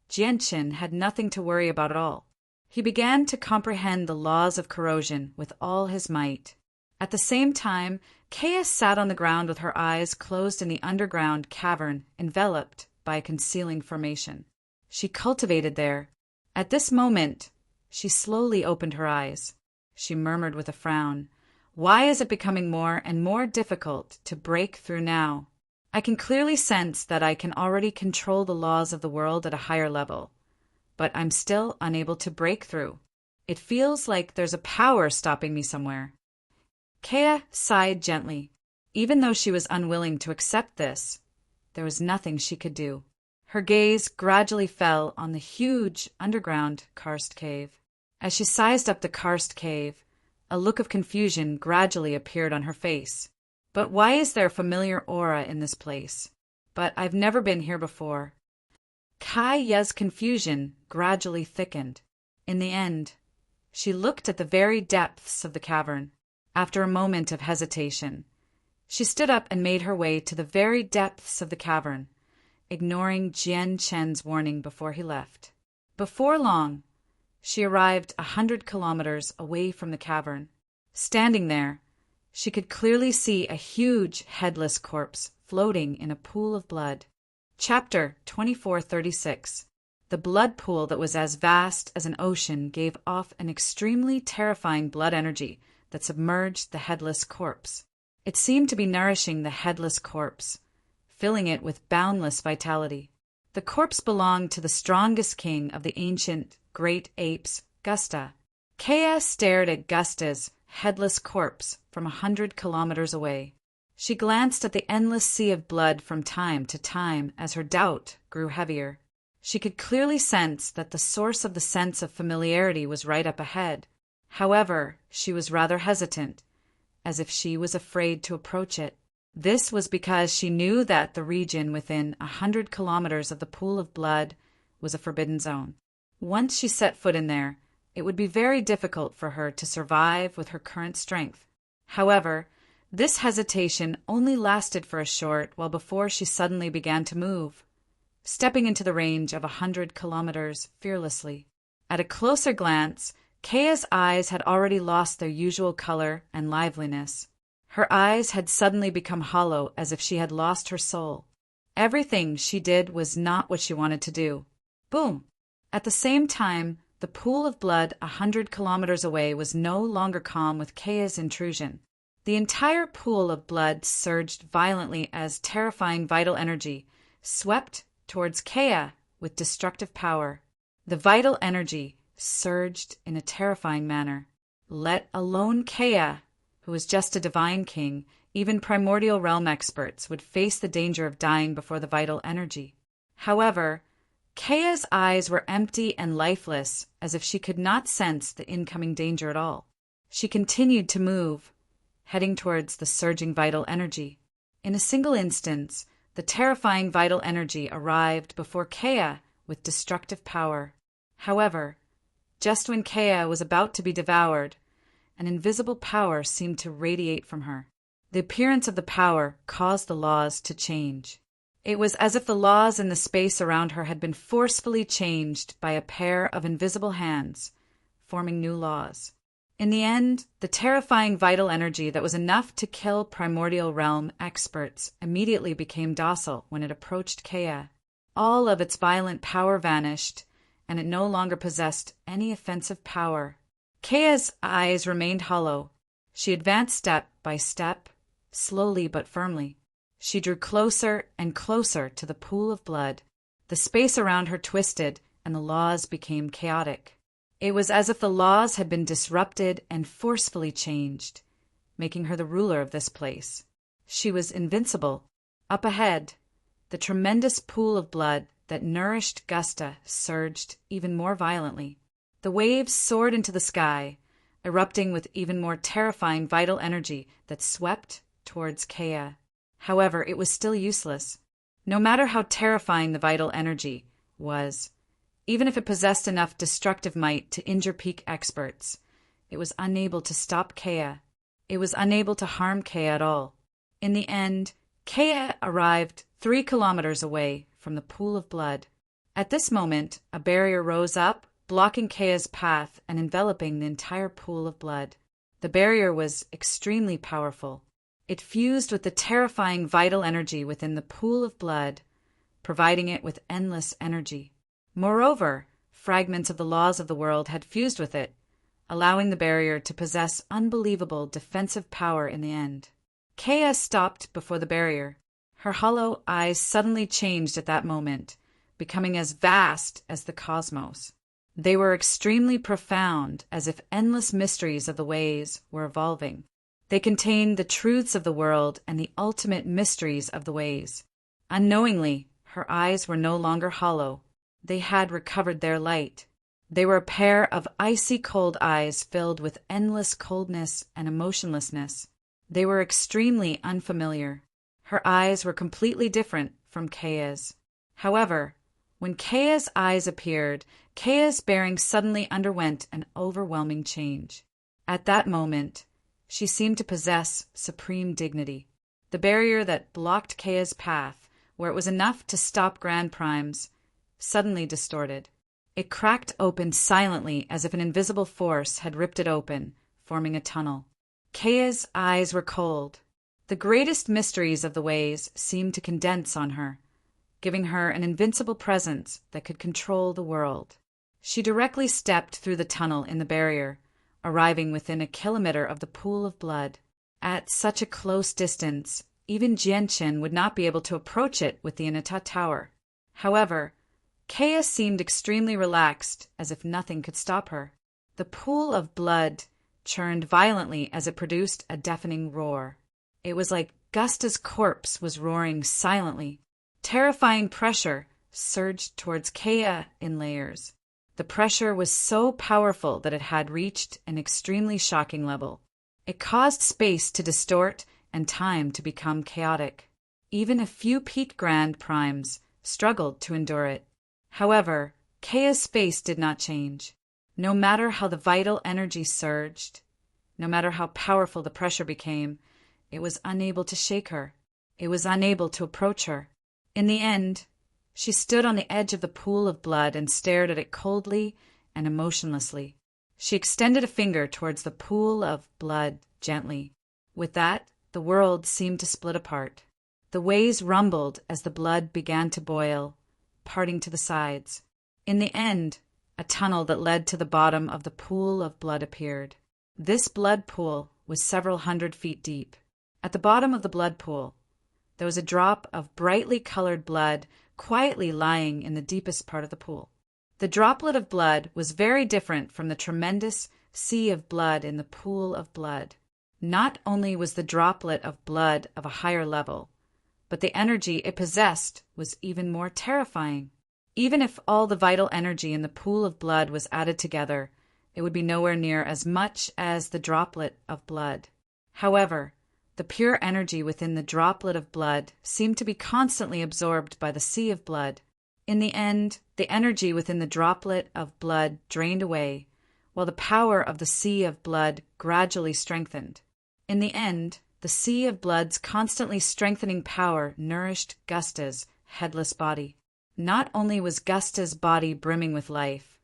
Jianchen had nothing to worry about at all. He began to comprehend the laws of corrosion with all his might. At the same time, Kea sat on the ground with her eyes closed in the underground cavern enveloped by a concealing formation. She cultivated there. At this moment, she slowly opened her eyes. She murmured with a frown, "Why is it becoming more and more difficult to break through now? I can clearly sense that I can already control the laws of the world at a higher level, but I'm still unable to break through. It feels like there's a power stopping me somewhere." Kea sighed gently. Even though she was unwilling to accept this, there was nothing she could do. Her gaze gradually fell on the huge underground karst cave. As she sized up the karst cave, a look of confusion gradually appeared on her face. "But why is there a familiar aura in this place? But I've never been here before." Kaya's confusion gradually thickened. In the end, she looked at the very depths of the cavern. After a moment of hesitation, she stood up and made her way to the very depths of the cavern, ignoring Jianchen's warning before he left. Before long, she arrived 100 kilometers away from the cavern. Standing there, she could clearly see a huge headless corpse floating in a pool of blood. Chapter 2436. The blood pool that was as vast as an ocean gave off an extremely terrifying blood energy that submerged the headless corpse. It seemed to be nourishing the headless corpse, filling it with boundless vitality. The corpse belonged to the strongest king of the ancient great apes, Gusta. Kea stared at Gusta's headless corpse from 100 kilometers away. She glanced at the endless sea of blood from time to time as her doubt grew heavier. She could clearly sense that the source of the sense of familiarity was right up ahead. However, she was rather hesitant, as if she was afraid to approach it. This was because she knew that the region within 100 kilometers of the pool of blood was a forbidden zone. Once she set foot in there, it would be very difficult for her to survive with her current strength. However, this hesitation only lasted for a short while before she suddenly began to move, stepping into the range of 100 kilometers fearlessly. At a closer glance, Kea's eyes had already lost their usual color and liveliness. Her eyes had suddenly become hollow, as if she had lost her soul. Everything she did was not what she wanted to do. Boom! At the same time, the pool of blood 100 kilometers away was no longer calm with Kea's intrusion. The entire pool of blood surged violently as terrifying vital energy swept towards Kea with destructive power. The vital energy surged in a terrifying manner. Let alone Kea, who was just a divine king, even primordial realm experts would face the danger of dying before the vital energy. However, Kea's eyes were empty and lifeless, as if she could not sense the incoming danger at all. She continued to move, heading towards the surging vital energy. In a single instance, the terrifying vital energy arrived before Kea with destructive power. However, just when Kea was about to be devoured, an invisible power seemed to radiate from her. The appearance of the power caused the laws to change. It was as if the laws in the space around her had been forcefully changed by a pair of invisible hands, forming new laws. In the end, the terrifying vital energy that was enough to kill primordial realm experts immediately became docile when it approached Kea. All of its violent power vanished, and it no longer possessed any offensive power. Kea's eyes remained hollow. She advanced step by step, slowly but firmly. She drew closer and closer to the pool of blood. The space around her twisted, and the laws became chaotic. It was as if the laws had been disrupted and forcefully changed, making her the ruler of this place. She was invincible. Up ahead, the tremendous pool of blood that nourished Gusta surged even more violently. The waves soared into the sky, erupting with even more terrifying vital energy that swept towards Kea. However, it was still useless. No matter how terrifying the vital energy was, even if it possessed enough destructive might to injure peak experts, it was unable to stop Kea. It was unable to harm Kea at all. In the end, Kea arrived 3 kilometers away from the pool of blood. At this moment, a barrier rose up, blocking Kea's path and enveloping the entire pool of blood. The barrier was extremely powerful. It fused with the terrifying vital energy within the pool of blood, providing it with endless energy. Moreover, fragments of the laws of the world had fused with it, allowing the barrier to possess unbelievable defensive power in the end. Kea stopped before the barrier. Her hollow eyes suddenly changed at that moment, becoming as vast as the cosmos. They were extremely profound, as if endless mysteries of the ways were evolving. They contained the truths of the world and the ultimate mysteries of the ways. Unknowingly, her eyes were no longer hollow. They had recovered their light. They were a pair of icy cold eyes filled with endless coldness and emotionlessness. They were extremely unfamiliar. Her eyes were completely different from Kea's. However, when Kea's eyes appeared, Kea's bearing suddenly underwent an overwhelming change. At that moment, she seemed to possess supreme dignity. The barrier that blocked Kea's path, where it was enough to stop Grand Primes, suddenly distorted. It cracked open silently as if an invisible force had ripped it open, forming a tunnel. Kea's eyes were cold. The greatest mysteries of the ways seemed to condense on her, giving her an invincible presence that could control the world. She directly stepped through the tunnel in the barrier, arriving within a kilometer of the pool of blood. At such a close distance, even Jianqin would not be able to approach it with the Inata tower. However, Kea seemed extremely relaxed, as if nothing could stop her. The pool of blood churned violently as it produced a deafening roar. It was like Gusta's corpse was roaring silently. Terrifying pressure surged towards Kea in layers. The pressure was so powerful that it had reached an extremely shocking level. It caused space to distort and time to become chaotic. Even a few peak grand primes struggled to endure it. However, Kea's face did not change. No matter how the vital energy surged, no matter how powerful the pressure became, it was unable to shake her. It was unable to approach her. In the end, she stood on the edge of the pool of blood and stared at it coldly and emotionlessly. She extended a finger towards the pool of blood gently. With that, the world seemed to split apart. The waves rumbled as the blood began to boil, parting to the sides. In the end, a tunnel that led to the bottom of the pool of blood appeared. This blood pool was several hundred feet deep. At the bottom of the blood pool, there was a drop of brightly colored blood quietly lying in the deepest part of the pool. The droplet of blood was very different from the tremendous sea of blood in the pool of blood. Not only was the droplet of blood of a higher level, but the energy it possessed was even more terrifying. Even if all the vital energy in the pool of blood was added together, it would be nowhere near as much as the droplet of blood. However, the pure energy within the droplet of blood seemed to be constantly absorbed by the sea of blood. In the end, the energy within the droplet of blood drained away, while the power of the sea of blood gradually strengthened. In the end, the sea of blood's constantly strengthening power nourished Gusta's headless body. Not only was Gusta's body brimming with life,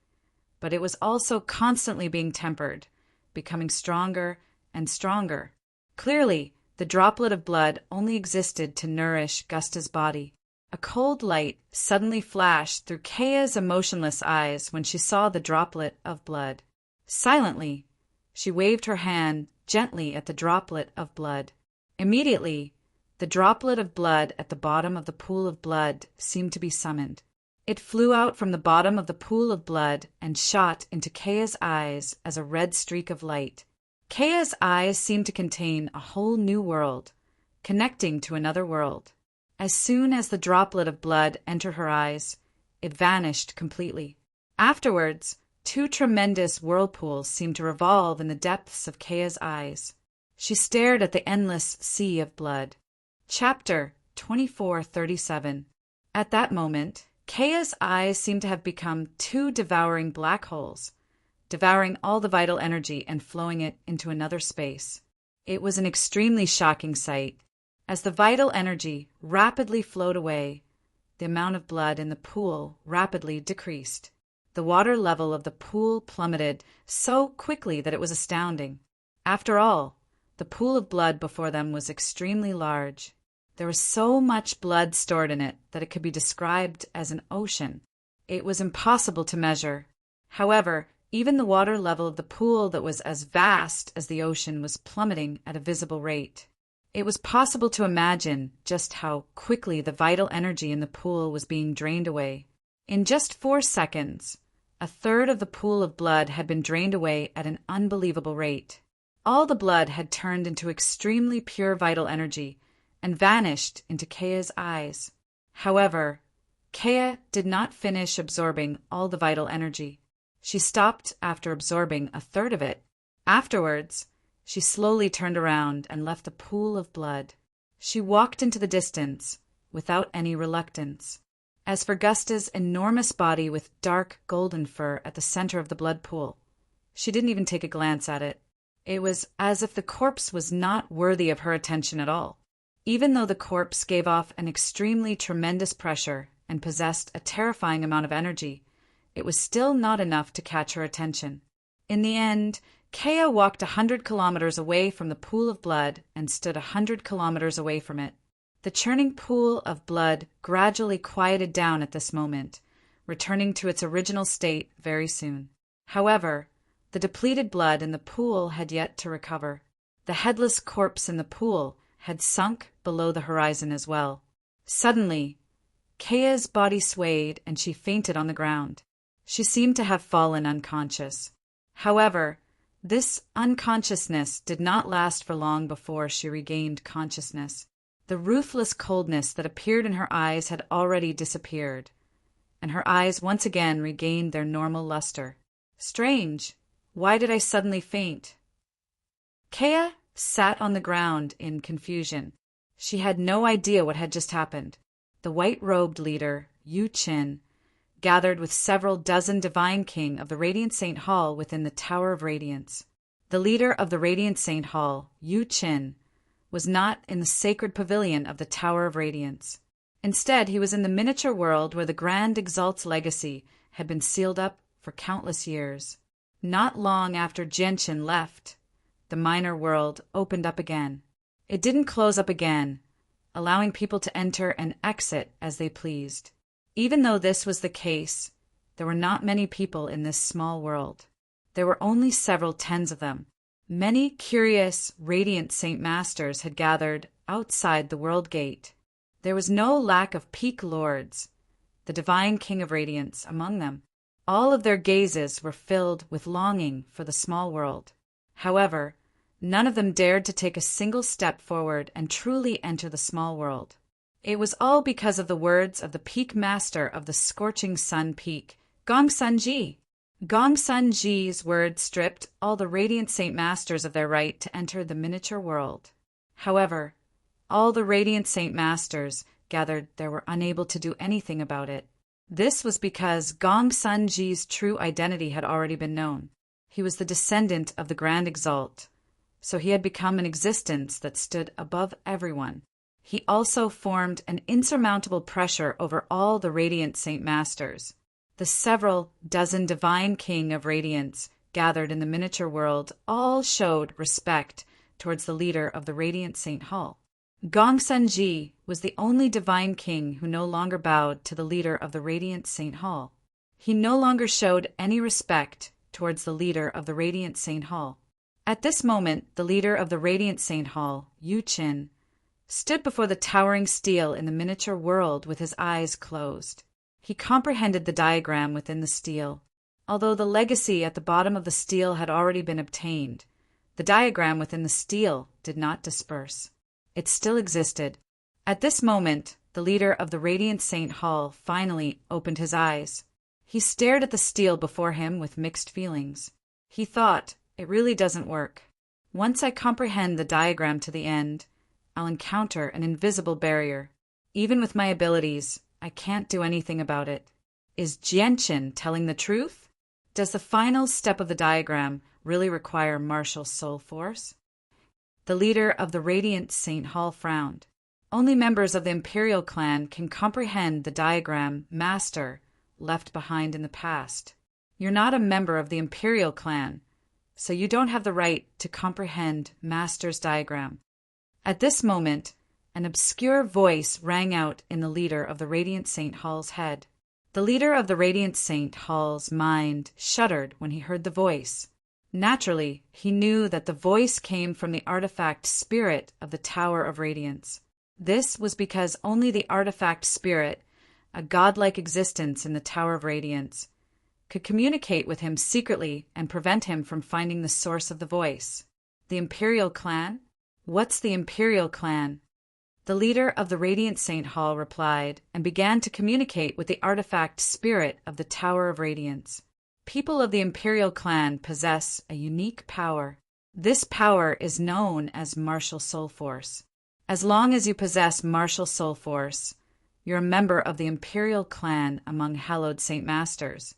but it was also constantly being tempered, becoming stronger and stronger. Clearly, the droplet of blood only existed to nourish Gusta's body. A cold light suddenly flashed through Kea's emotionless eyes when she saw the droplet of blood. Silently, she waved her hand gently at the droplet of blood. Immediately, the droplet of blood at the bottom of the pool of blood seemed to be summoned. It flew out from the bottom of the pool of blood and shot into Kea's eyes as a red streak of light. Kea's eyes seemed to contain a whole new world, connecting to another world. As soon as the droplet of blood entered her eyes, it vanished completely. Afterwards, two tremendous whirlpools seemed to revolve in the depths of Kea's eyes. She stared at the endless sea of blood. Chapter 2437. At that moment, Kea's eyes seemed to have become two devouring black holes, devouring all the vital energy and flowing it into another space. It was an extremely shocking sight. As the vital energy rapidly flowed away, the amount of blood in the pool rapidly decreased. The water level of the pool plummeted so quickly that it was astounding. After all, the pool of blood before them was extremely large. There was so much blood stored in it that it could be described as an ocean. It was impossible to measure. However, even the water level of the pool that was as vast as the ocean was plummeting at a visible rate. It was possible to imagine just how quickly the vital energy in the pool was being drained away. In just 4 seconds, a third of the pool of blood had been drained away at an unbelievable rate. All the blood had turned into extremely pure vital energy and vanished into Kea's eyes. However, Kea did not finish absorbing all the vital energy. She stopped after absorbing a third of it. Afterwards, she slowly turned around and left the pool of blood. She walked into the distance without any reluctance. As for Gusta's enormous body with dark golden fur at the center of the blood pool, she didn't even take a glance at it. It was as if the corpse was not worthy of her attention at all. Even though the corpse gave off an extremely tremendous pressure and possessed a terrifying amount of energy, it was still not enough to catch her attention. In the end, Kea walked 100 kilometers away from the pool of blood and stood 100 kilometers away from it. The churning pool of blood gradually quieted down at this moment, returning to its original state very soon. However, the depleted blood in the pool had yet to recover. The headless corpse in the pool had sunk below the horizon as well. Suddenly, Kaya's body swayed and she fainted on the ground. She seemed to have fallen unconscious. However, this unconsciousness did not last for long before she regained consciousness. The ruthless coldness that appeared in her eyes had already disappeared, and her eyes once again regained their normal luster. Strange! Why did I suddenly faint? Kaya sat on the ground in confusion. She had no idea what had just happened. The white-robed leader, Yu Qin, gathered with several dozen Divine King of the Radiant Saint Hall within the Tower of Radiance. The leader of the Radiant Saint Hall, Yu Qin, was not in the sacred pavilion of the Tower of Radiance. Instead, he was in the miniature world where the Grand Exalt's legacy had been sealed up for countless years. Not long after Jianqin left, the minor world opened up again. It didn't close up again, allowing people to enter and exit as they pleased. Even though this was the case, there were not many people in this small world. There were only several tens of them. Many curious, radiant Saint Masters had gathered outside the World Gate. There was no lack of peak lords, the Divine King of Radiance, among them. All of their gazes were filled with longing for the small world. However, none of them dared to take a single step forward and truly enter the small world. It was all because of the words of the Peak Master of the Scorching Sun Peak, Gong Sun Ji. Gong Sun Ji's words stripped all the Radiant Saint Masters of their right to enter the miniature world. However, all the Radiant Saint Masters gathered there were unable to do anything about it. This was because Gong Sun Ji's true identity had already been known. He was the descendant of the Grand Exalt, so he had become an existence that stood above everyone. He also formed an insurmountable pressure over all the Radiant Saint Masters. The several dozen Divine King of Radiance gathered in the miniature world all showed respect towards the leader of the Radiant Saint Hall. Gong Sun Ji was the only Divine King who no longer bowed to the leader of the Radiant Saint Hall. He no longer showed any respect towards the leader of the Radiant Saint Hall. At this moment, the leader of the Radiant Saint Hall, Yu Qin, stood before the towering stele in the miniature world with his eyes closed. He comprehended the diagram within the stele. Although the legacy at the bottom of the stele had already been obtained, the diagram within the stele did not disperse. It still existed. At this moment, the leader of the Radiant Saint Hall finally opened his eyes. He stared at the stele before him with mixed feelings. He thought, it really doesn't work. Once I comprehend the diagram to the end, I'll encounter an invisible barrier. Even with my abilities, I can't do anything about it. Is Jianqin telling the truth? Does the final step of the diagram really require martial soul force? The leader of the Radiant Saint Hall frowned. Only members of the Imperial clan can comprehend the diagram Master left behind in the past. You're not a member of the Imperial clan, so you don't have the right to comprehend Master's diagram. At this moment, an obscure voice rang out in the leader of the Radiant Saint Hall's head. The leader of the Radiant Saint Hall's mind shuddered when he heard the voice. Naturally, he knew that the voice came from the artifact spirit of the Tower of Radiance. This was because only the artifact spirit, a godlike existence in the Tower of Radiance, could communicate with him secretly and prevent him from finding the source of the voice. The Imperial clan? What's the Imperial clan? The leader of the Radiant Saint Hall replied and began to communicate with the artifact spirit of the Tower of Radiance. People of the Imperial clan possess a unique power. This power is known as martial soul force. As long as you possess martial soul force, you're a member of the Imperial clan among hallowed Saint Masters.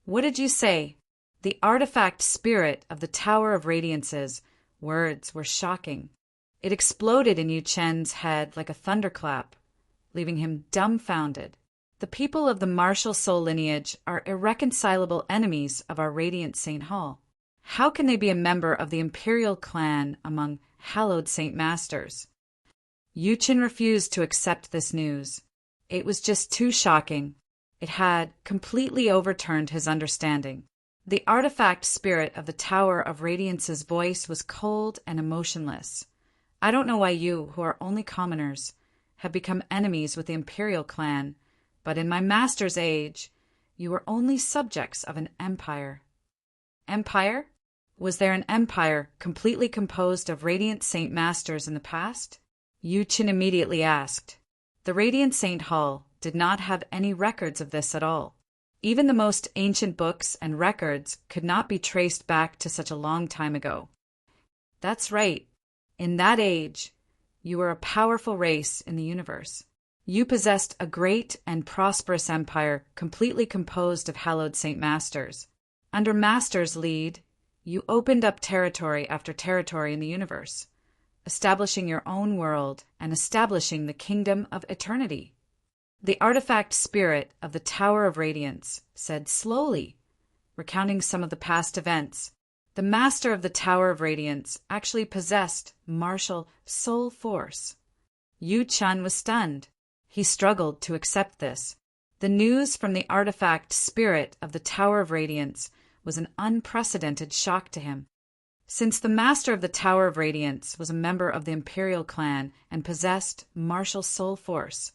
What did you say? The artifact spirit of the Tower of Radiance's words were shocking. It exploded in Yu Chen's head like a thunderclap, leaving him dumbfounded. The people of the martial soul lineage are irreconcilable enemies of our Radiant Saint Hall. How can they be a member of the Imperial clan among hallowed Saint Masters? Yu Chen refused to accept this news. It was just too shocking. It had completely overturned his understanding. The artifact spirit of the Tower of Radiance's voice was cold and emotionless. I don't know why you, who are only commoners, have become enemies with the Imperial clan, but in my master's age, you were only subjects of an empire. Empire? Was there an empire completely composed of Radiant Saint Masters in the past? Yu Qin immediately asked. The Radiant Saint Hall did not have any records of this at all. Even the most ancient books and records could not be traced back to such a long time ago. That's right. In that age, you were a powerful race in the universe. You possessed a great and prosperous empire completely composed of hallowed Saint Masters. Under Master's lead, you opened up territory after territory in the universe, establishing your own world and establishing the Kingdom of Eternity. The artifact spirit of the Tower of Radiance said slowly, recounting some of the past events. The master of the Tower of Radiance actually possessed martial soul force. Yu Chun was stunned. He struggled to accept this. The news from the artifact spirit of the Tower of Radiance was an unprecedented shock to him. Since the master of the Tower of Radiance was a member of the Imperial clan and possessed martial soul force,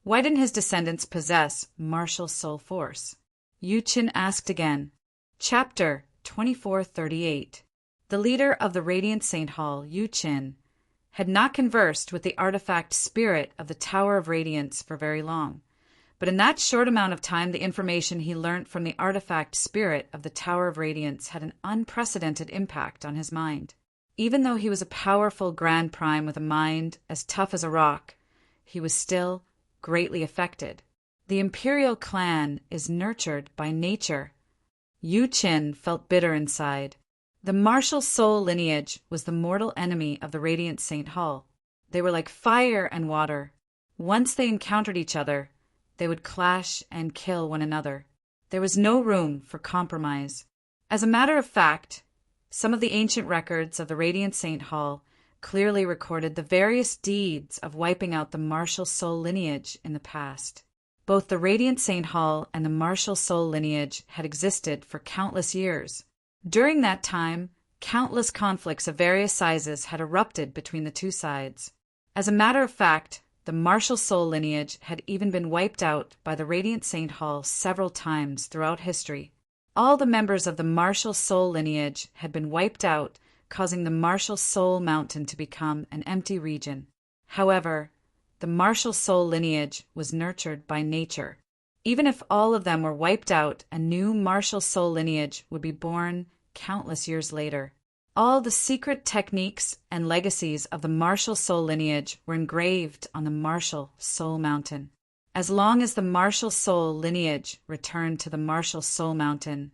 why didn't his descendants possess martial soul force? Yu Qin asked again. Chapter 2438. The leader of the Radiant Saint Hall, Yu Qin, had not conversed with the artifact spirit of the Tower of Radiance for very long, but in that short amount of time the information he learnt from the artifact spirit of the Tower of Radiance had an unprecedented impact on his mind. Even though he was a powerful Grand Prime with a mind as tough as a rock, he was still greatly affected. The Imperial clan is nurtured by nature. Yu Qin felt bitter inside. The martial soul lineage was the mortal enemy of the Radiant Saint Hall. They were like fire and water. Once they encountered each other, they would clash and kill one another. There was no room for compromise. As a matter of fact, some of the ancient records of the Radiant Saint Hall clearly recorded the various deeds of wiping out the martial soul lineage in the past. Both the Radiant Saint Hall and the martial soul lineage had existed for countless years. During that time, countless conflicts of various sizes had erupted between the two sides. As a matter of fact, the martial soul lineage had even been wiped out by the Radiant Saint Hall several times throughout history. All the members of the martial soul lineage had been wiped out, causing the martial soul mountain to become an empty region. However, the martial soul lineage was nurtured by nature. Even if all of them were wiped out, a new martial soul lineage would be born countless years later. All the secret techniques and legacies of the martial soul lineage were engraved on the martial soul mountain. As long as the martial soul lineage returned to the martial soul mountain,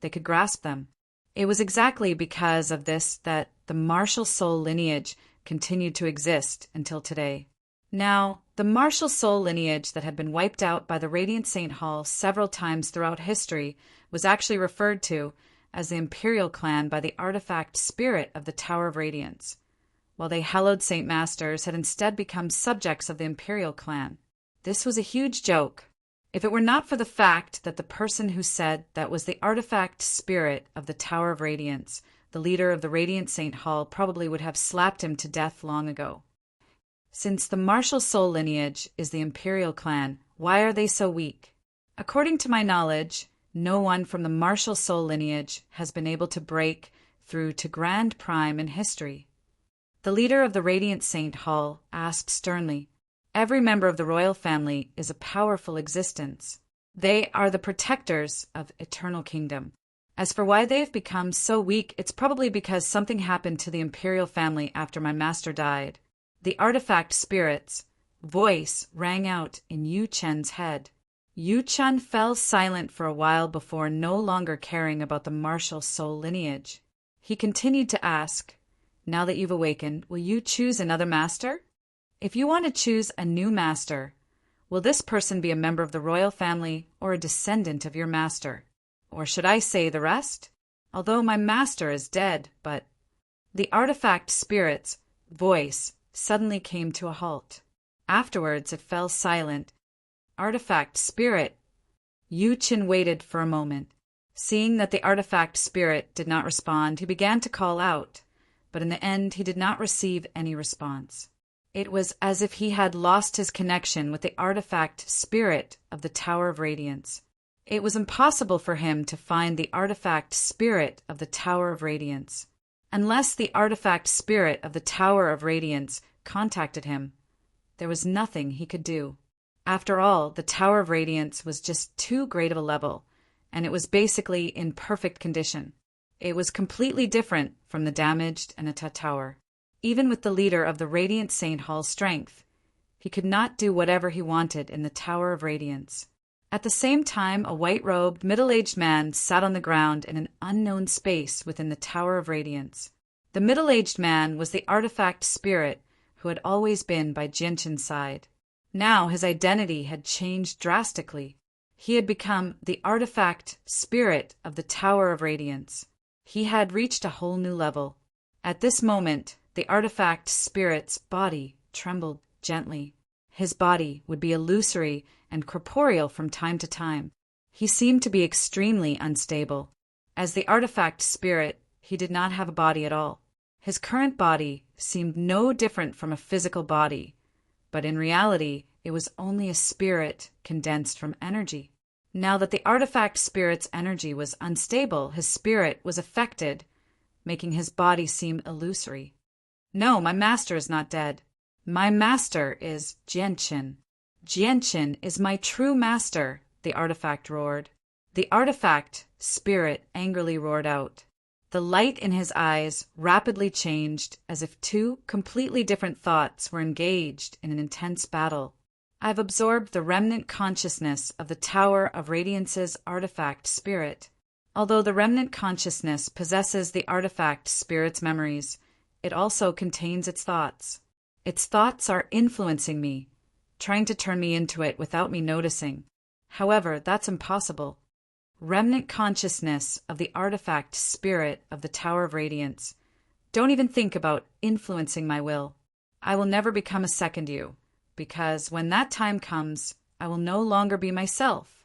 they could grasp them. It was exactly because of this that the martial soul lineage continued to exist until today. Now, the martial soul lineage that had been wiped out by the Radiant Saint Hall several times throughout history was actually referred to as the Imperial clan by the artifact spirit of the Tower of Radiance, while the hallowed Saint Masters had instead become subjects of the Imperial clan. This was a huge joke. If it were not for the fact that the person who said that was the artifact spirit of the Tower of Radiance, the leader of the Radiant Saint Hall probably would have slapped him to death long ago. Since the martial soul lineage is the Imperial clan, why are they so weak? According to my knowledge, no one from the martial soul lineage has been able to break through to Grand Prime in history. The leader of the Radiant Saint Hall asked sternly, "Every member of the royal family is a powerful existence. They are the protectors of Eternal Kingdom. As for why they have become so weak, it's probably because something happened to the Imperial family after my master died." The artifact spirit's voice rang out in Yu Chen's head. Yu Chen fell silent for a while before no longer caring about the martial soul lineage. He continued to ask, "Now that you've awakened, will you choose another master? If you want to choose a new master, will this person be a member of the royal family or a descendant of your master? Or should I say the rest? Although my master is dead, but—" The artifact spirit's voice suddenly came to a halt. Afterwards it fell silent. Artifact spirit. Yu Qin waited for a moment. Seeing that the artifact spirit did not respond, he began to call out, but in the end he did not receive any response. It was as if he had lost his connection with the artifact spirit of the Tower of Radiance. It was impossible for him to find the artifact spirit of the Tower of Radiance. Unless the artifact spirit of the Tower of Radiance contacted him, there was nothing he could do. After all, the Tower of Radiance was just too great of a level, and it was basically in perfect condition. It was completely different from the damaged Anata Tower. Even with the leader of the Radiant Saint Hall's strength, he could not do whatever he wanted in the Tower of Radiance. At the same time, a white-robed, middle-aged man sat on the ground in an unknown space within the Tower of Radiance. The middle-aged man was the artifact spirit who had always been by Jianshin's side. Now his identity had changed drastically. He had become the artifact spirit of the Tower of Radiance. He had reached a whole new level. At this moment, the artifact spirit's body trembled gently. His body would be illusory and corporeal from time to time. He seemed to be extremely unstable. As the artifact spirit, he did not have a body at all. His current body seemed no different from a physical body, but in reality, it was only a spirit condensed from energy. Now that the artifact spirit's energy was unstable, his spirit was affected, making his body seem illusory. No, my master is not dead. My master is Jianshin. Jianshin is my true master, the artifact roared. The artifact spirit angrily roared out. The light in his eyes rapidly changed as if two completely different thoughts were engaged in an intense battle. I've absorbed the remnant consciousness of the Tower of Radiance's artifact spirit. Although the remnant consciousness possesses the artifact spirit's memories, it also contains its thoughts. Its thoughts are influencing me, trying to turn me into it without me noticing. However, that's impossible. Remnant consciousness of the artifact spirit of the Tower of Radiance. Don't even think about influencing my will. I will never become a second you, because when that time comes, I will no longer be myself.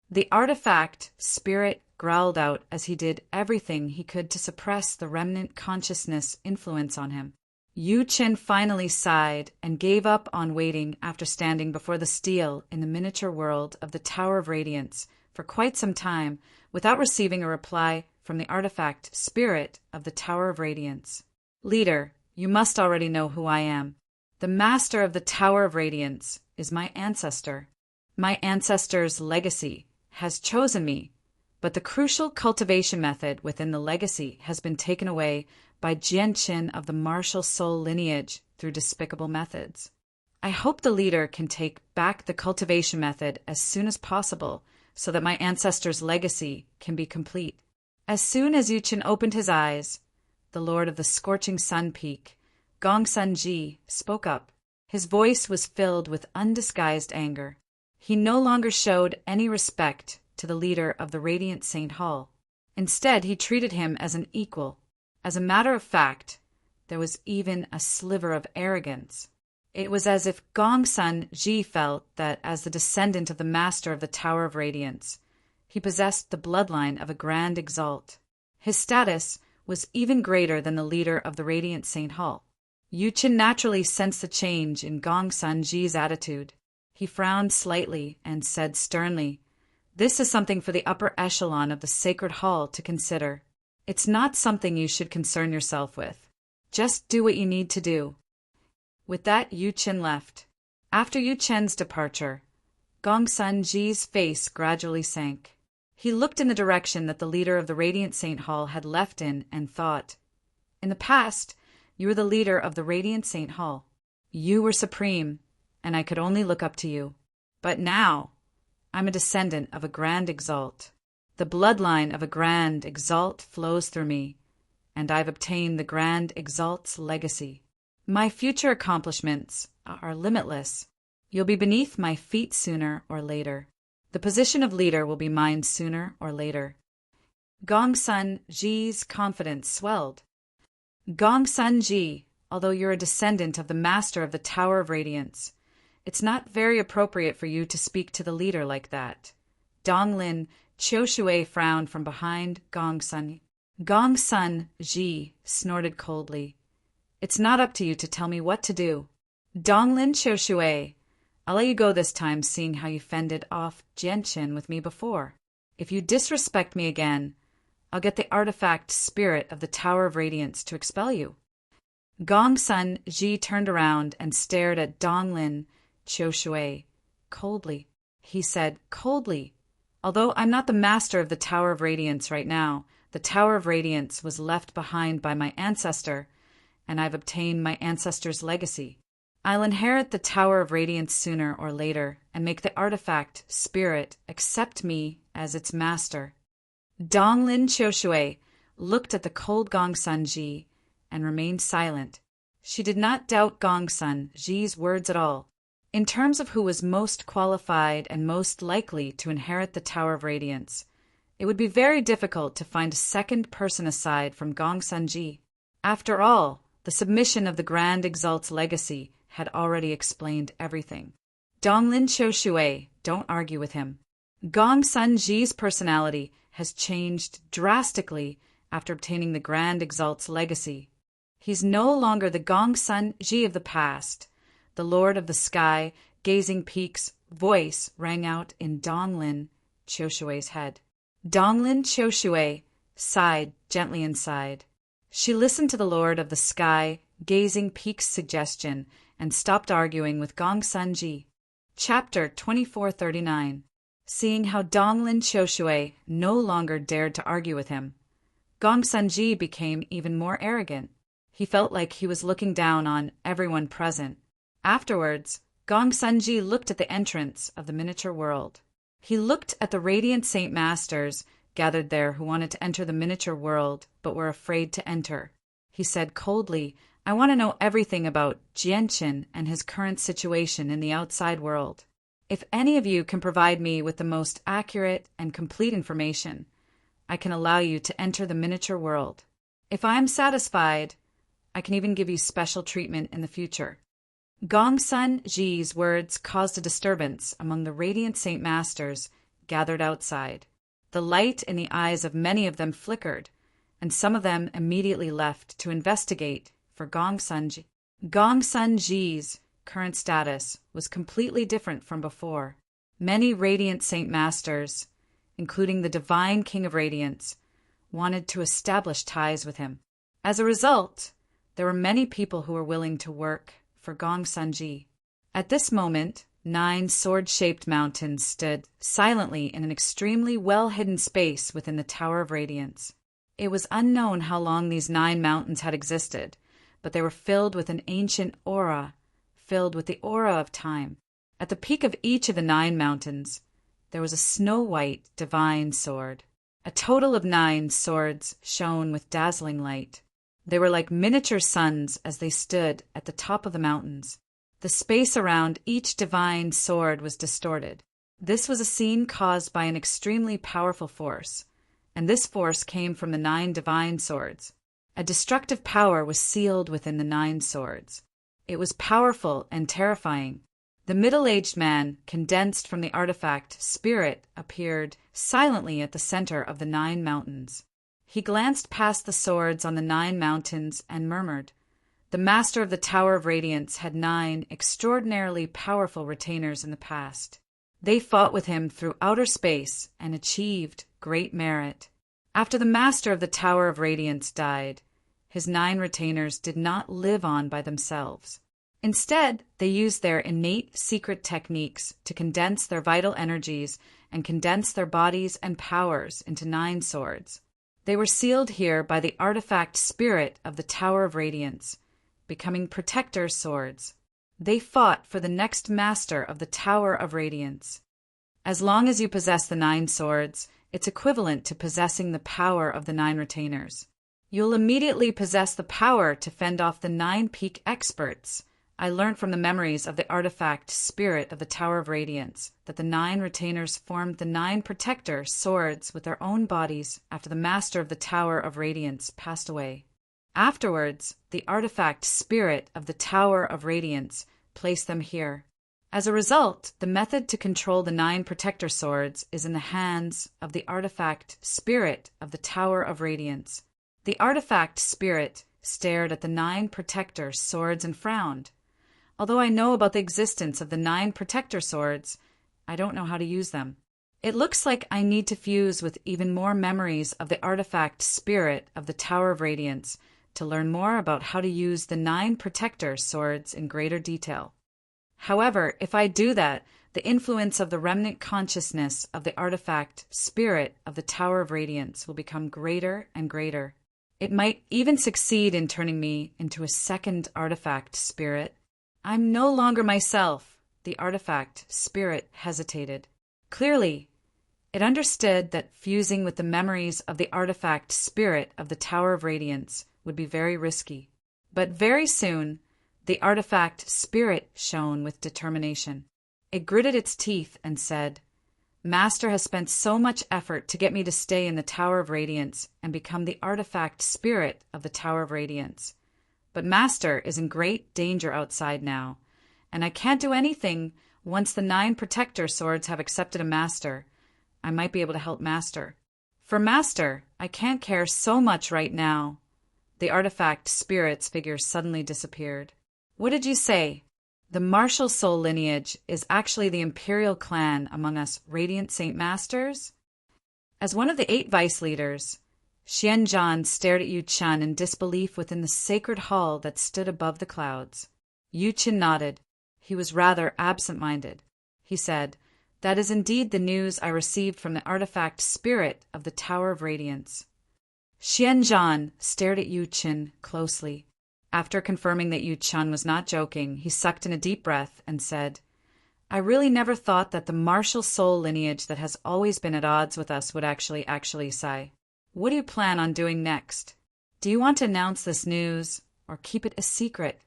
The artifact spirit growled out as he did everything he could to suppress the remnant consciousness influence on him. Yu Qin finally sighed and gave up on waiting after standing before the steel in the miniature world of the Tower of Radiance for quite some time without receiving a reply from the artifact spirit of the Tower of Radiance. Leader, you must already know who I am. The master of the Tower of Radiance is my ancestor. My ancestor's legacy has chosen me, but the crucial cultivation method within the legacy has been taken away by Jianshin of the martial soul lineage through despicable methods. I hope the leader can take back the cultivation method as soon as possible so that my ancestor's legacy can be complete. As soon as Yu Qin opened his eyes, the lord of the scorching sun peak, Gongsun Ji, spoke up. His voice was filled with undisguised anger. He no longer showed any respect to the leader of the Radiant Saint Hall. Instead, he treated him as an equal. As a matter of fact, there was even a sliver of arrogance. It was as if Gongsun Ji felt that as the descendant of the master of the Tower of Radiance, he possessed the bloodline of a grand exalt. His status was even greater than the leader of the Radiant Saint Hall. Yu Qin naturally sensed the change in Gongsun Ji's attitude. He frowned slightly and said sternly, "This is something for the upper echelon of the Sacred Hall to consider. It's not something you should concern yourself with. Just do what you need to do." With that, Yu Qin left. After Yu Qin's departure, Gongsun Ji's face gradually sank. He looked in the direction that the leader of the Radiant Saint Hall had left in and thought, "In the past, you were the leader of the Radiant Saint Hall. You were supreme, and I could only look up to you. But now, I'm a descendant of a grand exalt. The bloodline of a grand exalt flows through me, and I've obtained the grand exalt's legacy. My future accomplishments are limitless. You'll be beneath my feet sooner or later. The position of leader will be mine sooner or later." Gongsun Ji's confidence swelled. "Gongsun Ji, although you're a descendant of the master of the Tower of Radiance, it's not very appropriate for you to speak to the leader like that. Donglin Qiu Shui frowned from behind Gong Sun. Gong Sun Ji snorted coldly. It's not up to you to tell me what to do. Donglin Qiu Shui, I'll let you go this time, seeing how you fended off Jianqin with me before. If you disrespect me again, I'll get the artifact spirit of the Tower of Radiance to expel you. Gong Sun Ji turned around and stared at Donglin Qiu Shui coldly. He said coldly, although I'm not the master of the Tower of Radiance right now, the Tower of Radiance was left behind by my ancestor, and I've obtained my ancestor's legacy. I'll inherit the Tower of Radiance sooner or later and make the artifact spirit accept me as its master. Donglin Qiu Shui looked at the cold Gong Sun Ji and remained silent. She did not doubt Gong Sun Ji's words at all. In terms of who was most qualified and most likely to inherit the Tower of Radiance, it would be very difficult to find a second person aside from Gong Sun Ji. After all, the submission of the Grand Exalt's legacy had already explained everything. Donglin Qiu Shui, don't argue with him. Gong Sun Ji's personality has changed drastically after obtaining the Grand Exalt's legacy. He's no longer the Gong Sun Ji of the past. The Lord of the Sky, Gazing Peak's voice rang out in Donglin Qiu Shui's head. Donglin Qiu Shui sighed gently inside. She listened to the Lord of the Sky, Gazing Peak's suggestion and stopped arguing with Gong Sun Ji. Chapter 2439. Seeing how Donglin Qiu Shui no longer dared to argue with him, Gong Sun Ji became even more arrogant. He felt like he was looking down on everyone present. Afterwards, Gong Sun Ji looked at the entrance of the miniature world. He looked at the radiant Saint Masters gathered there who wanted to enter the miniature world but were afraid to enter. He said coldly, I want to know everything about Jianqin and his current situation in the outside world. If any of you can provide me with the most accurate and complete information, I can allow you to enter the miniature world. If I am satisfied, I can even give you special treatment in the future. Gong Sun Ji's words caused a disturbance among the radiant Saint Masters gathered outside. The light in the eyes of many of them flickered, and some of them immediately left to investigate for Gong Sun Ji. Gong Sun Ji's current status was completely different from before. Many radiant Saint Masters, including the Divine King of Radiance, wanted to establish ties with him. As a result, there were many people who were willing to work for Gong Sun Ji. At this moment, 9 sword-shaped mountains stood silently in an extremely well-hidden space within the Tower of Radiance. It was unknown how long these 9 mountains had existed, but they were filled with an ancient aura, filled with the aura of time. At the peak of each of the 9 mountains, there was a snow-white divine sword. A total of 9 swords shone with dazzling light. They were like miniature suns as they stood at the top of the mountains. The space around each divine sword was distorted. This was a scene caused by an extremely powerful force, and this force came from the 9 divine swords. A destructive power was sealed within the 9 swords. It was powerful and terrifying. The middle-aged man, condensed from the artifact spirit, appeared silently at the center of the 9 mountains. He glanced past the swords on the 9 mountains and murmured, The Master of the Tower of Radiance had 9 extraordinarily powerful retainers in the past. They fought with him through outer space and achieved great merit. After the Master of the Tower of Radiance died, his 9 retainers did not live on by themselves. Instead, they used their innate secret techniques to condense their vital energies and condense their bodies and powers into 9 swords. They were sealed here by the artifact spirit of the Tower of Radiance, becoming protector swords. They fought for the next master of the Tower of Radiance. As long as you possess the 9 swords, it's equivalent to possessing the power of the 9 retainers. You'll immediately possess the power to fend off the 9 peak experts. I learned from the memories of the artifact spirit of the Tower of Radiance that the 9 retainers formed the 9 protector swords with their own bodies after the master of the Tower of Radiance passed away. Afterwards, the artifact spirit of the Tower of Radiance placed them here. As a result, the method to control the 9 protector swords is in the hands of the artifact Spirit of the Tower of Radiance. The artifact Spirit stared at the 9 protector swords and frowned. Although I know about the existence of the 9 protector swords, I don't know how to use them. It looks like I need to fuse with even more memories of the artifact Spirit of the Tower of Radiance to learn more about how to use the 9 protector swords in greater detail. However, if I do that, the influence of the remnant consciousness of the artifact Spirit of the Tower of Radiance will become greater and greater. It might even succeed in turning me into a second artifact Spirit. I'm no longer myself. The artifact Spirit hesitated. Clearly, it understood that fusing with the memories of the artifact Spirit of the Tower of Radiance would be very risky. But very soon, the artifact Spirit shone with determination. It gritted its teeth and said, "Master has spent so much effort to get me to stay in the Tower of Radiance and become the artifact Spirit of the Tower of Radiance. But Master is in great danger outside now, and I can't do anything once the 9 protector swords have accepted a master. I might be able to help Master. For Master, I can't care so much right now." The artifact Spirit's figure suddenly disappeared. "What did you say? The martial soul lineage is actually the imperial clan among us Radiant Saint Masters?" As one of the 8 vice leaders, Xianzhan stared at Yu Chen in disbelief within the sacred hall that stood above the clouds. Yu Chen nodded. He was rather absent-minded. He said, "That is indeed the news I received from the artifact Spirit of the Tower of Radiance." Xianzhan stared at Yu Chen closely. After confirming that Yu Chen was not joking, he sucked in a deep breath and said, "I really never thought that the martial soul lineage that has always been at odds with us would actually sigh. What do you plan on doing next? Do you want to announce this news or keep it a secret?"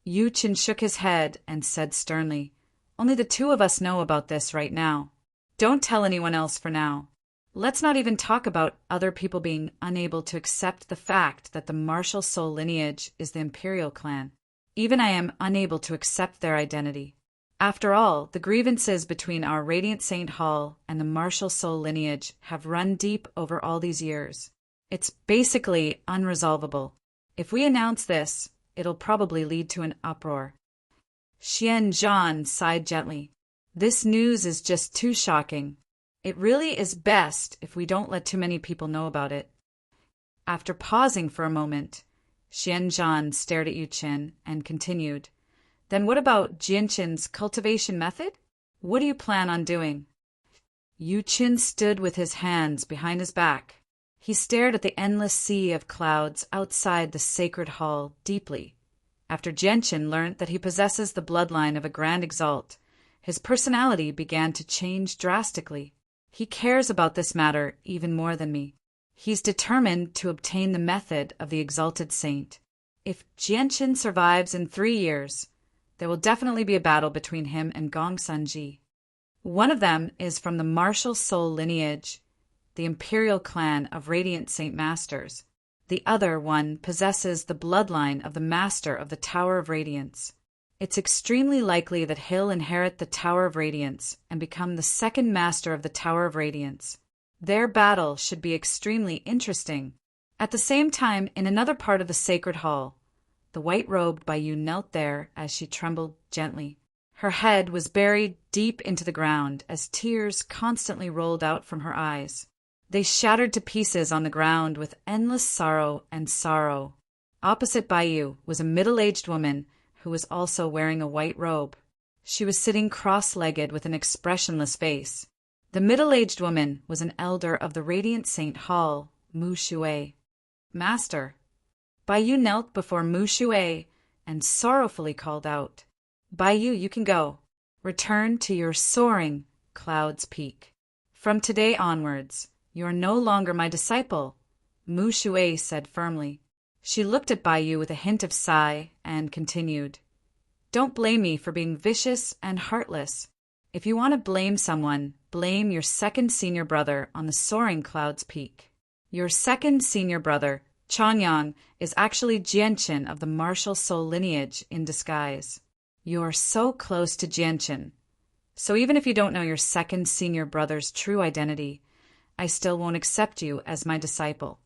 Yu Chen shook his head and said sternly, "Only the 2 of us know about this right now. Don't tell anyone else for now. Let's not even talk about other people being unable to accept the fact that the martial soul lineage is the imperial clan. Even I am unable to accept their identity. After all, the grievances between our Radiant Saint Hall and the martial soul lineage have run deep over all these years. It's basically unresolvable. If we announce this, it'll probably lead to an uproar." Xianzhan sighed gently. "This news is just too shocking. It really is best if we don't let too many people know about it." After pausing for a moment, Xianzhan stared at Yu Chen and continued, "Then what about Jianchen's cultivation method? What do you plan on doing?" Yu Chen stood with his hands behind his back. He stared at the endless sea of clouds outside the sacred hall deeply. After Jianchen learned that he possesses the bloodline of a Grand Exalt, his personality began to change drastically. He cares about this matter even more than me. He's determined to obtain the method of the Exalted Saint. If Jianchen survives in 3 years, there will definitely be a battle between him and Gong Sanji. One of them is from the martial soul lineage, the imperial clan of Radiant Saint Masters. The other one possesses the bloodline of the Master of the Tower of Radiance. It's extremely likely that he'll inherit the Tower of Radiance and become the second Master of the Tower of Radiance. Their battle should be extremely interesting. At the same time, in another part of the sacred hall, the white-robed Baiyu knelt there as she trembled gently. Her head was buried deep into the ground as tears constantly rolled out from her eyes. They shattered to pieces on the ground with endless sorrow and sorrow. Opposite Baiyu was a middle-aged woman who was also wearing a white robe. She was sitting cross-legged with an expressionless face. The middle-aged woman was an elder of the Radiant Saint Hall, Mu Shui. "Master." Baiyu knelt before Mu Shui and sorrowfully called out, "Baiyu, you can go. Return to your soaring Cloud's Peak. From today onwards, you are no longer my disciple," Mu Shui said firmly. She looked at Baiyu with a hint of sigh and continued, "Don't blame me for being vicious and heartless. If you want to blame someone, blame your second senior brother on the soaring Cloud's Peak. Your second senior brother, Changyang, is actually Jianchen of the martial soul lineage in disguise. You're so close to Jianqin. So even if you don't know your second senior brother's true identity, I still won't accept you as my disciple.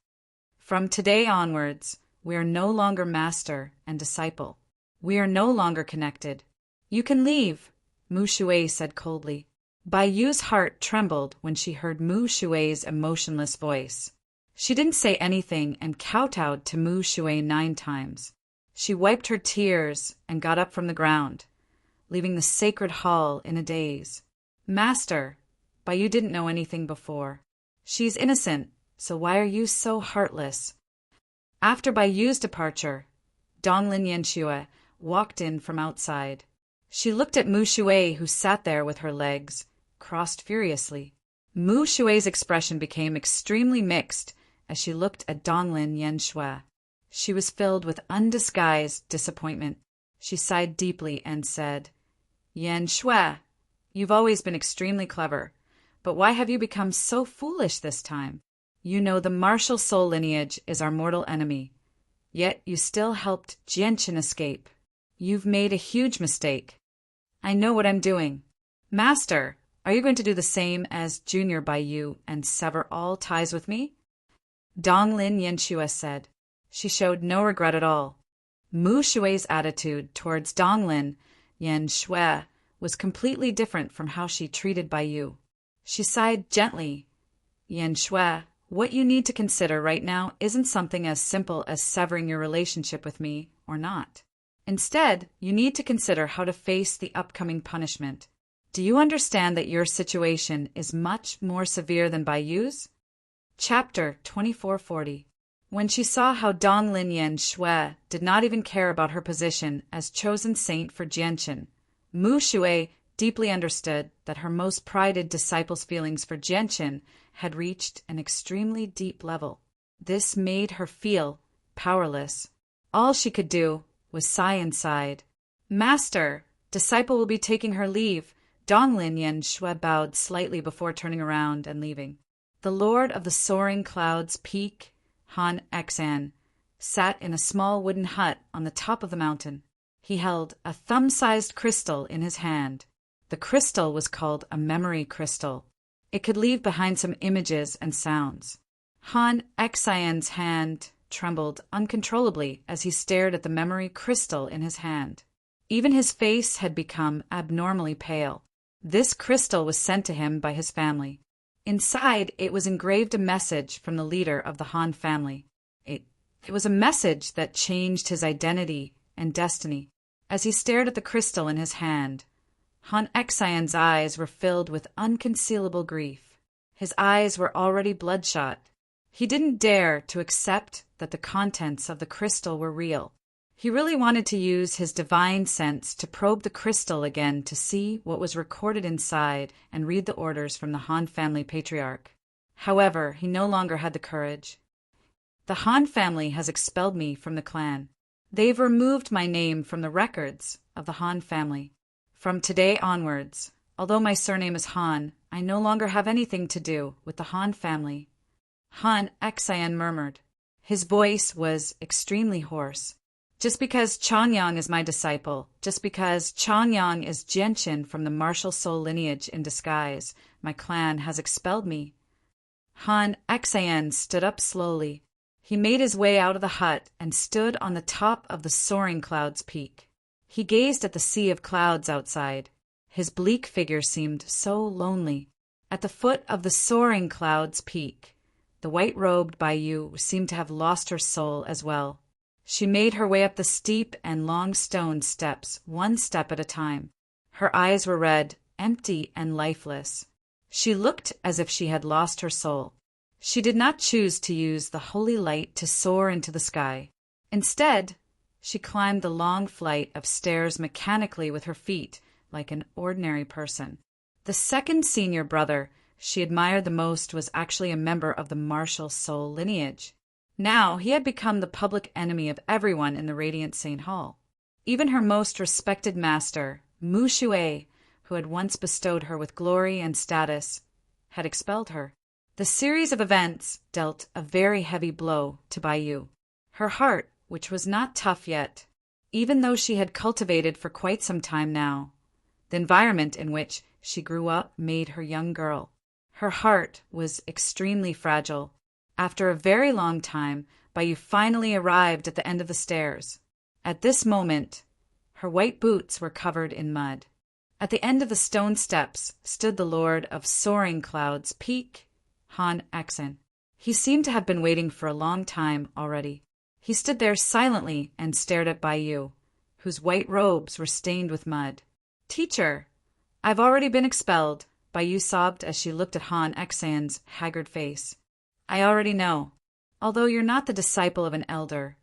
From today onwards, we are no longer master and disciple. We are no longer connected. You can leave, Mu Shui said coldly. Bai Yu's heart trembled when she heard Mu Shui's emotionless voice. She didn't say anything and kowtowed to Mu Shui 9 times. She wiped her tears and got up from the ground, leaving the sacred hall in a daze. Master, Bai Yu didn't know anything before. She's innocent, so why are you so heartless? After Bai Yu's departure, Donglin Yanxue walked in from outside. She looked at Mu Shui, who sat there with her legs crossed furiously. Mu Shui's expression became extremely mixed as she looked at Donglin Yanxue. She was filled with undisguised disappointment. She sighed deeply and said, Yanxue, you've always been extremely clever, but why have you become so foolish this time? You know the martial soul lineage is our mortal enemy, yet you still helped Jianqin escape. You've made a huge mistake. I know what I'm doing. Master, are you going to do the same as Junior Bai Yu and sever all ties with me? Donglin Yanxue said. She showed no regret at all. Mu Shui's attitude towards Donglin Yanxue was completely different from how she treated Bai Yu. She sighed gently. Yanxue, what you need to consider right now isn't something as simple as severing your relationship with me or not. Instead, you need to consider how to face the upcoming punishment. Do you understand that your situation is much more severe than Bai Yu's? Chapter 2440. When she saw how Donglin Yanxue did not even care about her position as chosen saint for Jianqin, Mu Shui deeply understood that her most prided disciple's feelings for Jianqin had reached an extremely deep level. This made her feel powerless. All she could do was sigh inside. Master, disciple will be taking her leave. Donglin Yanxue bowed slightly before turning around and leaving. The Lord of the Soaring Clouds Peak, Han Xan, sat in a small wooden hut on the top of the mountain. He held a thumb-sized crystal in his hand. The crystal was called a memory crystal. It could leave behind some images and sounds. Han Xan's hand trembled uncontrollably as he stared at the memory crystal in his hand. Even his face had become abnormally pale. This crystal was sent to him by his family. Inside, it was engraved a message from the leader of the Han family. It was a message that changed his identity and destiny. As he stared at the crystal in his hand, Han Xan's eyes were filled with unconcealable grief. His eyes were already bloodshot. He didn't dare to accept that the contents of the crystal were real. He really wanted to use his divine sense to probe the crystal again to see what was recorded inside and read the orders from the Han family patriarch. However, he no longer had the courage. The Han family has expelled me from the clan. They've removed my name from the records of the Han family. From today onwards, although my surname is Han, I no longer have anything to do with the Han family. Han Xan murmured. His voice was extremely hoarse. Just because Changyang is my disciple, just because Changyang is Jianqin from the martial soul lineage in disguise, my clan has expelled me. Han Xan stood up slowly. He made his way out of the hut and stood on the top of the Soaring Clouds peak. He gazed at the sea of clouds outside. His bleak figure seemed so lonely. At the foot of the Soaring Clouds peak, the white-robed Bai Yu seemed to have lost her soul as well. She made her way up the steep and long stone steps, one step at a time. Her eyes were red, empty and lifeless. She looked as if she had lost her soul. She did not choose to use the holy light to soar into the sky. Instead, she climbed the long flight of stairs mechanically with her feet, like an ordinary person. The second senior brother she admired the most was actually a member of the martial soul lineage. Now he had become the public enemy of everyone in the Radiant Saint Hall. Even her most respected master, Mu Shui, who had once bestowed her with glory and status, had expelled her. The series of events dealt a very heavy blow to Bai Yu. Her heart, which was not tough yet, even though she had cultivated for quite some time now. The environment in which she grew up made her young girl. Her heart was extremely fragile. After a very long time, Bayu finally arrived at the end of the stairs. At this moment, her white boots were covered in mud. At the end of the stone steps stood the Lord of Soaring Clouds Peak, Han Exen. He seemed to have been waiting for a long time already. He stood there silently and stared at Bayu, whose white robes were stained with mud. "Teacher, I've already been expelled," Bayu sobbed as she looked at Han Exen's haggard face. "I already know. Although you're not the disciple of an elder,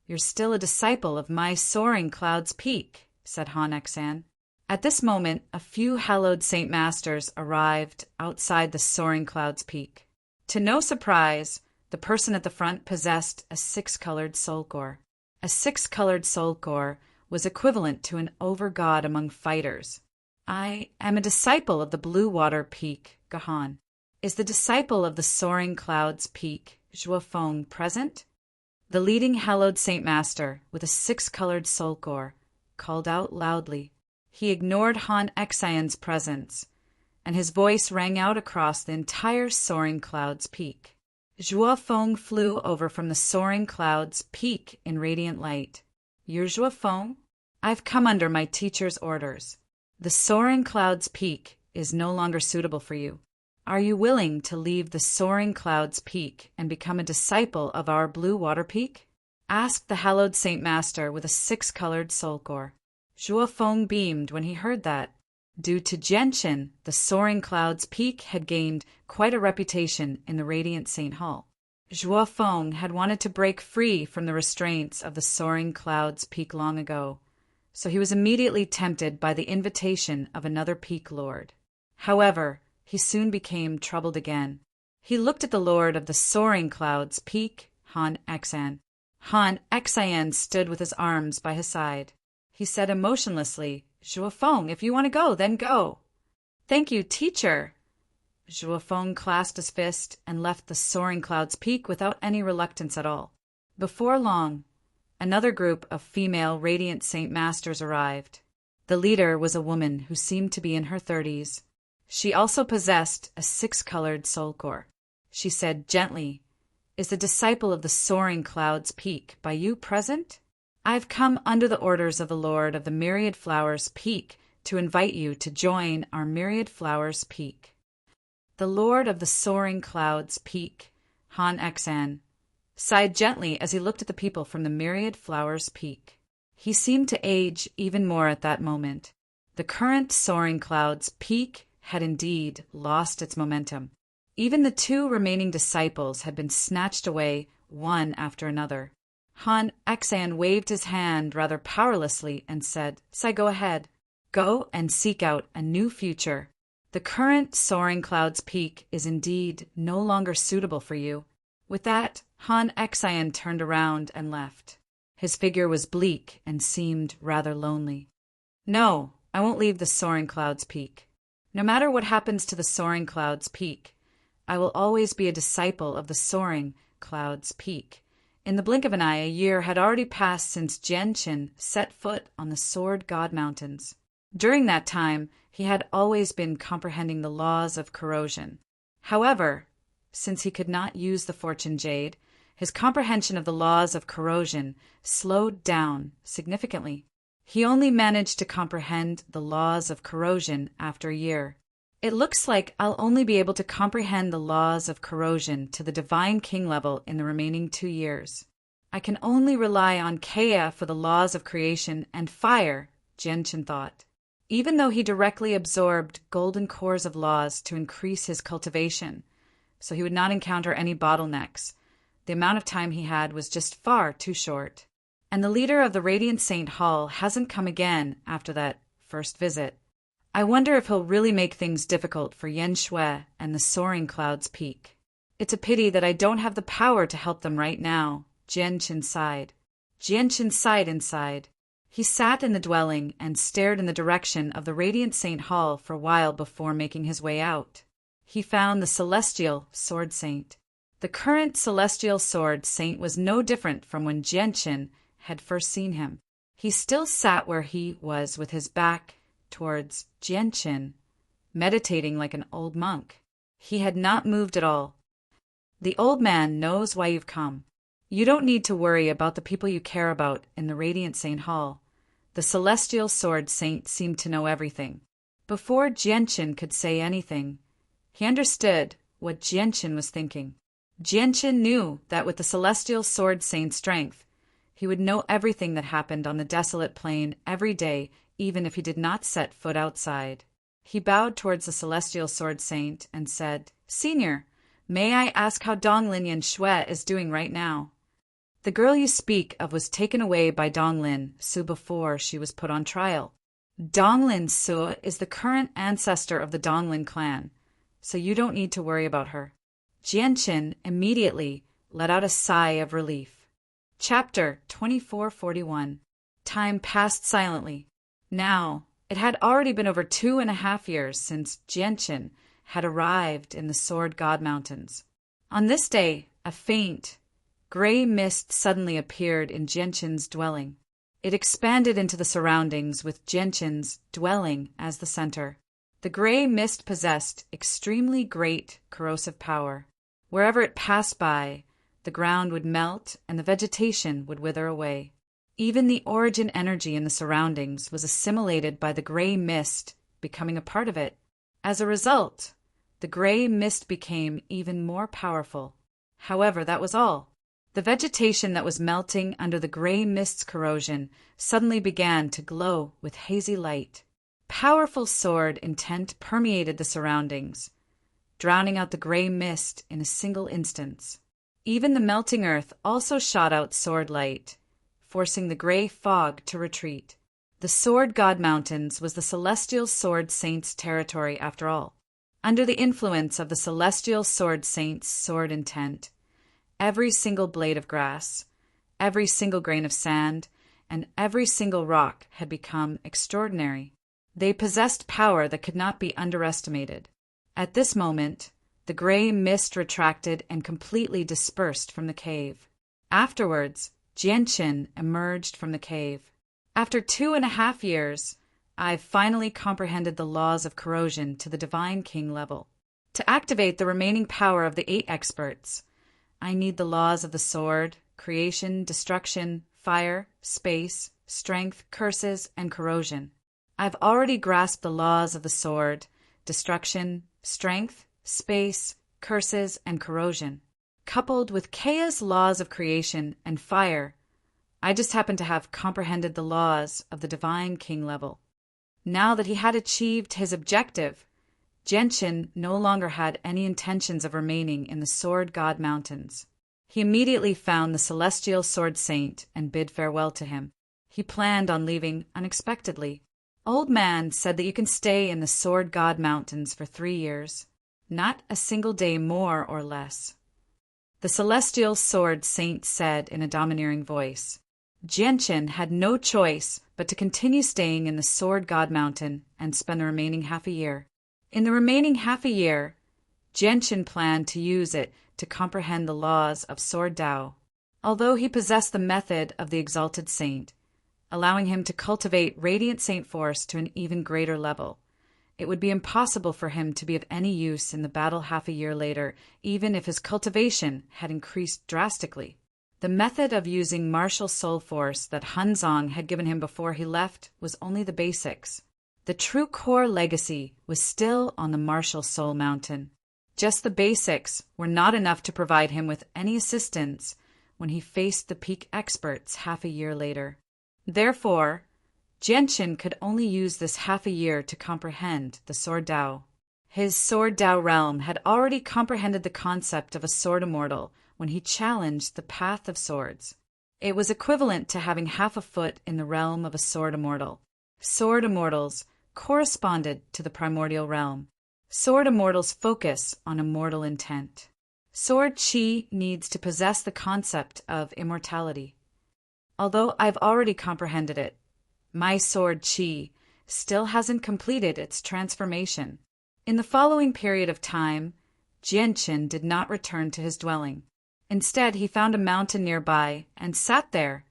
you're still a disciple of my Soaring Clouds Peak," said Han Exen. At this moment, a few hallowed Saint Masters arrived outside the Soaring Clouds Peak. To no surprise, the person at the front possessed a 6-colored soul core. A 6-colored soul core was equivalent to an over-god among fighters. "I am a disciple of the Blue Water Peak, Gahan. Is the disciple of the Soaring Clouds Peak, Zhuofeng, present?" The leading hallowed Saint Master, with a 6-colored soul core, called out loudly. He ignored Han Exen's presence, and his voice rang out across the entire Soaring Clouds Peak. Zhuofeng flew over from the Soaring Clouds Peak in radiant light. "You're Zhuofeng? I've come under my teacher's orders. The Soaring Clouds Peak is no longer suitable for you. Are you willing to leave the Soaring Clouds Peak and become a disciple of our Blue Water Peak?" asked the hallowed Saint Master with a 6-colored soul core. Zhuofeng beamed when he heard that. Due to Genshin, the Soaring Clouds Peak had gained quite a reputation in the Radiant Saint Hall. Zhuofeng had wanted to break free from the restraints of the Soaring Clouds Peak long ago, so he was immediately tempted by the invitation of another Peak Lord. However, he soon became troubled again. He looked at the Lord of the Soaring Clouds Peak, Han Exen. Han Exen stood with his arms by his side. He said emotionlessly, "Zhuofeng, if you want to go, then go." "Thank you, teacher." Zhuofeng clasped his fist and left the Soaring Clouds Peak without any reluctance at all. Before long, another group of female Radiant Saint Masters arrived. The leader was a woman who seemed to be in her 30s. She also possessed a 6-colored soul core. She said gently, "Is the disciple of the Soaring Clouds Peak Bayu present? I've come under the orders of the Lord of the Myriad Flowers Peak to invite you to join our Myriad Flowers Peak." The Lord of the Soaring Clouds Peak, Han Exen, sighed gently as he looked at the people from the Myriad Flowers Peak. He seemed to age even more at that moment. The current Soaring Clouds Peak had indeed lost its momentum. Even the 2 remaining disciples had been snatched away one after another. Han Exen waved his hand rather powerlessly and said, "Sai, go ahead. Go and seek out a new future. The current Soaring Clouds Peak is indeed no longer suitable for you." With that, Han Exen turned around and left. His figure was bleak and seemed rather lonely. "No, I won't leave the Soaring Clouds Peak. No matter what happens to the Soaring Clouds Peak, I will always be a disciple of the Soaring Clouds Peak." In the blink of an eye, a year had already passed since Genshin set foot on the Sword God Mountains. During that time, he had always been comprehending the laws of corrosion. However, since he could not use the Fortune Jade, his comprehension of the laws of corrosion slowed down significantly. He only managed to comprehend the laws of corrosion after a year. "It looks like I'll only be able to comprehend the laws of corrosion to the Divine King level in the remaining 2 years. I can only rely on Kea for the laws of creation and fire," Genshin thought. Even though he directly absorbed golden cores of laws to increase his cultivation, so he would not encounter any bottlenecks, the amount of time he had was just far too short. And the leader of the Radiant Saint Hall hasn't come again after that first visit. I wonder if he'll really make things difficult for Yen Shui and the Soaring Clouds Peak. It's a pity that I don't have the power to help them right now, Genshin sighed. Genshin sighed inside. He sat in the dwelling and stared in the direction of the Radiant Saint Hall for a while before making his way out. He found the Celestial Sword Saint. The current Celestial Sword Saint was no different from when Genshin had first seen him. He still sat where he was with his back towards Jianqin, meditating like an old monk. He had not moved at all. The old man knows why you've come. You don't need to worry about the people you care about in the Radiant Saint Hall. The Celestial Sword Saint seemed to know everything. Before Jianqin could say anything, he understood what Jianqin was thinking. Jianqin knew that with the Celestial Sword Saint's strength, he would know everything that happened on the desolate plain every day, even if he did not set foot outside. He bowed towards the Celestial Sword Saint and said, "Senior, may I ask how Donglin Shui is doing right now?" "The girl you speak of was taken away by Donglin Su before she was put on trial. Donglin Su is the current ancestor of the Donglin clan, so you don't need to worry about her." Jianqin immediately let out a sigh of relief. Chapter 2441. Time passed silently. Now, it had already been over 2.5 years since Jianqin had arrived in the Sword God Mountains. On this day, a faint, gray mist suddenly appeared in Jianqin's dwelling. It expanded into the surroundings with Jianqin's dwelling as the center. The gray mist possessed extremely great corrosive power. Wherever it passed by, the ground would melt and the vegetation would wither away. Even the origin energy in the surroundings was assimilated by the gray mist, becoming a part of it. As a result, the gray mist became even more powerful. However, that was all. The vegetation that was melting under the gray mist's corrosion suddenly began to glow with hazy light. Powerful sword intent permeated the surroundings, drowning out the gray mist in a single instance. Even the melting earth also shot out sword light, forcing the gray fog to retreat. The Sword God Mountains was the Celestial Sword Saint's territory after all. Under the influence of the Celestial Sword Saint's sword intent, every single blade of grass, every single grain of sand, and every single rock had become extraordinary. They possessed power that could not be underestimated. At this moment, the gray mist retracted and completely dispersed from the cave. Afterwards, Jianqin emerged from the cave. "After 2.5 years, I've finally comprehended the laws of corrosion to the Divine King level. To activate the remaining power of the 8 experts, I need the laws of the sword, creation, destruction, fire, space, strength, curses, and corrosion. I've already grasped the laws of the sword, destruction, strength, space, curses, and corrosion. Coupled with Kaya's laws of creation and fire, I just happen to have comprehended the laws of the Divine King level." Now that he had achieved his objective, Jianqin no longer had any intentions of remaining in the Sword God Mountains. He immediately found the Celestial Sword Saint and bid farewell to him. He planned on leaving unexpectedly. "Old man said that you can stay in the Sword God Mountains for 3 years, not a single day more or less," the Celestial Sword Saint said in a domineering voice. Jianqin had no choice but to continue staying in the Sword God Mountain and spend the remaining half a year. In the remaining half a year, Jianqin planned to use it to comprehend the laws of Sword Dao. Although he possessed the method of the Exalted Saint, allowing him to cultivate Radiant Saint Force to an even greater level, it would be impossible for him to be of any use in the battle half a year later, even if his cultivation had increased drastically. The method of using martial soul force that Hunzong had given him before he left was only the basics. The true core legacy was still on the martial soul mountain. Just the basics were not enough to provide him with any assistance when he faced the peak experts half a year later. Therefore, Jianqin could only use this half a year to comprehend the Sword Dao. His Sword Dao realm had already comprehended the concept of a sword immortal when he challenged the path of swords. It was equivalent to having half a foot in the realm of a sword immortal. Sword immortals corresponded to the primordial realm. Sword immortals focus on immortal intent. Sword chi needs to possess the concept of immortality. Although I've already comprehended it, my sword chi still hasn't completed its transformation. In the following period of time, Jianqin did not return to his dwelling. Instead, he found a mountain nearby and sat there,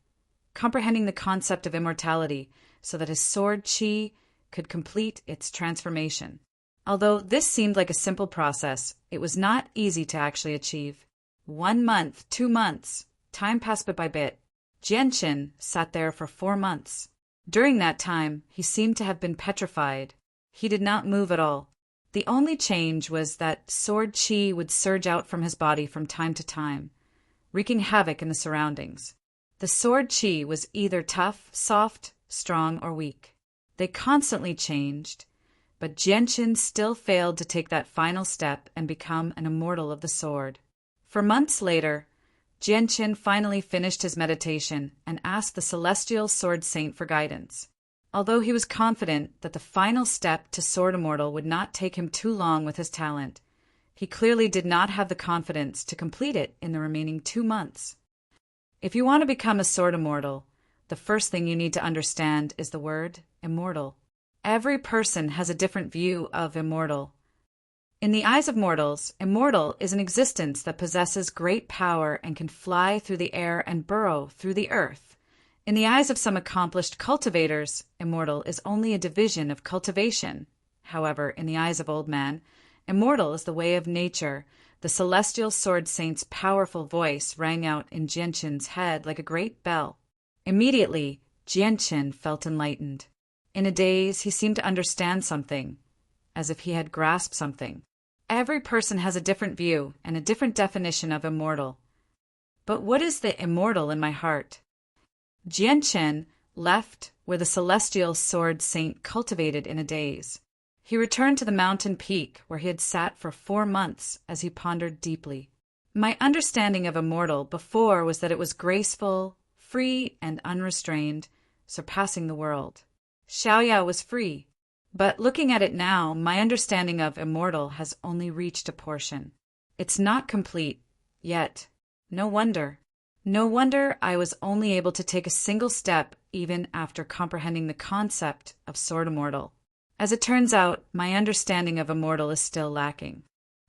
comprehending the concept of immortality so that his sword chi could complete its transformation. Although this seemed like a simple process, it was not easy to actually achieve. 1 month, 2 months, time passed bit by bit. Jianchen sat there for 4 months. During that time, he seemed to have been petrified. He did not move at all. The only change was that sword chi would surge out from his body from time to time, wreaking havoc in the surroundings. The sword chi was either tough, soft, strong, or weak. They constantly changed, but Jianchen still failed to take that final step and become an immortal of the sword. For months later, Jianchen finally finished his meditation and asked the celestial sword saint for guidance. Although he was confident that the final step to sword immortal would not take him too long with his talent, he clearly did not have the confidence to complete it in the remaining 2 months. If you want to become a sword immortal, the first thing you need to understand is the word immortal. Every person has a different view of immortal. In the eyes of mortals, immortal is an existence that possesses great power and can fly through the air and burrow through the earth. In the eyes of some accomplished cultivators, immortal is only a division of cultivation. However, in the eyes of Old Man, immortal is the way of nature. The celestial sword saint's powerful voice rang out in Jianchen's head like a great bell. Immediately, Jianchen felt enlightened. In a daze, he seemed to understand something, as if he had grasped something. Every person has a different view and a different definition of immortal. But what is the immortal in my heart? Jianchen left where the celestial sword saint cultivated in a daze. He returned to the mountain peak where he had sat for 4 months as he pondered deeply. My understanding of immortal before was that it was graceful, free, and unrestrained, surpassing the world. Xiaoyao was free. But looking at it now, my understanding of immortal has only reached a portion. It's not complete, yet. No wonder. No wonder I was only able to take a single step even after comprehending the concept of sword immortal. As it turns out, my understanding of immortal is still lacking.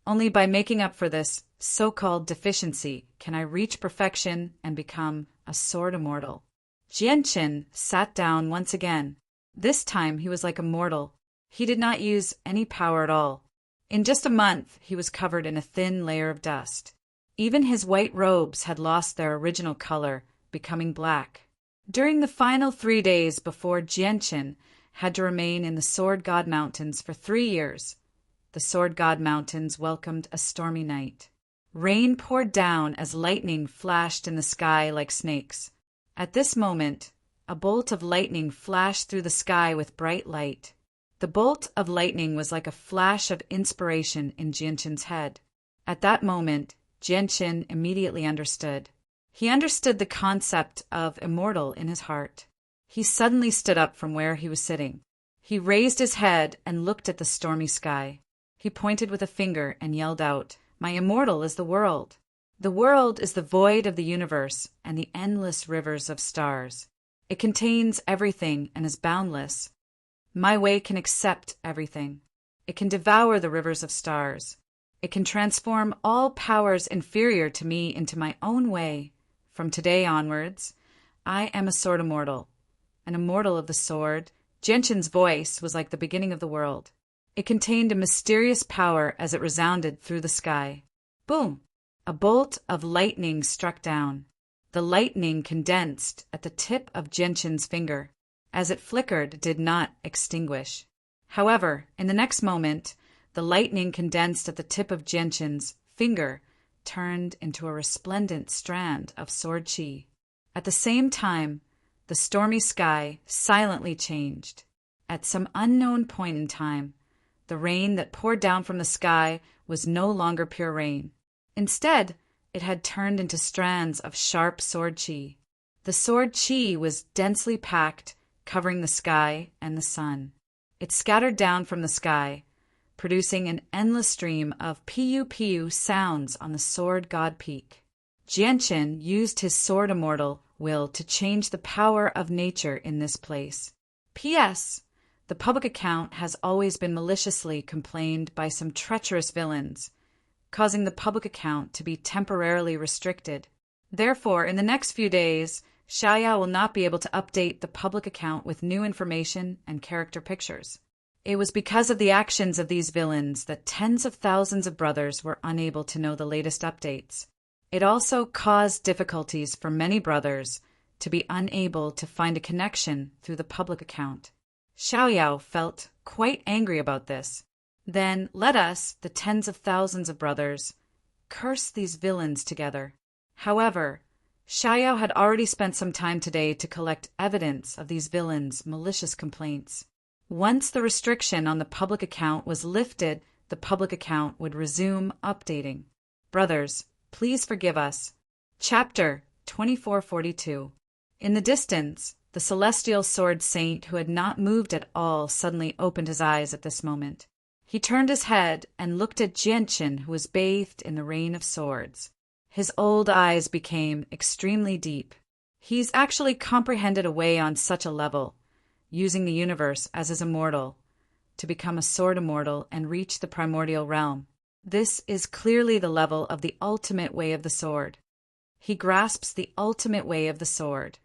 Only by making up for this so-called deficiency can I reach perfection and become a sword immortal. Jianchen sat down once again. This time he was like a mortal. He did not use any power at all. In just a month, he was covered in a thin layer of dust. Even his white robes had lost their original color, becoming black. During the final 3 days before Jianchen had to remain in the Sword God Mountains for 3 years, the Sword God Mountains welcomed a stormy night. Rain poured down as lightning flashed in the sky like snakes. At this moment, a bolt of lightning flashed through the sky with bright light. The bolt of lightning was like a flash of inspiration in Jianchen's head. At that moment, Jianchen immediately understood. He understood the concept of immortal in his heart. He suddenly stood up from where he was sitting. He raised his head and looked at the stormy sky. He pointed with a finger and yelled out, "My immortal is the world. The world is the void of the universe and the endless rivers of stars. It contains everything and is boundless. My way can accept everything. It can devour the rivers of stars. It can transform all powers inferior to me into my own way. From today onwards, I am a sword immortal, an immortal of the sword." Jianchen's voice was like the beginning of the world. It contained a mysterious power as it resounded through the sky. Boom! A bolt of lightning struck down. The lightning condensed at the tip of Jianchen's finger. As it flickered, it did not extinguish. However, in the next moment, the lightning condensed at the tip of Jianchen's finger turned into a resplendent strand of sword chi. At the same time, the stormy sky silently changed. At some unknown point in time, the rain that poured down from the sky was no longer pure rain. Instead, it had turned into strands of sharp sword chi. The sword chi was densely packed, covering the sky and the sun. It scattered down from the sky, producing an endless stream of piu-piu sounds on the Sword God Peak. Jianchen used his sword immortal will to change the power of nature in this place. P.S. The public account has always been maliciously complained by some treacherous villains, causing the public account to be temporarily restricted. Therefore, in the next few days, Xiaoyao will not be able to update the public account with new information and character pictures. It was because of the actions of these villains that tens of thousands of brothers were unable to know the latest updates. It also caused difficulties for many brothers to be unable to find a connection through the public account. Xiaoyao felt quite angry about this. Then let us, the tens of thousands of brothers, curse these villains together. However, Xiaoyao had already spent some time today to collect evidence of these villains' malicious complaints. Once the restriction on the public account was lifted, the public account would resume updating. Brothers, please forgive us. Chapter 2442. In the distance, the celestial sword saint who had not moved at all suddenly opened his eyes at this moment. He turned his head and looked at Jianqin, who was bathed in the rain of swords. His old eyes became extremely deep. He's actually comprehended a way on such a level, using the universe as his immortal, to become a sword immortal and reach the primordial realm. This is clearly the level of the ultimate way of the sword. He grasps the ultimate way of the sword.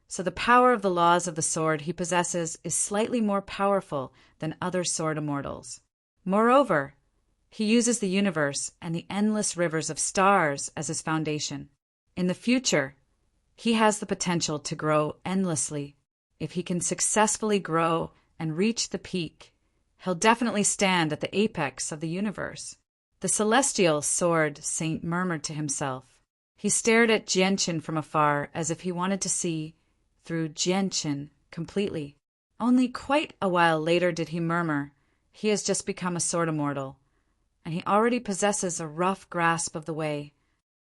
So the power of the laws of the sword he possesses is slightly more powerful than other sword immortals. Moreover, he uses the universe and the endless rivers of stars as his foundation. In the future, he has the potential to grow endlessly. If he can successfully grow and reach the peak, he'll definitely stand at the apex of the universe. The celestial sword saint murmured to himself. He stared at Jianqin from afar as if he wanted to see through Jianqin completely. Only quite a while later did he murmur, "He has just become a sword immortal, and he already possesses a rough grasp of the way.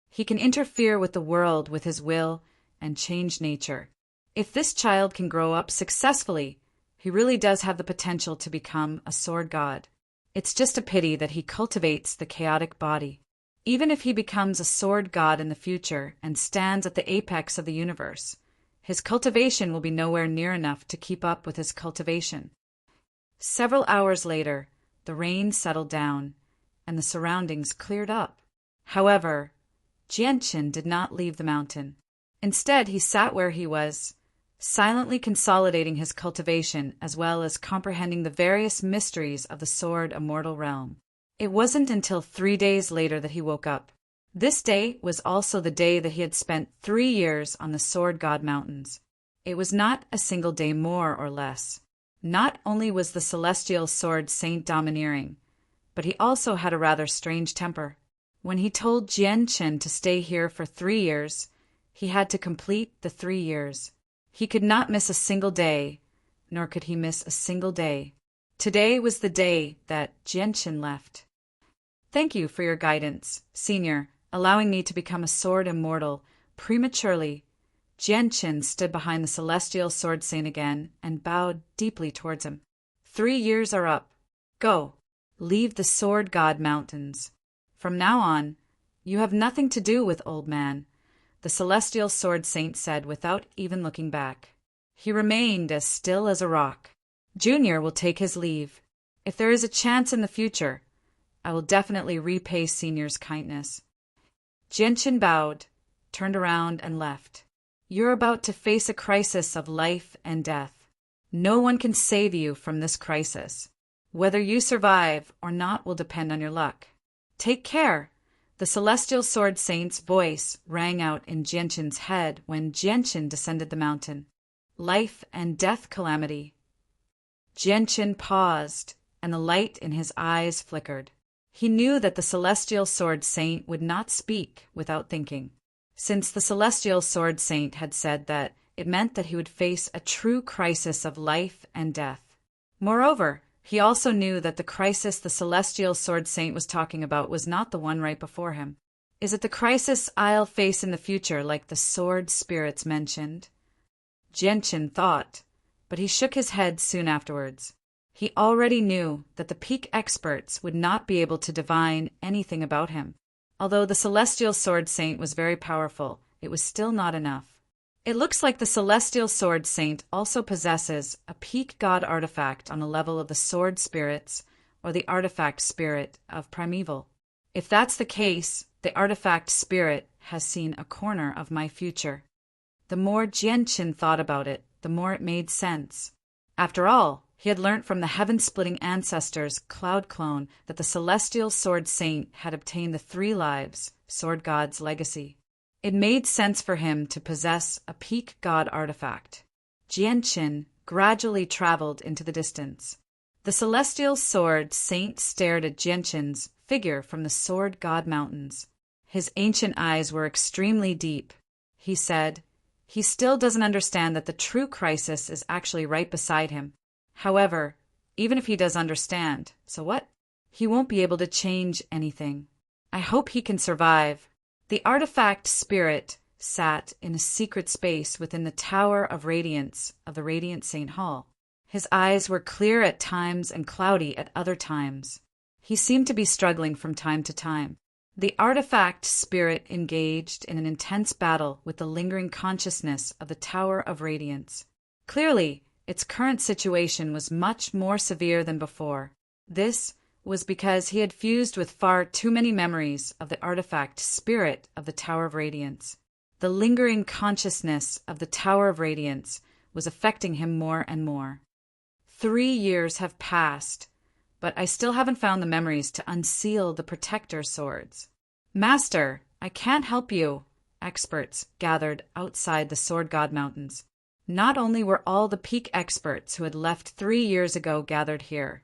He can interfere with the world with his will and change nature. If this child can grow up successfully, he really does have the potential to become a sword god. It's just a pity that he cultivates the chaotic body. Even if he becomes a sword god in the future and stands at the apex of the universe, his cultivation will be nowhere near enough to keep up with his cultivation." Several hours later, the rain settled down, and the surroundings cleared up. However, Jianqin did not leave the mountain. Instead, he sat where he was, silently consolidating his cultivation as well as comprehending the various mysteries of the sword immortal realm. It wasn't until 3 days later that he woke up. This day was also the day that he had spent 3 years on the Sword God Mountains. It was not a single day more or less. Not only was the celestial sword saint domineering, but he also had a rather strange temper. When he told Jianqin to stay here for 3 years, he had to complete the 3 years. He could not miss a single day, nor could he miss a single day. Today was the day that Jianqin left. "Thank you for your guidance, Senior, allowing me to become a sword immortal prematurely." Jianqin stood behind the celestial sword saint again and bowed deeply towards him. 3 years are up. Go, leave the Sword God Mountains. From now on, you have nothing to do with old man, the celestial sword saint said without even looking back. He remained as still as a rock. Junior will take his leave. If there is a chance in the future, I will definitely repay Senior's kindness. Jianqin bowed, turned around and left. You're about to face a crisis of life and death. No one can save you from this crisis. Whether you survive or not will depend on your luck. Take care. The celestial sword saint's voice rang out in Jianqin's head when Jianqin descended the mountain. Life and death calamity. Jianqin paused, and the light in his eyes flickered. He knew that the celestial sword saint would not speak without thinking, since the celestial sword saint had said that it meant that he would face a true crisis of life and death. Moreover, he also knew that the crisis the celestial sword saint was talking about was not the one right before him. Is it the crisis I'll face in the future like the sword spirits mentioned? Jianqin thought, but he shook his head soon afterwards. He already knew that the peak experts would not be able to divine anything about him. Although the celestial sword saint was very powerful, it was still not enough. It looks like the celestial sword saint also possesses a peak god artifact on a level of the sword spirits or the artifact spirit of primeval. If that's the case, the artifact spirit has seen a corner of my future. The more Jianqin thought about it, the more it made sense. After all, he had learnt from the heaven-splitting ancestors, Cloud Clone, that the celestial sword saint had obtained the 3 lives, sword god's legacy. It made sense for him to possess a peak god artifact. Jianqin gradually traveled into the distance. The celestial sword saint stared at Jianqin's figure from the sword god mountains. His ancient eyes were extremely deep. He said, he still doesn't understand that the true crisis is actually right beside him. However, even if he does understand, so what? He won't be able to change anything. I hope he can survive. The artifact spirit sat in a secret space within the Tower of Radiance of the Radiant St. Hall. His eyes were clear at times and cloudy at other times. He seemed to be struggling from time to time. The artifact spirit engaged in an intense battle with the lingering consciousness of the Tower of Radiance. Clearly, its current situation was much more severe than before. This was because he had fused with far too many memories of the artifact spirit of the Tower of Radiance. The lingering consciousness of the Tower of Radiance was affecting him more and more. 3 years have passed, but I still haven't found the memories to unseal the protector swords. Master, I can't help you. Experts gathered outside the Sword God Mountains. Not only were all the peak experts who had left 3 years ago gathered here,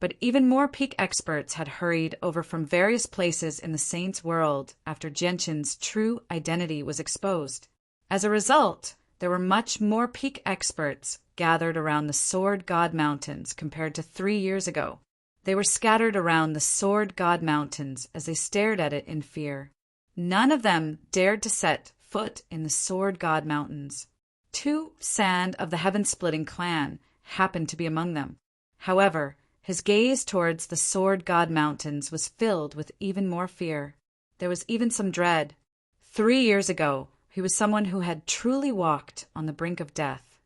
but even more peak experts had hurried over from various places in the Saints' world after Jianqin's true identity was exposed. As a result, there were much more peak experts gathered around the Sword God Mountains compared to 3 years ago. They were scattered around the Sword God Mountains as they stared at it in fear. None of them dared to set foot in the Sword God Mountains. 2 Sand of the Heaven-Splitting clan happened to be among them. However, his gaze towards the Sword God Mountains was filled with even more fear. There was even some dread. 3 years ago, he was someone who had truly walked on the brink of death.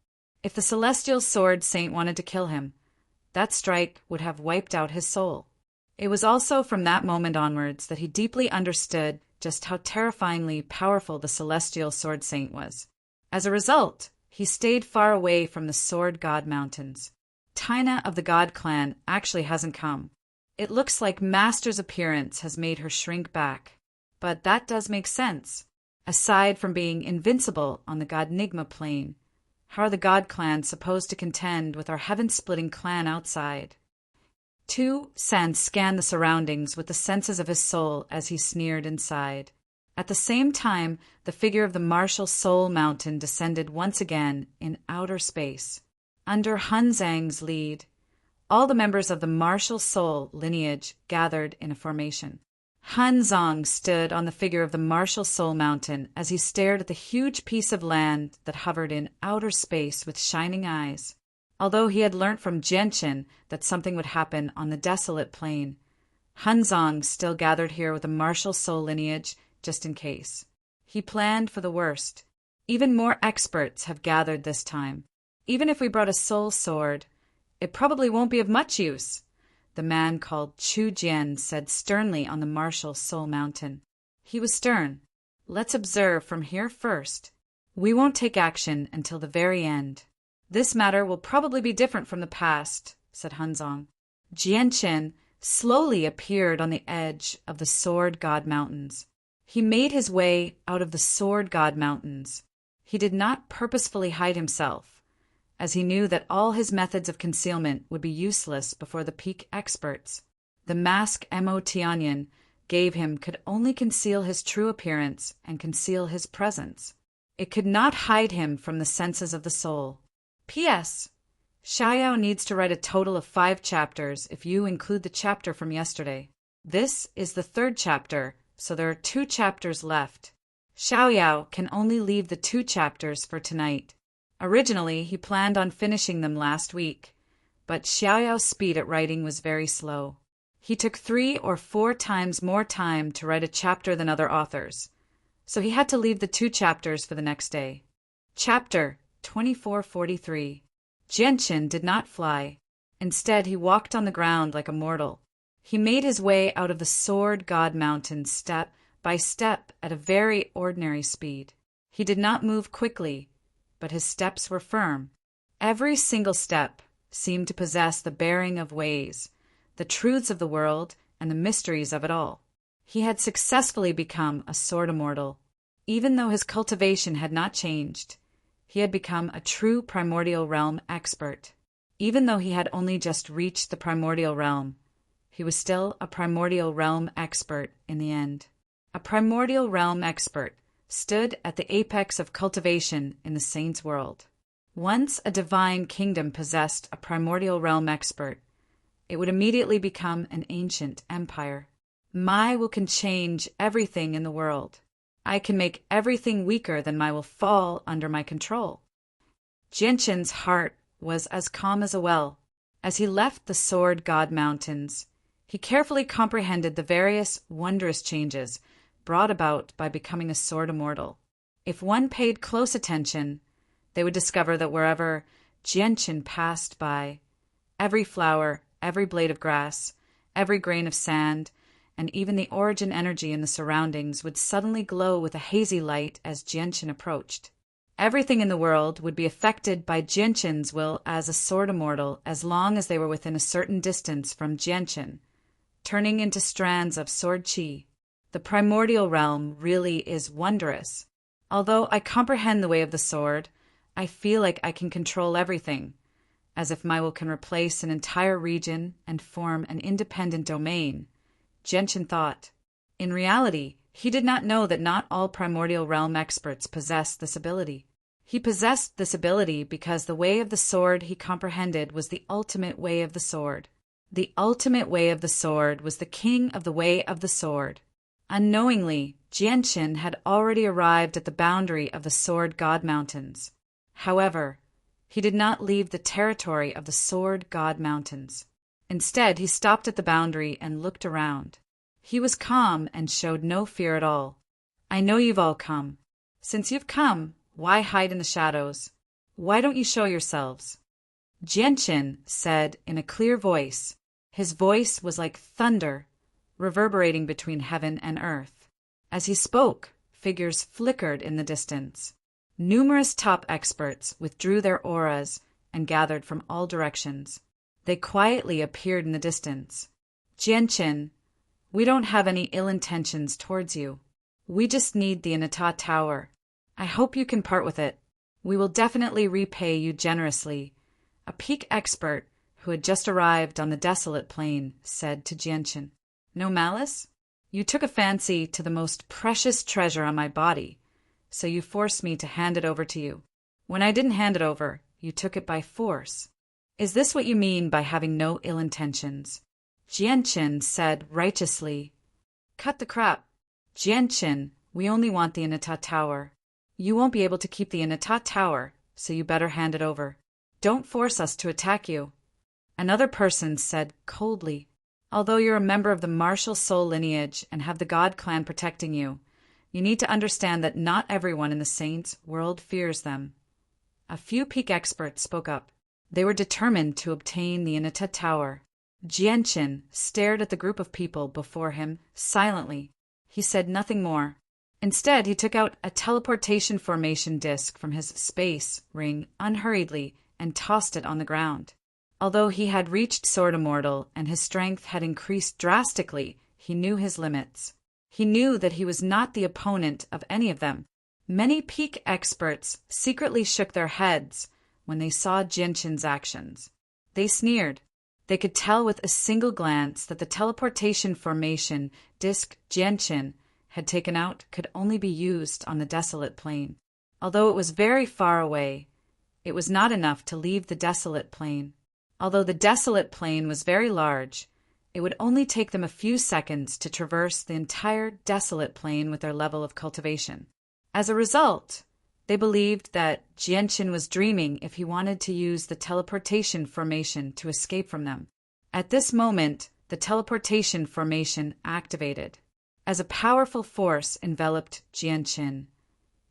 If the Celestial Sword Saint wanted to kill him, that strike would have wiped out his soul. It was also from that moment onwards that he deeply understood just how terrifyingly powerful the Celestial Sword Saint was. As a result, he stayed far away from the Sword God Mountains. Tina of the God Clan actually hasn't come. It looks like Master's appearance has made her shrink back. But that does make sense. Aside from being invincible on the Godnigma plane, how are the God Clans supposed to contend with our heaven-splitting clan outside? 2 Sand scanned the surroundings with the senses of his soul as he sneered inside. At the same time, the figure of the Martial Soul Mountain descended once again in outer space. Under Hun Zhang's lead, all the members of the Martial Soul lineage gathered in a formation. Han Zhang stood on the figure of the Martial Soul Mountain as he stared at the huge piece of land that hovered in outer space with shining eyes. Although he had learnt from Jianqin that something would happen on the desolate plain, Han Zhang still gathered here with the Martial Soul lineage just in case. He planned for the worst. Even more experts have gathered this time. Even if we brought a soul sword, it probably won't be of much use, the man called Chu Jian said sternly on the Martial Soul Mountain. He was stern. Let's observe from here first. We won't take action until the very end. This matter will probably be different from the past, said Hanzong. Jianqin slowly appeared on the edge of the Sword God Mountains. He made his way out of the Sword God Mountains. He did not purposefully hide himself, as he knew that all his methods of concealment would be useless before the peak experts. The mask Mo Tianyan gave him could only conceal his true appearance and conceal his presence. It could not hide him from the senses of the soul. P.S. Xiaoyao needs to write a total of 5 chapters if you include the chapter from yesterday. This is the 3rd chapter, so there are 2 chapters left. Xiaoyao can only leave the 2 chapters for tonight. Originally, he planned on finishing them last week, but Xiaoyao's speed at writing was very slow. He took 3 or 4 times more time to write a chapter than other authors, so he had to leave the 2 chapters for the next day. Chapter 2443. Jianqin did not fly. Instead, he walked on the ground like a mortal. He made his way out of the Sword God Mountain step by step at a very ordinary speed. He did not move quickly, but his steps were firm. Every single step seemed to possess the bearing of ways, the truths of the world, and the mysteries of it all. He had successfully become a sword immortal. Even though his cultivation had not changed, he had become a true primordial realm expert. Even though he had only just reached the primordial realm, he was still a primordial realm expert in the end. A primordial realm expert stood at the apex of cultivation in the saint's world. Once a divine kingdom possessed a primordial realm expert, it would immediately become an ancient empire. My will can change everything in the world. I can make everything weaker than my will fall under my control. Jianshin's heart was as calm as a well. As he left the Sword God Mountains, he carefully comprehended the various wondrous changes brought about by becoming a sword immortal. If one paid close attention, they would discover that wherever Jianshin passed by, every flower, every blade of grass, every grain of sand, and even the origin energy in the surroundings would suddenly glow with a hazy light as Jianshin approached. Everything in the world would be affected by Jianshin's will as a sword immortal as long as they were within a certain distance from Jianshin, turning into strands of sword qi. The primordial realm really is wondrous. Although I comprehend the way of the sword, I feel like I can control everything, as if my will can replace an entire region and form an independent domain, Jianshin thought. In reality, he did not know that not all primordial realm experts possessed this ability. He possessed this ability because the way of the sword he comprehended was the ultimate way of the sword. The ultimate way of the sword was the king of the way of the sword. Unknowingly, Jianshin had already arrived at the boundary of the Sword God Mountains. However, he did not leave the territory of the Sword God Mountains. Instead, he stopped at the boundary and looked around. He was calm and showed no fear at all. I know you've all come. Since you've come, why hide in the shadows? Why don't you show yourselves? Jianshin said in a clear voice. His voice was like thunder, reverberating between heaven and earth. As he spoke, figures flickered in the distance. Numerous top experts withdrew their auras and gathered from all directions. They quietly appeared in the distance. Jianshin, we don't have any ill intentions towards you. We just need the Inata Tower. I hope you can part with it. We will definitely repay you generously. A peak expert who had just arrived on the desolate plain said to Jianshin. No malice? You took a fancy to the most precious treasure on my body, so you forced me to hand it over to you. When I didn't hand it over, you took it by force. Is this what you mean by having no ill intentions? Jianshin said righteously. Cut the crap. Jianshin, we only want the Inata Tower. You won't be able to keep the Inata Tower, so you better hand it over. Don't force us to attack you. Another person said coldly. Although you're a member of the martial soul lineage and have the God clan protecting you, you need to understand that not everyone in the Saints' world fears them. A few peak experts spoke up. They were determined to obtain the Inata Tower. Jianshin stared at the group of people before him silently. He said nothing more. Instead, he took out a teleportation formation disc from his space ring unhurriedly and tossed it on the ground. Although he had reached Sword Immortal and his strength had increased drastically, he knew his limits. He knew that he was not the opponent of any of them. Many peak experts secretly shook their heads when they saw Jianshin's actions. They sneered. They could tell with a single glance that the teleportation formation disc Jianshin had taken out could only be used on the desolate plain. Although it was very far away, it was not enough to leave the desolate plain. Although the desolate plain was very large, it would only take them a few seconds to traverse the entire desolate plain with their level of cultivation. As a result, they believed that Jianshin was dreaming if he wanted to use the teleportation formation to escape from them. At this moment, the teleportation formation activated. As a powerful force enveloped Jianshin,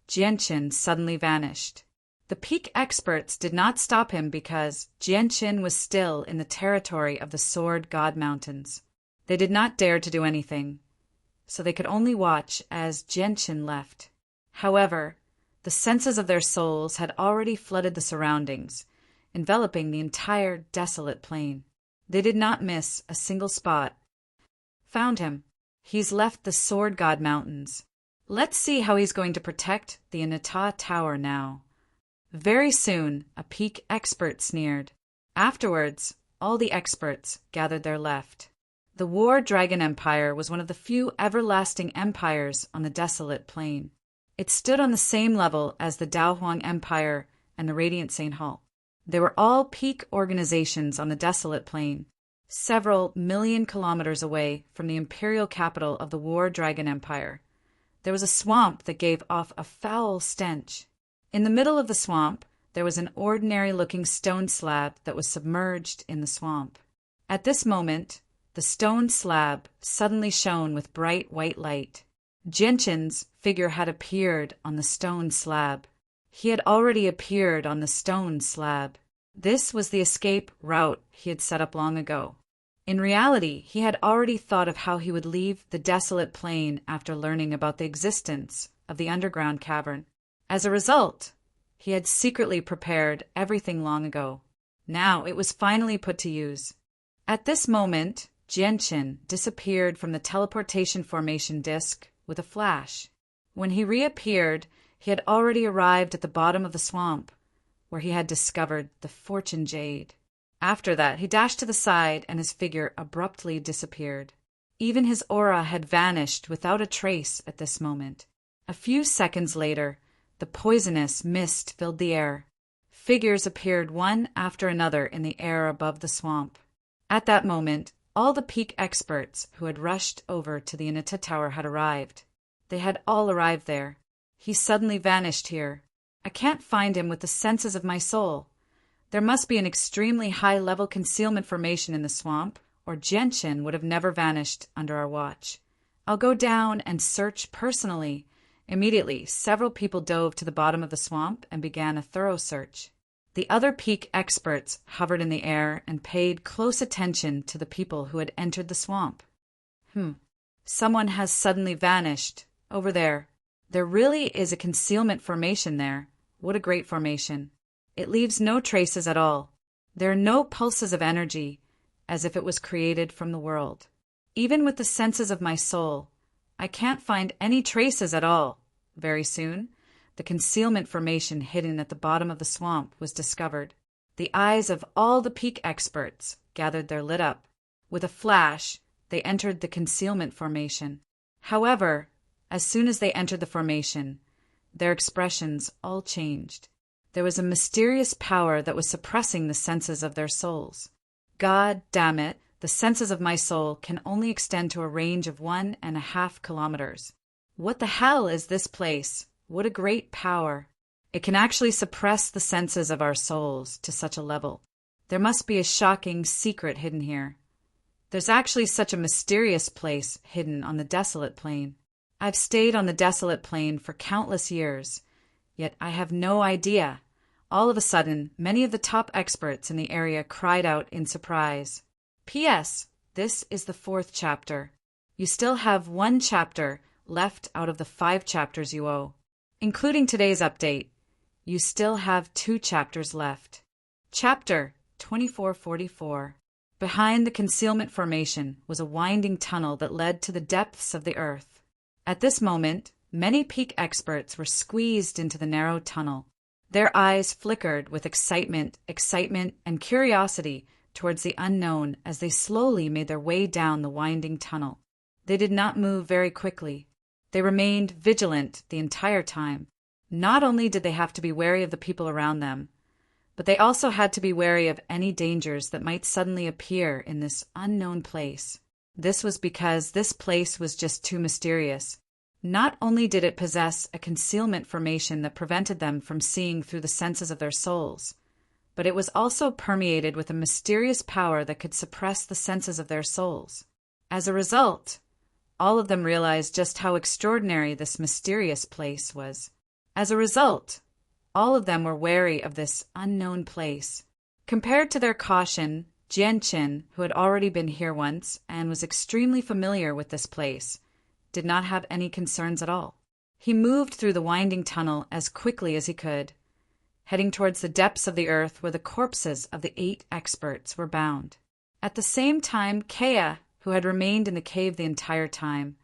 Jianshin suddenly vanished. The peak experts did not stop him because Jianshin was still in the territory of the Sword God Mountains. They did not dare to do anything, so they could only watch as Jianshin left. However, The senses of their souls had already flooded the surroundings, enveloping the entire desolate plain. They did not miss a single spot. Found him. He's left the Sword God Mountains. Let's see how he's going to protect the Inata Tower now. Very soon, a peak expert sneered. Afterwards, all the experts gathered their left. The War Dragon Empire was one of the few everlasting empires on the desolate plain. It stood on the same level as the Daohuang Empire and the Radiant St. Hall. They were all peak organizations on the desolate plain, several million kilometers away from the imperial capital of the War Dragon Empire. There was a swamp that gave off a foul stench. In the middle of the swamp, there was an ordinary-looking stone slab that was submerged in the swamp. At this moment, the stone slab suddenly shone with bright white light. Gentian's figure had appeared on the stone slab. He had already appeared on the stone slab. This was the escape route he had set up long ago. In reality, he had already thought of how he would leave the desolate plain after learning about the existence of the underground cavern. As a result, he had secretly prepared everything long ago. Now it was finally put to use. At this moment, Jianqin disappeared from the teleportation formation disk with a flash. When he reappeared, he had already arrived at the bottom of the swamp, where he had discovered the Fortune Jade. After that, he dashed to the side and his figure abruptly disappeared. Even his aura had vanished without a trace at this moment. A few seconds later, the poisonous mist filled the air. Figures appeared one after another in the air above the swamp. At that moment, all the peak experts who had rushed over to the Inata Tower had arrived. They had all arrived there. He suddenly vanished here. I can't find him with the senses of my soul. There must be an extremely high-level concealment formation in the swamp, or Jianqin would have never vanished under our watch. I'll go down and search personally. Immediately, several people dove to the bottom of the swamp and began a thorough search. The other peak experts hovered in the air and paid close attention to the people who had entered the swamp. Someone has suddenly vanished. Over there. There really is a concealment formation there. What a great formation. It leaves no traces at all. There are no pulses of energy, as if it was created from the world. Even with the senses of my soul, I can't find any traces at all. Very soon, the concealment formation hidden at the bottom of the swamp was discovered. The eyes of all the peak experts gathered there lit up. With a flash, they entered the concealment formation. However, as soon as they entered the formation, their expressions all changed. There was a mysterious power that was suppressing the senses of their souls. God damn it, the senses of my soul can only extend to a range of 1.5 kilometers. What the hell is this place? What a great power. It can actually suppress the senses of our souls to such a level. There must be a shocking secret hidden here. There's actually such a mysterious place hidden on the desolate plain. I've stayed on the desolate plain for countless years, yet I have no idea. All of a sudden, many of the top experts in the area cried out in surprise. P.S. This is the 4th chapter. You still have 1 chapter left out of the 5 chapters you owe. Including today's update, you still have 2 chapters left. Chapter 2444. Behind the concealment formation was a winding tunnel that led to the depths of the earth. At this moment, many peak experts were squeezed into the narrow tunnel. Their eyes flickered with excitement, and curiosity towards the unknown as they slowly made their way down the winding tunnel. They did not move very quickly. They remained vigilant the entire time. Not only did they have to be wary of the people around them, but they also had to be wary of any dangers that might suddenly appear in this unknown place. This was because this place was just too mysterious. Not only did it possess a concealment formation that prevented them from seeing through the senses of their souls, but it was also permeated with a mysterious power that could suppress the senses of their souls. As a result, all of them realized just how extraordinary this mysterious place was. As a result, all of them were wary of this unknown place. Compared to their caution, Jianqin, who had already been here once and was extremely familiar with this place, did not have any concerns at all. He moved through the winding tunnel as quickly as he could, heading towards the depths of the earth where the corpses of the 8 experts were bound. At the same time, Kea, who had remained in the cave the entire time,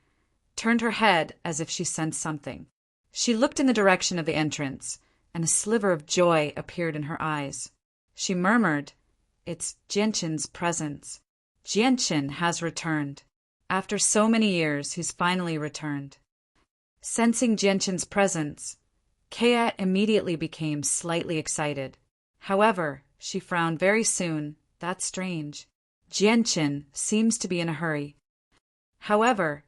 turned her head as if she sensed something. She looked in the direction of the entrance, and a sliver of joy appeared in her eyes. She murmured, "It's Jianshin's presence. Jianshin has returned. After so many years, he's finally returned." Sensing Jianshin's presence, Kea immediately became slightly excited. However, she frowned very soon. That's strange. Jianshin seems to be in a hurry. However,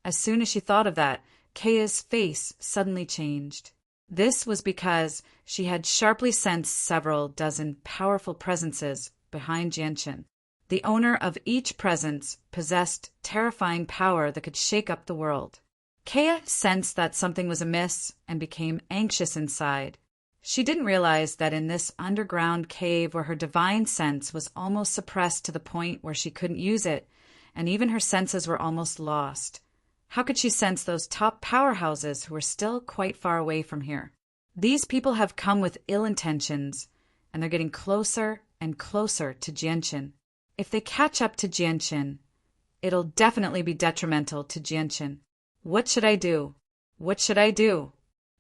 as soon as she thought of that, Kea's face suddenly changed. This was because she had sharply sensed several dozen powerful presences behind Jianshin. The owner of each presence possessed terrifying power that could shake up the world. Kea sensed that something was amiss and became anxious inside. She didn't realize that in this underground cave where her divine sense was almost suppressed to the point where she couldn't use it, and even her senses were almost lost. How could she sense those top powerhouses who were still quite far away from here? These people have come with ill intentions, and they're getting closer and closer to Jianshin. If they catch up to Jianshin, it'll definitely be detrimental to Jianshin. What should I do? What should I do?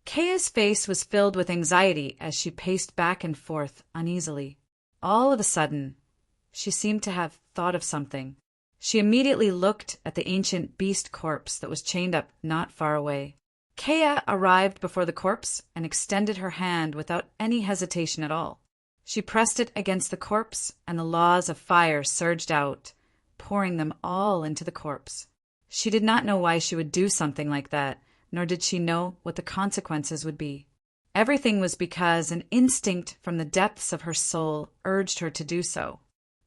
Kea's face was filled with anxiety as she paced back and forth uneasily. All of a sudden, she seemed to have thought of something. She immediately looked at the ancient beast corpse that was chained up not far away. Kea arrived before the corpse and extended her hand without any hesitation at all. She pressed it against the corpse, and the laws of fire surged out, pouring them all into the corpse. She did not know why she would do something like that, nor did she know what the consequences would be. Everything was because an instinct from the depths of her soul urged her to do so.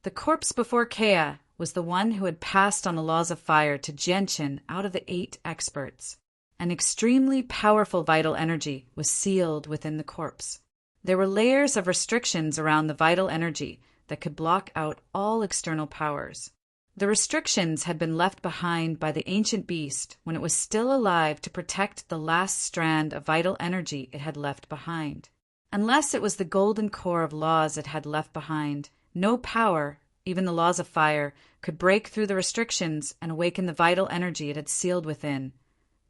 The corpse before Kea was the one who had passed on the laws of fire to Jianshin out of the 8 experts. An extremely powerful vital energy was sealed within the corpse. There were layers of restrictions around the vital energy that could block out all external powers. The restrictions had been left behind by the ancient beast when it was still alive to protect the last strand of vital energy it had left behind. Unless it was the golden core of laws it had left behind, no power, even the laws of fire, could break through the restrictions and awaken the vital energy it had sealed within,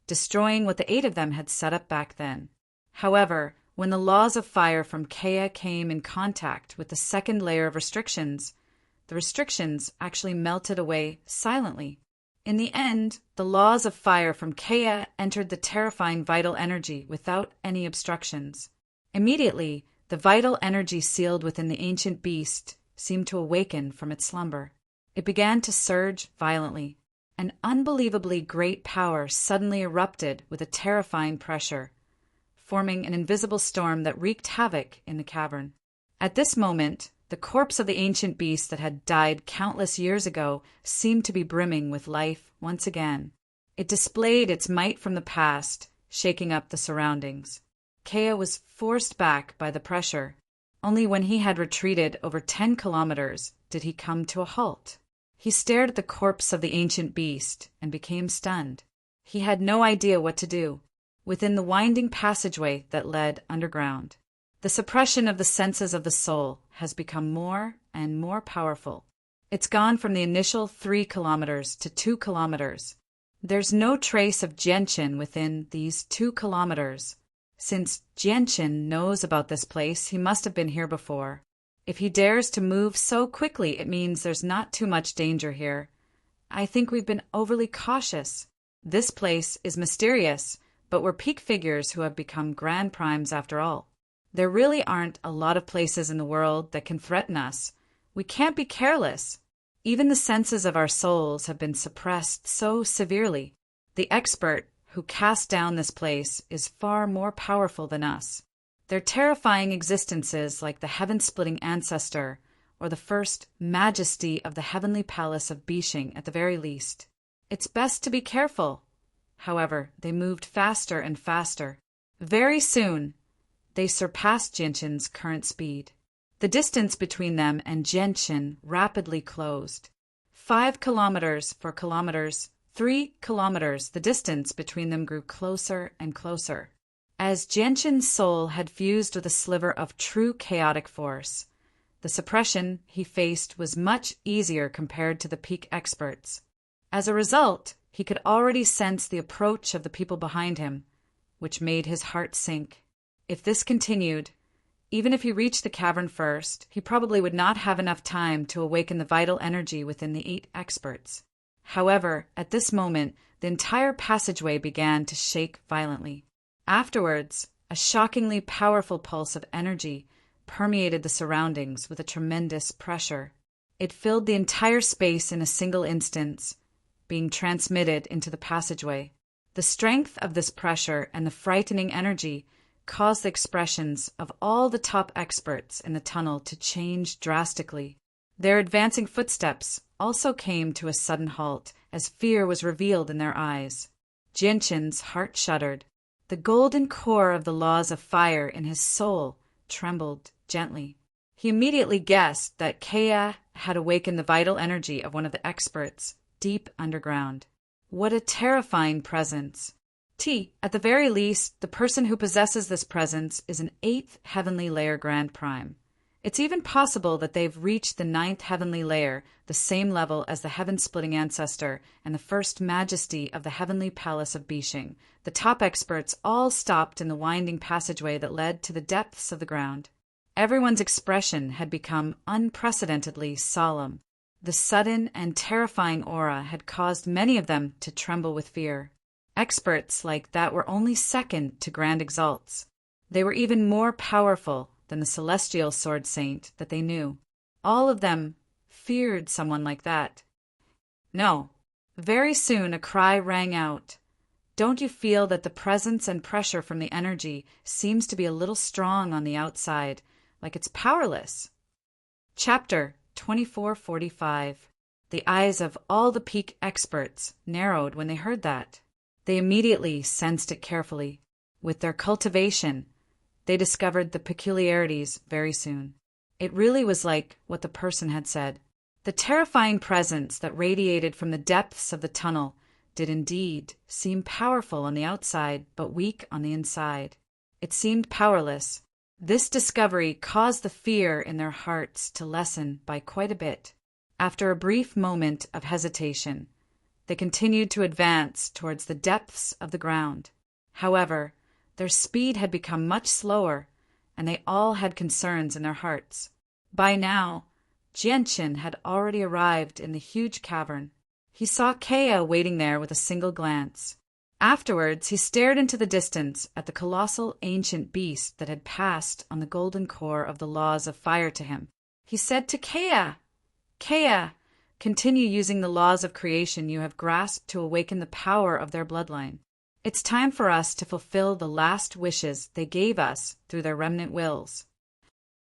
destroying what the 8 of them had set up back then. However, when the laws of fire from Kea came in contact with the second layer of restrictions, the restrictions actually melted away silently. In the end, the laws of fire from Kea entered the terrifying vital energy without any obstructions. Immediately, the vital energy sealed within the ancient beast seemed to awaken from its slumber. It began to surge violently. An unbelievably great power suddenly erupted with a terrifying pressure, forming an invisible storm that wreaked havoc in the cavern. At this moment, the corpse of the ancient beast that had died countless years ago seemed to be brimming with life once again. It displayed its might from the past, shaking up the surroundings. Kea was forced back by the pressure. Only when he had retreated over 10 kilometers did he come to a halt. He stared at the corpse of the ancient beast and became stunned. He had no idea what to do. Within the winding passageway that led underground, the suppression of the senses of the soul has become more and more powerful. It's gone from the initial 3 kilometers to 2 kilometers. There's no trace of Jianshin within these 2 kilometers. Since Jianshin knows about this place, he must have been here before. If he dares to move so quickly, it means there's not too much danger here. I think we've been overly cautious. This place is mysterious, but we're peak figures who have become grand primes after all. There really aren't a lot of places in the world that can threaten us. We can't be careless. Even the senses of our souls have been suppressed so severely. The expert who cast down this place is far more powerful than us. Their terrifying existences, like the heaven-splitting ancestor or the first majesty of the heavenly palace of Bishing at the very least. It's best to be careful. However, they moved faster and faster. Very soon, they surpassed Jianshin's current speed. The distance between them and Jianshin rapidly closed. 5 kilometers, 4 kilometers, 3 kilometers, the distance between them grew closer and closer. As Jianshin's soul had fused with a sliver of true chaotic force, the suppression he faced was much easier compared to the peak experts. As a result, he could already sense the approach of the people behind him, which made his heart sink. If this continued, even if he reached the cavern first, he probably would not have enough time to awaken the vital energy within the 8 experts. However, at this moment, the entire passageway began to shake violently. Afterwards, a shockingly powerful pulse of energy permeated the surroundings with a tremendous pressure. It filled the entire space in a single instant, being transmitted into the passageway. The strength of this pressure and the frightening energy caused the expressions of all the top experts in the tunnel to change drastically. Their advancing footsteps also came to a sudden halt as fear was revealed in their eyes. Jianshin's heart shuddered. The golden core of the laws of fire in his soul trembled gently. He immediately guessed that Kea had awakened the vital energy of one of the experts deep underground. What a terrifying presence! At the very least, the person who possesses this presence is an 8th heavenly layer Grand Prime. It's even possible that they've reached the 9th heavenly layer, the same level as the heaven-splitting ancestor and the first majesty of the heavenly palace of Bishing. The top experts all stopped in the winding passageway that led to the depths of the ground. Everyone's expression had become unprecedentedly solemn. The sudden and terrifying aura had caused many of them to tremble with fear. Experts like that were only second to Grand Exalts. They were even more powerful than the celestial sword saint that they knew. All of them feared someone like that. No. Very soon a cry rang out. Don't you feel that the presence and pressure from the energy seems to be a little strong on the outside, like it's powerless? Chapter 2445. The eyes of all the peak experts narrowed when they heard that. They immediately sensed it carefully. With their cultivation, they discovered the peculiarities very soon. It really was like what the person had said. The terrifying presence that radiated from the depths of the tunnel did indeed seem powerful on the outside, but weak on the inside. It seemed powerless. This discovery caused the fear in their hearts to lessen by quite a bit. After a brief moment of hesitation, they continued to advance towards the depths of the ground. However, their speed had become much slower, and they all had concerns in their hearts. By now, Jianshin had already arrived in the huge cavern. He saw Kea waiting there with a single glance. Afterwards, he stared into the distance at the colossal ancient beast that had passed on the golden core of the laws of fire to him. He said to Kea, "Kea, continue using the laws of creation you have grasped to awaken the power of their bloodline. It's time for us to fulfill the last wishes they gave us through their remnant wills."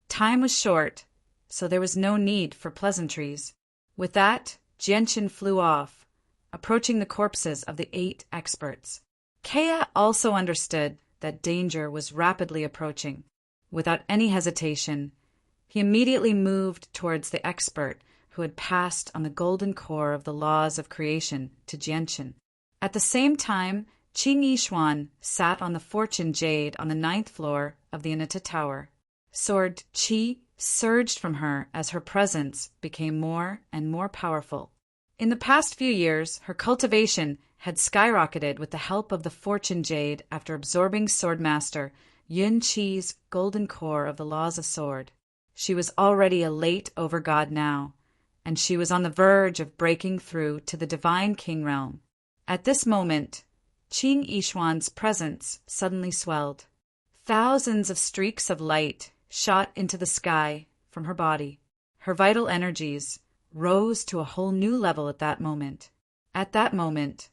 Time was short, so there was no need for pleasantries. With that, Jianshin flew off, approaching the corpses of the 8 experts. Kea also understood that danger was rapidly approaching. Without any hesitation, he immediately moved towards the expert who had passed on the golden core of the laws of creation to Jianshin. At the same time, Qing Yishuan sat on the fortune jade on the 9th floor of the Anita Tower. Sword Qi surged from her as her presence became more and more powerful. In the past few years, her cultivation had skyrocketed with the help of the fortune jade after absorbing Swordmaster Yun Qi's golden core of the laws of sword. She was already a late overgod now, and she was on the verge of breaking through to the divine king realm. At this moment, Qing Yishuan's presence suddenly swelled. Thousands of streaks of light shot into the sky from her body. Her vital energies rose to a whole new level at that moment. At that moment,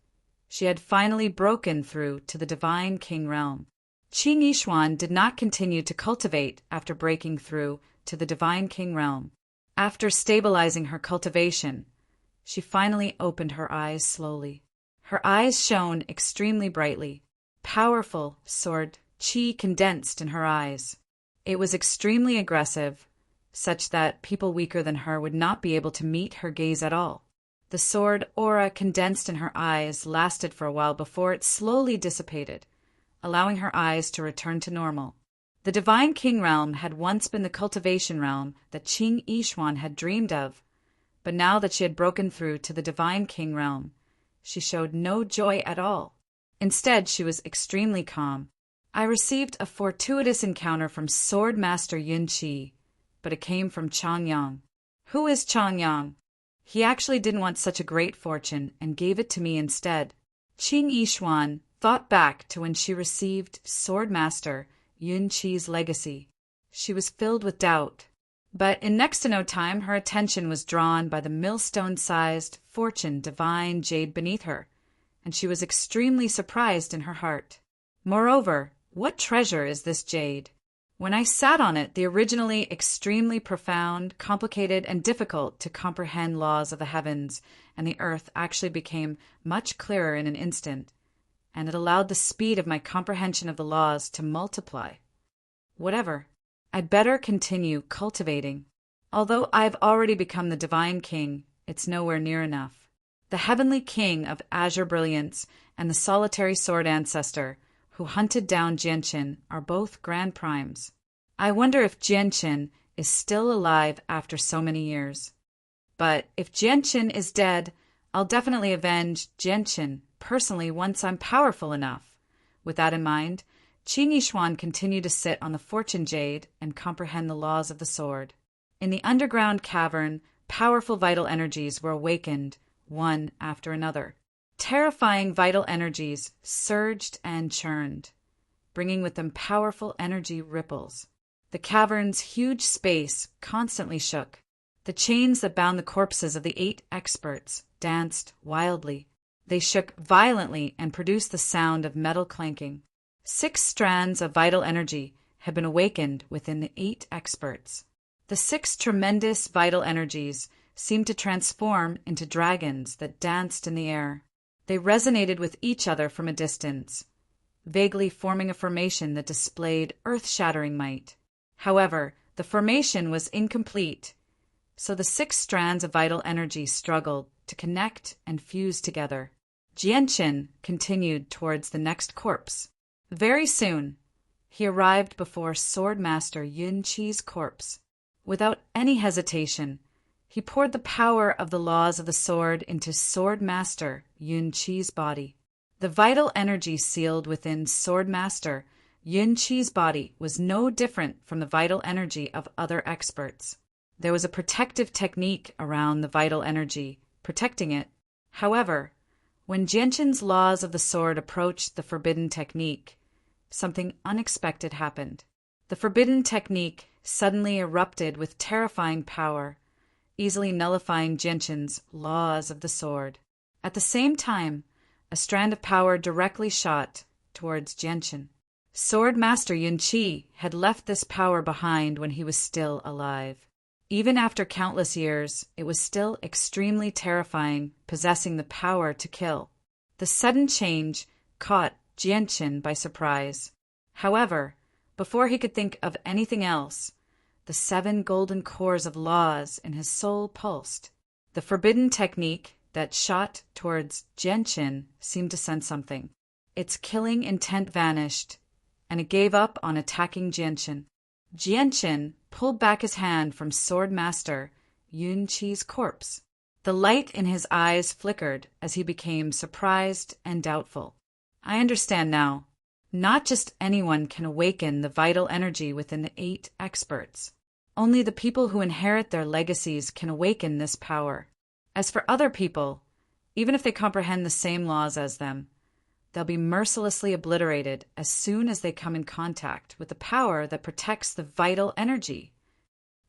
she had finally broken through to the divine king realm. Qing Yishuan did not continue to cultivate after breaking through to the divine king realm. After stabilizing her cultivation, she finally opened her eyes slowly. Her eyes shone extremely brightly. Powerful sword Qi condensed in her eyes. It was extremely aggressive, such that people weaker than her would not be able to meet her gaze at all. The sword aura condensed in her eyes lasted for a while before it slowly dissipated, allowing her eyes to return to normal. The Divine King realm had once been the cultivation realm that Qing Yishuan had dreamed of, but now that she had broken through to the Divine King realm, she showed no joy at all. Instead, she was extremely calm. I received a fortuitous encounter from Sword Master Yun Qi, but it came from Changyang. Who is Changyang? He actually didn't want such a great fortune and gave it to me instead. Qing Yishuan thought back to when she received Sword Master Yun Qi's legacy. She was filled with doubt. But in next to no time, her attention was drawn by the millstone-sized fortune divine jade beneath her, and she was extremely surprised in her heart. Moreover, what treasure is this jade? When I sat on it, the originally extremely profound, complicated, and difficult to comprehend laws of the heavens and the earth actually became much clearer in an instant, and it allowed the speed of my comprehension of the laws to multiply. Whatever. I'd better continue cultivating. Although I've already become the Divine King, it's nowhere near enough. The Heavenly King of Azure Brilliance and the Solitary Sword Ancestor, who hunted down Jianqin, are both grand primes. I wonder if Jianqin is still alive after so many years. But if Jianqin is dead, I'll definitely avenge Jianqin personally once I'm powerful enough. With that in mind, Qing Yishuan continued to sit on the fortune jade and comprehend the laws of the sword. In the underground cavern, powerful vital energies were awakened, one after another. Terrifying vital energies surged and churned, bringing with them powerful energy ripples. The cavern's huge space constantly shook. The chains that bound the corpses of the 8 experts danced wildly. They shook violently and produced the sound of metal clanking. 6 strands of vital energy had been awakened within the 8 experts. The 6 tremendous vital energies seemed to transform into dragons that danced in the air. They resonated with each other from a distance, vaguely forming a formation that displayed earth-shattering might. However, the formation was incomplete, so the 6 strands of vital energy struggled to connect and fuse together. Jianqin continued towards the next corpse. Very soon, he arrived before Sword Master Yun Qi's corpse. Without any hesitation, he poured the power of the laws of the sword into Sword Master Yun Qi's body. The vital energy sealed within Sword Master Yun Qi's body was no different from the vital energy of other experts. There was a protective technique around the vital energy, protecting it. However, when Jianqin's laws of the sword approached the forbidden technique, something unexpected happened. The forbidden technique suddenly erupted with terrifying power, easily nullifying Jianqin's laws of the sword. At the same time, a strand of power directly shot towards Jianqin. Sword Master Yun Qi had left this power behind when he was still alive. Even after countless years, it was still extremely terrifying, possessing the power to kill. The sudden change caught Jianqin by surprise. However, before he could think of anything else, the 7 golden cores of laws in his soul pulsed. The forbidden technique that shot towards Jianqin seemed to sense something. Its killing intent vanished, and it gave up on attacking Jianqin. Jianqin pulled back his hand from Sword Master Yun Qi's corpse. The light in his eyes flickered as he became surprised and doubtful. I understand now. Not just anyone can awaken the vital energy within the 8 experts. Only the people who inherit their legacies can awaken this power. As for other people, even if they comprehend the same laws as them, they'll be mercilessly obliterated as soon as they come in contact with the power that protects the vital energy.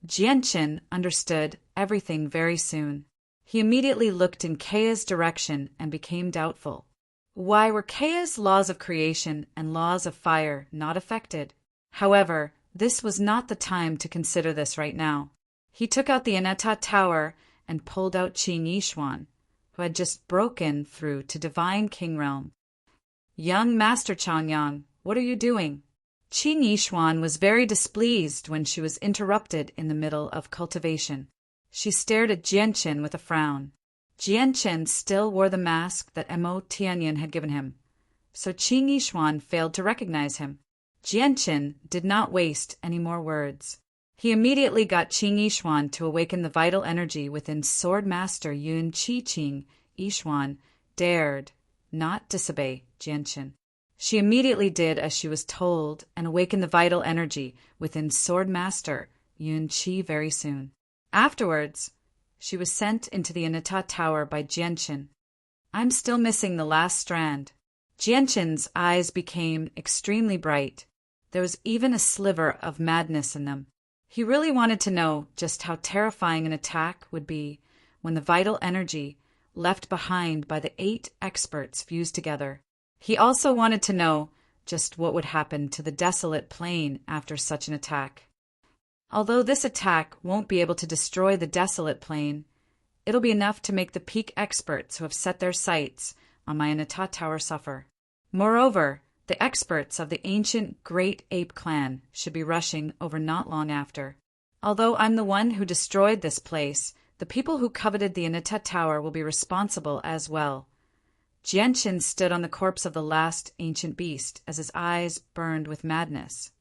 Jianqin understood everything very soon. He immediately looked in Keia's direction and became doubtful. Why were Keia's laws of creation and laws of fire not affected? However, this was not the time to consider this right now. He took out the Aneta Tower and pulled out Qing Yishuan, who had just broken through to Divine King Realm. Young Master Changyang, what are you doing? Qing Yishuan was very displeased when she was interrupted in the middle of cultivation. She stared at Jianqin with a frown. Jianchen still wore the mask that Mo Tianyan had given him, so Qing Yishuan failed to recognize him. Jianchen did not waste any more words. He immediately got Qing Yishuan to awaken the vital energy within Sword Master Yun Qi. Qing Yishuan dared not disobey Jianchen. She immediately did as she was told and awakened the vital energy within Sword Master Yun Qi very soon. Afterwards, she was sent into the Anita Tower by Jianchen. I'm still missing the last strand. Jianchen's eyes became extremely bright. There was even a sliver of madness in them. He really wanted to know just how terrifying an attack would be when the vital energy left behind by the 8 experts fused together. He also wanted to know just what would happen to the desolate plain after such an attack. Although this attack won't be able to destroy the desolate plain, it'll be enough to make the peak experts who have set their sights on my Anita Tower suffer. Moreover, the experts of the ancient Great Ape Clan should be rushing over not long after. Although I'm the one who destroyed this place, the people who coveted the Anita Tower will be responsible as well. Jianchen stood on the corpse of the last ancient beast as his eyes burned with madness.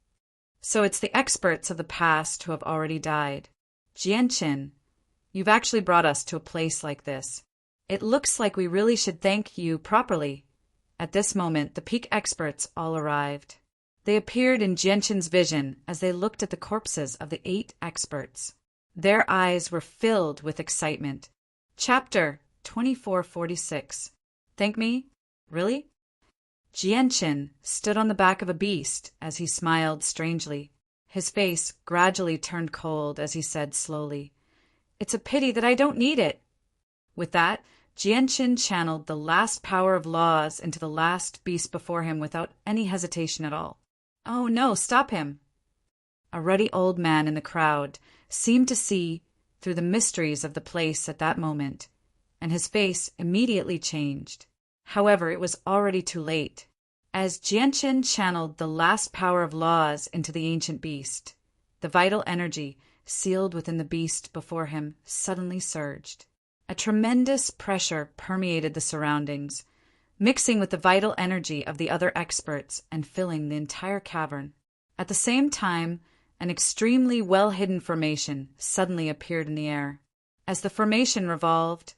So it's the experts of the past who have already died. Jianchen, you've actually brought us to a place like this. It looks like we really should thank you properly. At this moment, the peak experts all arrived. They appeared in Jianchen's vision as they looked at the corpses of the 8 experts. Their eyes were filled with excitement. Chapter 2446. Thank me? Really? Jianchen stood on the back of a beast as he smiled strangely. His face gradually turned cold as he said slowly, "It's a pity that I don't need it." With that, Jianchen channeled the last power of laws into the last beast before him without any hesitation at all. "Oh no, stop him!" A ruddy old man in the crowd seemed to see through the mysteries of the place at that moment, and his face immediately changed. However, it was already too late. As Jianchen channeled the last power of laws into the ancient beast, the vital energy sealed within the beast before him suddenly surged. A tremendous pressure permeated the surroundings, mixing with the vital energy of the other experts and filling the entire cavern. At the same time, an extremely well-hidden formation suddenly appeared in the air. As the formation revolved,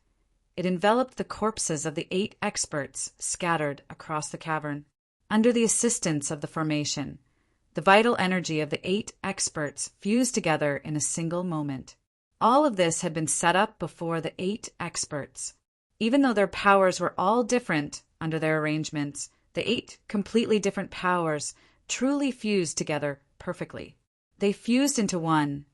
it enveloped the corpses of the 8 experts scattered across the cavern. Under the assistance of the formation, the vital energy of the 8 experts fused together in a single moment. All of this had been set up before the 8 experts. Even though their powers were all different under their arrangements, the 8 completely different powers truly fused together perfectly. They fused into one,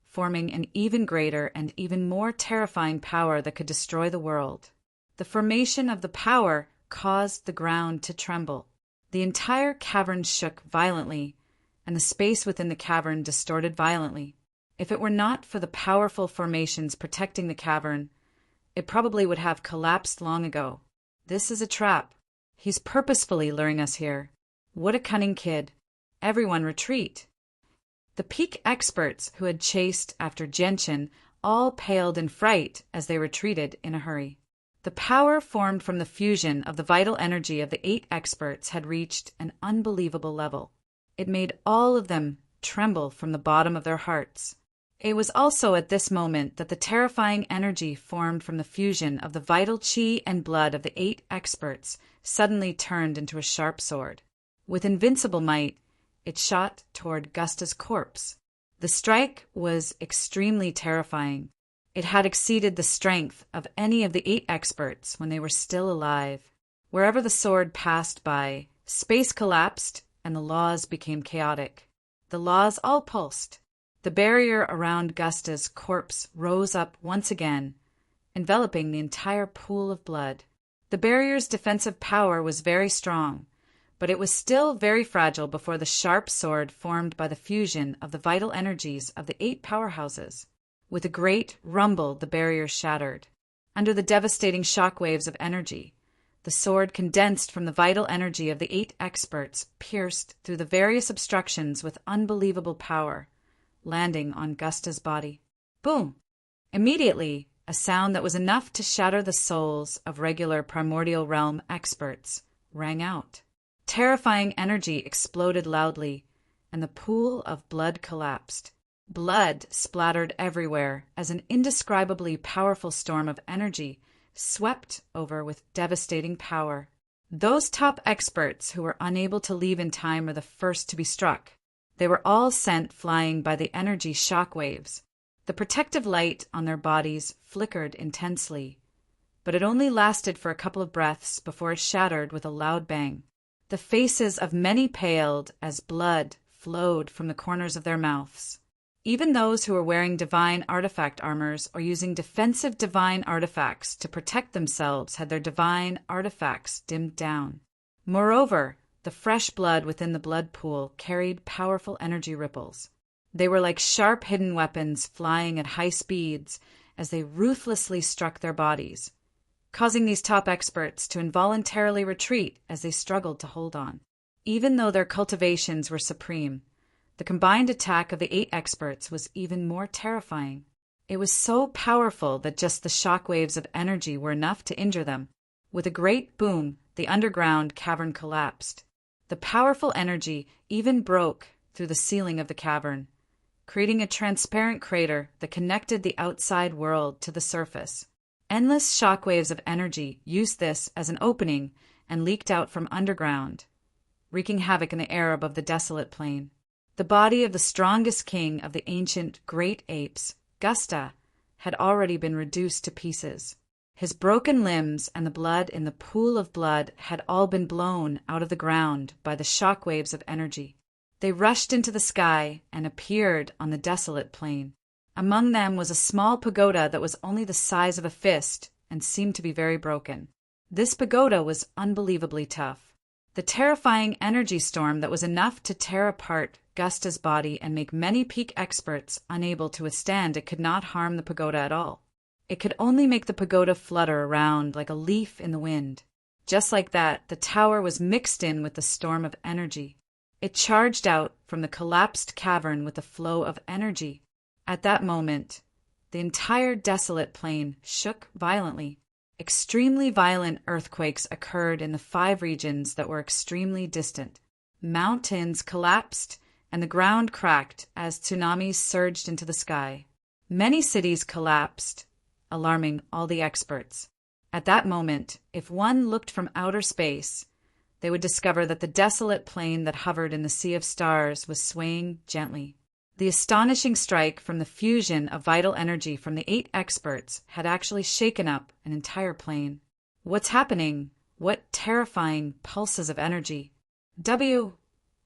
forming an even greater and even more terrifying power that could destroy the world. The formation of the power caused the ground to tremble. The entire cavern shook violently, and the space within the cavern distorted violently. If it were not for the powerful formations protecting the cavern, it probably would have collapsed long ago. This is a trap. He's purposefully luring us here. What a cunning kid. Everyone retreat. The peak experts who had chased after Jianchen all paled in fright as they retreated in a hurry. The power formed from the fusion of the vital energy of the 8 experts had reached an unbelievable level. It made all of them tremble from the bottom of their hearts. It was also at this moment that the terrifying energy formed from the fusion of the vital qi and blood of the 8 experts suddenly turned into a sharp sword. With invincible might, it shot toward Gusta's corpse. The strike was extremely terrifying. It had exceeded the strength of any of the 8 experts when they were still alive. Wherever the sword passed by, space collapsed and the laws became chaotic. The laws all pulsed. The barrier around Gusta's corpse rose up once again, enveloping the entire pool of blood. The barrier's defensive power was very strong, but it was still very fragile before the sharp sword formed by the fusion of the vital energies of the 8 powerhouses. With a great rumble, the barrier shattered. Under the devastating shockwaves of energy, the sword condensed from the vital energy of the 8 experts pierced through the various obstructions with unbelievable power, landing on Gusta's body. Boom! Immediately, a sound that was enough to shatter the souls of regular primordial realm experts, rang out. Terrifying energy exploded loudly, and the pool of blood collapsed. Blood splattered everywhere as an indescribably powerful storm of energy swept over with devastating power. Those top experts who were unable to leave in time were the first to be struck. They were all sent flying by the energy shockwaves. The protective light on their bodies flickered intensely, but it only lasted for a couple of breaths before it shattered with a loud bang. The faces of many paled as blood flowed from the corners of their mouths. Even those who were wearing divine artifact armors or using defensive divine artifacts to protect themselves had their divine artifacts dimmed down. Moreover, the fresh blood within the blood pool carried powerful energy ripples. They were like sharp hidden weapons flying at high speeds as they ruthlessly struck their bodies, causing these top experts to involuntarily retreat as they struggled to hold on. Even though their cultivations were supreme, the combined attack of the 8 experts was even more terrifying. It was so powerful that just the shockwaves of energy were enough to injure them. With a great boom, the underground cavern collapsed. The powerful energy even broke through the ceiling of the cavern, creating a transparent crater that connected the outside world to the surface. Endless shockwaves of energy used this as an opening and leaked out from underground, wreaking havoc in the air above the desolate plain. The body of the strongest king of the ancient great apes, Gusta, had already been reduced to pieces. His broken limbs and the blood in the pool of blood had all been blown out of the ground by the shockwaves of energy. They rushed into the sky and appeared on the desolate plain. Among them was a small pagoda that was only the size of a fist and seemed to be very broken. This pagoda was unbelievably tough. The terrifying energy storm that was enough to tear apart Gusta's body and make many peak experts unable to withstand it could not harm the pagoda at all. It could only make the pagoda flutter around like a leaf in the wind. Just like that, the tower was mixed in with the storm of energy. It charged out from the collapsed cavern with a flow of energy. At that moment, the entire desolate plain shook violently. Extremely violent earthquakes occurred in the 5 regions that were extremely distant. Mountains collapsed, and the ground cracked as tsunamis surged into the sky. Many cities collapsed, alarming all the experts. At that moment, if one looked from outer space, they would discover that the desolate plain that hovered in the sea of stars was swaying gently. The astonishing strike from the fusion of vital energy from the 8 experts had actually shaken up an entire plain. What's happening? What terrifying pulses of energy?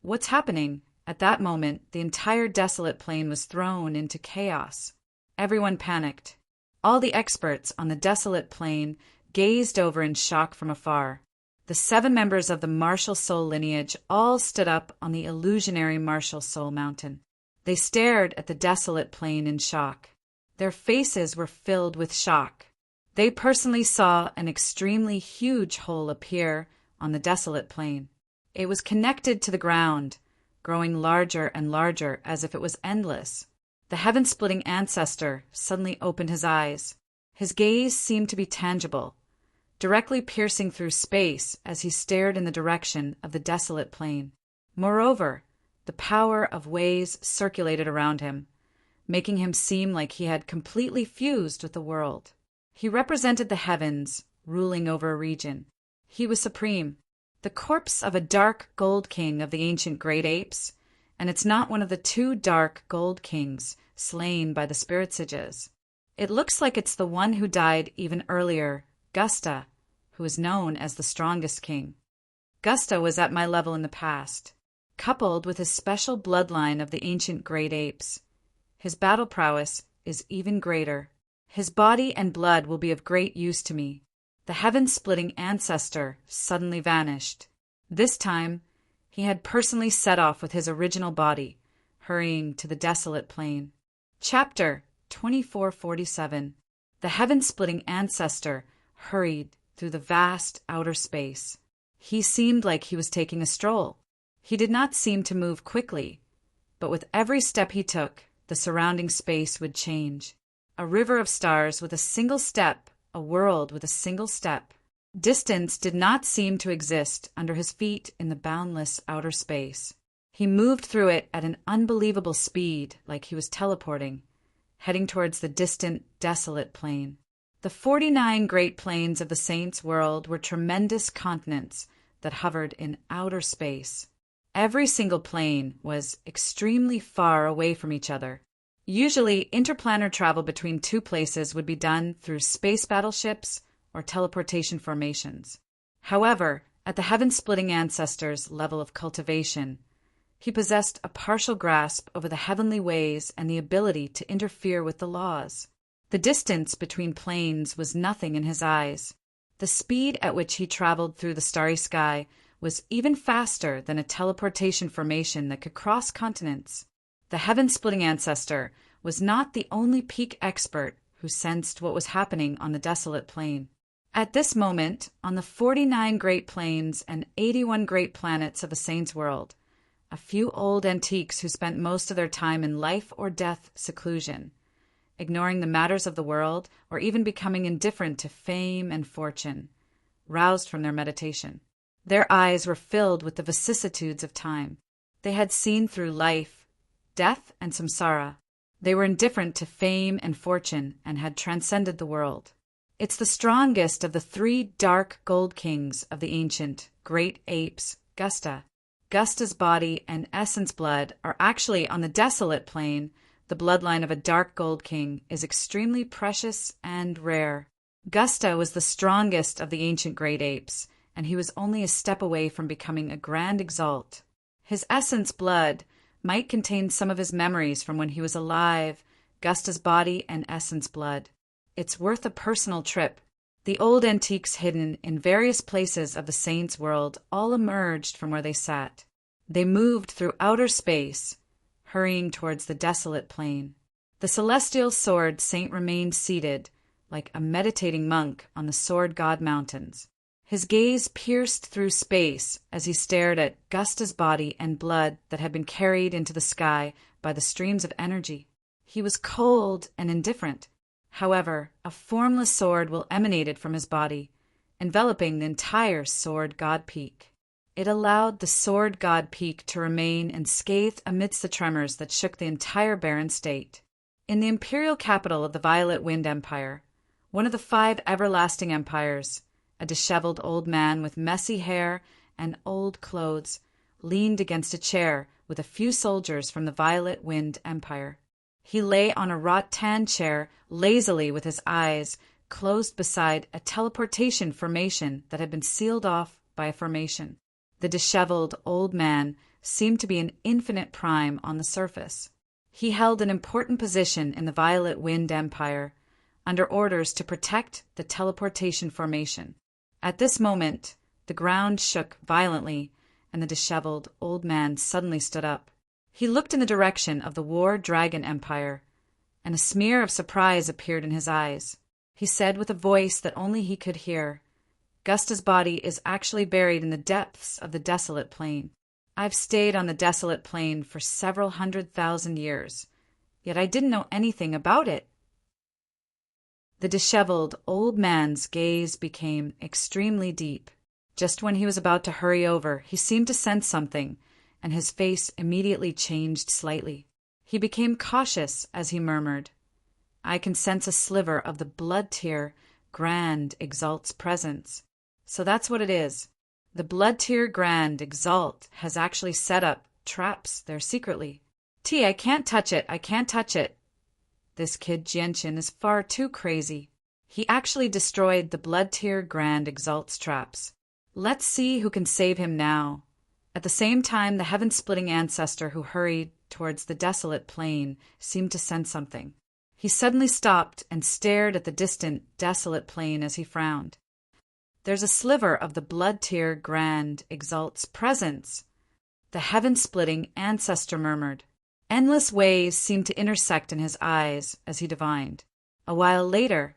What's happening? At that moment, the entire desolate plain was thrown into chaos. Everyone panicked. All the experts on the desolate plain gazed over in shock from afar. The 7 members of the Martial Soul lineage all stood up on the illusionary Martial Soul mountain. They stared at the desolate plain in shock. Their faces were filled with shock. They personally saw an extremely huge hole appear on the desolate plain. It was connected to the ground, growing larger and larger as if it was endless. The heaven-splitting ancestor suddenly opened his eyes. His gaze seemed to be tangible, directly piercing through space as he stared in the direction of the desolate plain. Moreover, the power of ways circulated around him, making him seem like he had completely fused with the world. He represented the heavens, ruling over a region. He was supreme, the corpse of a dark gold king of the ancient great apes, and it's not one of the 2 dark gold kings slain by the spirit sages. It looks like it's the one who died even earlier, Gusta, who is known as the strongest king. Gusta was at my level in the past. Coupled with his special bloodline of the ancient great apes, his battle prowess is even greater. His body and blood will be of great use to me. The heaven-splitting ancestor suddenly vanished. This time, he had personally set off with his original body, hurrying to the desolate plain. Chapter 2447. The heaven-splitting ancestor hurried through the vast outer space. He seemed like he was taking a stroll. He did not seem to move quickly, but with every step he took, the surrounding space would change. a river of stars with a single step, a world with a single step. Distance did not seem to exist under his feet in the boundless outer space. He moved through it at an unbelievable speed, like he was teleporting, heading towards the distant, desolate plain. The 49 great plains of the saints' world were tremendous continents that hovered in outer space. Every single plain was extremely far away from each other. Usually, interplanar travel between two places would be done through space battleships or teleportation formations. However, at the heaven-splitting ancestor's level of cultivation, he possessed a partial grasp over the heavenly ways and the ability to interfere with the laws. The distance between planes was nothing in his eyes. The speed at which he traveled through the starry sky was even faster than a teleportation formation that could cross continents. The heaven-splitting ancestor was not the only peak expert who sensed what was happening on the desolate plain. At this moment, on the 49 great plains and 81 great planets of the saints' world, a few old antiques who spent most of their time in life-or-death seclusion, ignoring the matters of the world or even becoming indifferent to fame and fortune, roused from their meditation. Their eyes were filled with the vicissitudes of time. They had seen through life, death, and samsara. They were indifferent to fame and fortune and had transcended the world. It's the strongest of the 3 dark gold kings of the ancient great apes, Gusta. Gusta's body and essence blood are actually on the desolate plain. The bloodline of a dark gold king is extremely precious and rare. Gusta was the strongest of the ancient great apes, and he was only a step away from becoming a grand exalt. His essence blood might contain some of his memories from when he was alive, Gusta's body and essence blood. It's worth a personal trip. The old antiques hidden in various places of the saints' world all emerged from where they sat. They moved through outer space, hurrying towards the desolate plain. The celestial sword saint remained seated, like a meditating monk on the Sword God Mountains. His gaze pierced through space as he stared at Gusta's body and blood that had been carried into the sky by the streams of energy. He was cold and indifferent. However, a formless sword will emanated from his body, enveloping the entire Sword God Peak. It allowed the Sword God Peak to remain unscathed amidst the tremors that shook the entire barren state. In the imperial capital of the Violet Wind Empire, one of the 5 everlasting empires, a disheveled old man with messy hair and old clothes leaned against a chair with a few soldiers from the Violet Wind Empire. He lay on a wrought-tan chair lazily with his eyes closed beside a teleportation formation that had been sealed off by a formation. The disheveled old man seemed to be an infinite prime on the surface. He held an important position in the Violet Wind Empire, under orders to protect the teleportation formation. At this moment, the ground shook violently, and the disheveled old man suddenly stood up. He looked in the direction of the War Dragon Empire, and a smear of surprise appeared in his eyes. He said with a voice that only he could hear, "Gusta's body is actually buried in the depths of the desolate plain. I've stayed on the desolate plain for several 100,000 years, yet I didn't know anything about it." The disheveled old man's gaze became extremely deep. Just when he was about to hurry over, he seemed to sense something, and his face immediately changed slightly. He became cautious as he murmured, "I can sense a sliver of the blood tier Grand Exalt's presence." So that's what it is. The blood tier Grand Exalt has actually set up traps there secretly. I can't touch it, I can't touch it. This kid Jianqin is far too crazy. He actually destroyed the blood tier Grand Exalt's traps. Let's see who can save him now. At the same time, the heaven-splitting ancestor who hurried towards the desolate plain seemed to sense something. He suddenly stopped and stared at the distant, desolate plain as he frowned. "There's a sliver of the blood tier Grand Exalt's presence," the heaven-splitting ancestor murmured. Endless ways seemed to intersect in his eyes as he divined. A while later,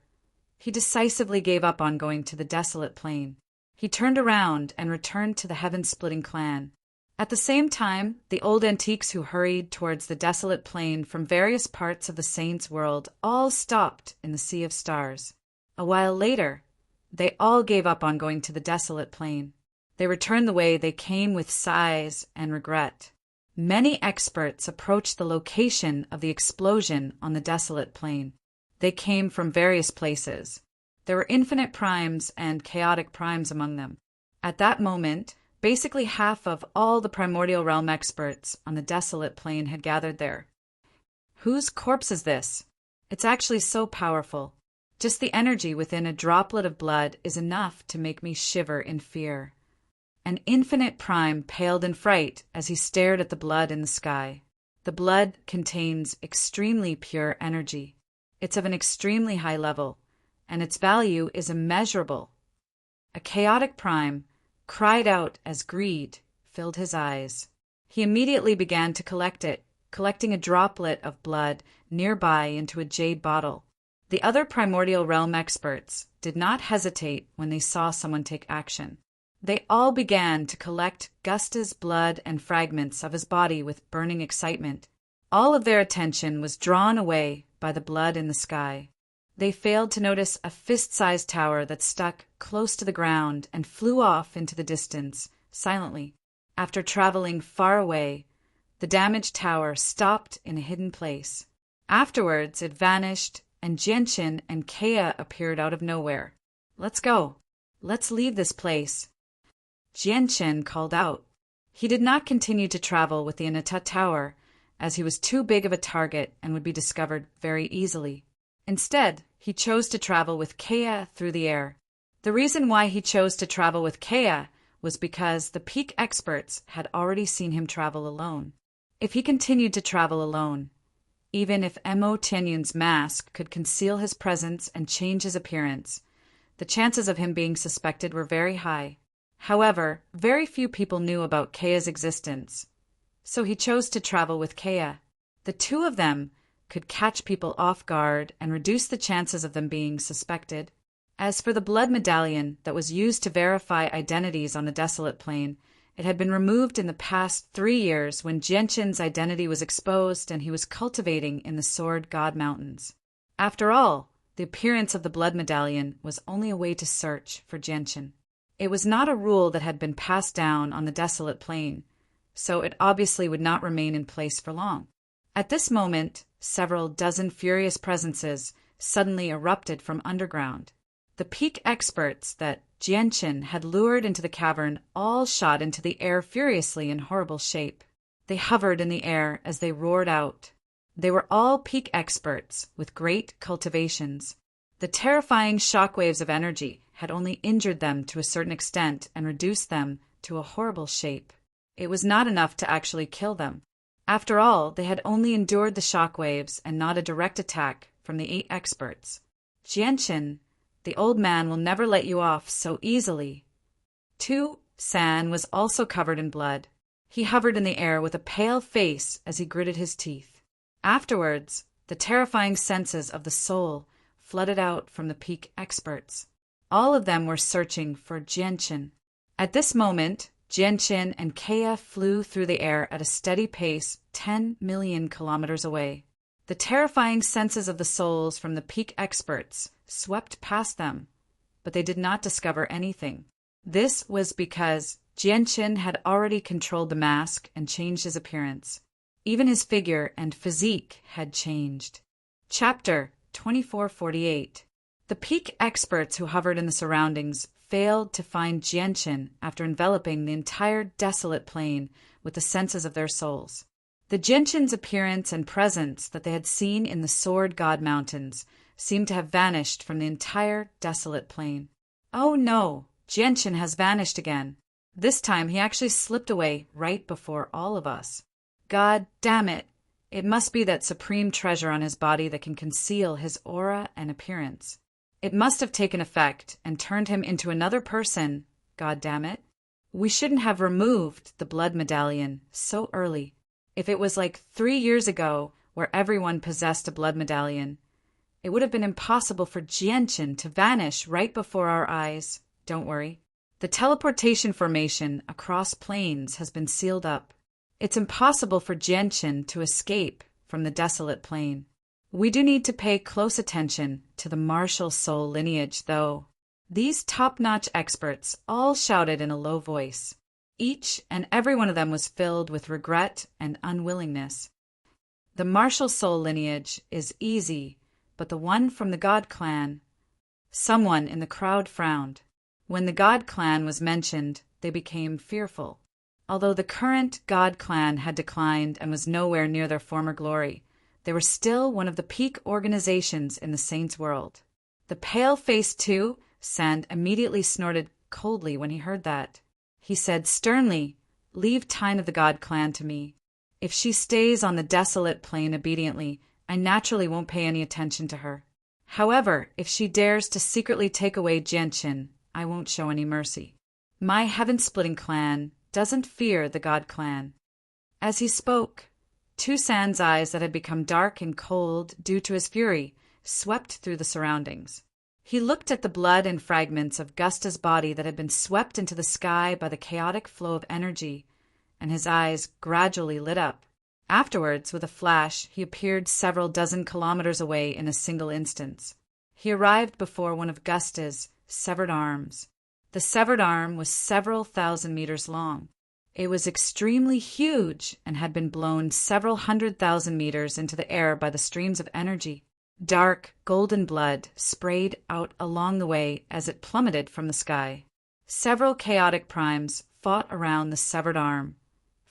he decisively gave up on going to the desolate plain. He turned around and returned to the heaven-splitting clan. At the same time, the old antiques who hurried towards the desolate plain from various parts of the saints' world all stopped in the sea of stars. A while later, they all gave up on going to the desolate plain. They returned the way they came with sighs and regret. Many experts approached the location of the explosion on the desolate plain. They came from various places. There were infinite primes and chaotic primes among them. At that moment, basically half of all the primordial realm experts on the desolate plain had gathered there. Whose corpse is this? It's actually so powerful. Just the energy within a droplet of blood is enough to make me shiver in fear. An infinite prime paled in fright as he stared at the blood in the sky. The blood contains extremely pure energy. It's of an extremely high level, and its value is immeasurable. A chaotic prime cried out as greed filled his eyes. He immediately began to collect it, collecting a droplet of blood nearby into a jade bottle. The other primordial realm experts did not hesitate when they saw someone take action. They all began to collect Gusta's blood and fragments of his body with burning excitement. All of their attention was drawn away by the blood in the sky. They failed to notice a fist-sized tower that stuck close to the ground and flew off into the distance, silently. After traveling far away, the damaged tower stopped in a hidden place. Afterwards, it vanished, and Genshin and Kea appeared out of nowhere. "Let's go. Let's leave this place." Genshin called out. He did not continue to travel with the Anata Tower, as he was too big of a target and would be discovered very easily. Instead, he chose to travel with Kea through the air. The reason why he chose to travel with Kea was because the peak experts had already seen him travel alone. If he continued to travel alone, even if Mo Tianyun's mask could conceal his presence and change his appearance, the chances of him being suspected were very high. However, very few people knew about Kea's existence, so he chose to travel with Kea. The two of them could catch people off guard and reduce the chances of them being suspected. As for the blood medallion that was used to verify identities on the desolate plain, it had been removed in the past 3 years when Genshin's identity was exposed and he was cultivating in the Sword God Mountains. After all, the appearance of the blood medallion was only a way to search for Genshin. It was not a rule that had been passed down on the desolate plain, so it obviously would not remain in place for long. At this moment, several dozen furious presences suddenly erupted from underground. The peak experts that Genshin had lured into the cavern all shot into the air furiously in horrible shape. They hovered in the air as they roared out. They were all peak experts with great cultivations. The terrifying shockwaves of energy had only injured them to a certain extent and reduced them to a horrible shape. It was not enough to actually kill them. After all, they had only endured the shockwaves and not a direct attack from the 8 experts. Genshin, the old man will never let you off so easily. Tu-san was also covered in blood. He hovered in the air with a pale face as he gritted his teeth. Afterwards, the terrifying senses of the soul flooded out from the peak experts. All of them were searching for Genshin. At this moment, Genshin and Kea flew through the air at a steady pace 10 million kilometers away. The terrifying senses of the souls from the peak experts swept past them, but they did not discover anything. This was because Genshin had already controlled the mask and changed his appearance. Even his figure and physique had changed. Chapter 2448. The peak experts who hovered in the surroundings failed to find Genshin after enveloping the entire desolate plain with the senses of their souls. The Genshin's appearance and presence that they had seen in the Sword God Mountains seemed to have vanished from the entire desolate plain. Oh no, Genshin has vanished again. This time he actually slipped away right before all of us. God damn it! It must be that supreme treasure on his body that can conceal his aura and appearance. It must have taken effect and turned him into another person, god damn it. We shouldn't have removed the blood medallion so early. If it was like 3 years ago where everyone possessed a blood medallion, it would have been impossible for Genshin to vanish right before our eyes. Don't worry. The teleportation formation across planes has been sealed up. It's impossible for Jianqin to escape from the desolate plain. We do need to pay close attention to the martial soul lineage, though. These top-notch experts all shouted in a low voice. Each and every one of them was filled with regret and unwillingness. The martial soul lineage is easy, but the one from the God clan... Someone in the crowd frowned. When the God clan was mentioned, they became fearful. Although the current God clan had declined and was nowhere near their former glory, they were still one of the peak organizations in the Saints' world. The pale-faced two, Sand immediately snorted coldly when he heard that. He said sternly, "Leave Tyne of the God clan to me. If she stays on the desolate plain obediently, I naturally won't pay any attention to her. However, if she dares to secretly take away Jianqin, I won't show any mercy. My heaven-splitting clan doesn't fear the God clan." As he spoke, Tu San's eyes that had become dark and cold due to his fury swept through the surroundings. He looked at the blood and fragments of Gusta's body that had been swept into the sky by the chaotic flow of energy, and his eyes gradually lit up. Afterwards, with a flash, he appeared several dozen kilometers away in a single instance. He arrived before one of Gusta's severed arms. The severed arm was several thousand meters long. It was extremely huge and had been blown several 100,000 meters into the air by the streams of energy. Dark, golden blood sprayed out along the way as it plummeted from the sky. Several chaotic primes fought around the severed arm,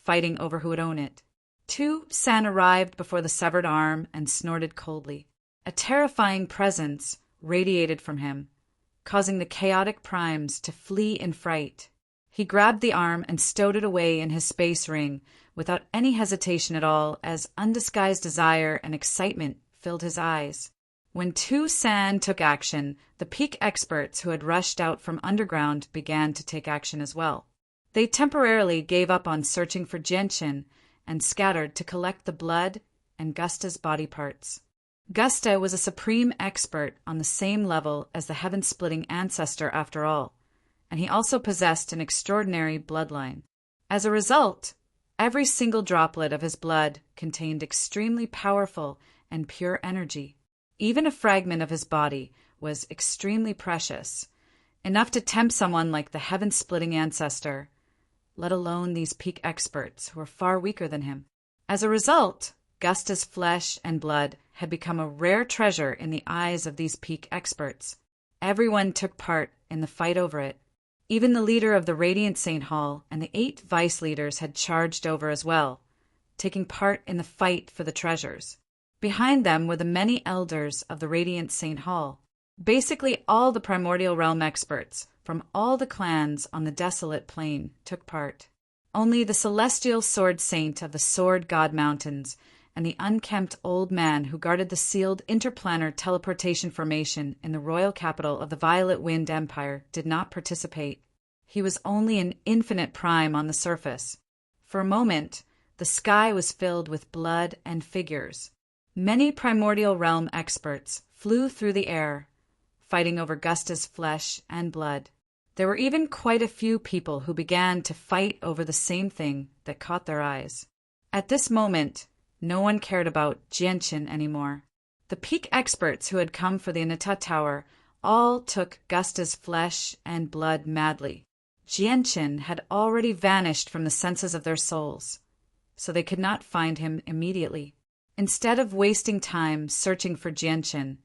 fighting over who would own it. Tu San arrived before the severed arm and snorted coldly. A terrifying presence radiated from him, causing the chaotic primes to flee in fright. He grabbed the arm and stowed it away in his space ring without any hesitation at all, as undisguised desire and excitement filled his eyes. When Tu San took action, the peak experts who had rushed out from underground began to take action as well. They temporarily gave up on searching for Jianqin and scattered to collect the blood and Gusta's body parts. Gusta was a supreme expert on the same level as the heaven-splitting ancestor after all, and he also possessed an extraordinary bloodline. As a result, every single droplet of his blood contained extremely powerful and pure energy. Even a fragment of his body was extremely precious, enough to tempt someone like the heaven-splitting ancestor, let alone these peak experts who were far weaker than him. As a result, Gusta's flesh and blood had become a rare treasure in the eyes of these peak experts. Everyone took part in the fight over it. Even the leader of the Radiant Saint Hall and the 8 vice leaders had charged over as well, taking part in the fight for the treasures. Behind them were the many elders of the Radiant Saint Hall. Basically all the primordial realm experts from all the clans on the desolate plain took part. Only the celestial sword saint of the Sword God Mountains and the unkempt old man who guarded the sealed interplanar teleportation formation in the royal capital of the Violet Wind Empire did not participate. He was only an infinite prime on the surface. For a moment, the sky was filled with blood and figures. Many primordial realm experts flew through the air, fighting over Gusta's flesh and blood. There were even quite a few people who began to fight over the same thing that caught their eyes. At this moment, no one cared about Jianqin anymore. The peak experts who had come for the Anita Tower all took Gusta's flesh and blood madly. Jianqin had already vanished from the senses of their souls, so they could not find him immediately. Instead of wasting time searching for Jianqin,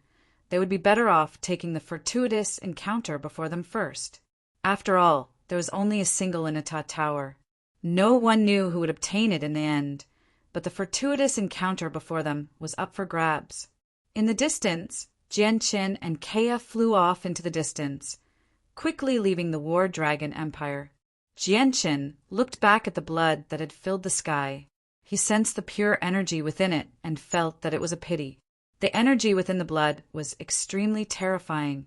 they would be better off taking the fortuitous encounter before them first. After all, there was only a single Anita Tower. No one knew who would obtain it in the end, but the fortuitous encounter before them was up for grabs. In the distance, Jianqin and Kea flew off into the distance, quickly leaving the War Dragon Empire. Jianqin looked back at the blood that had filled the sky. He sensed the pure energy within it and felt that it was a pity. The energy within the blood was extremely terrifying,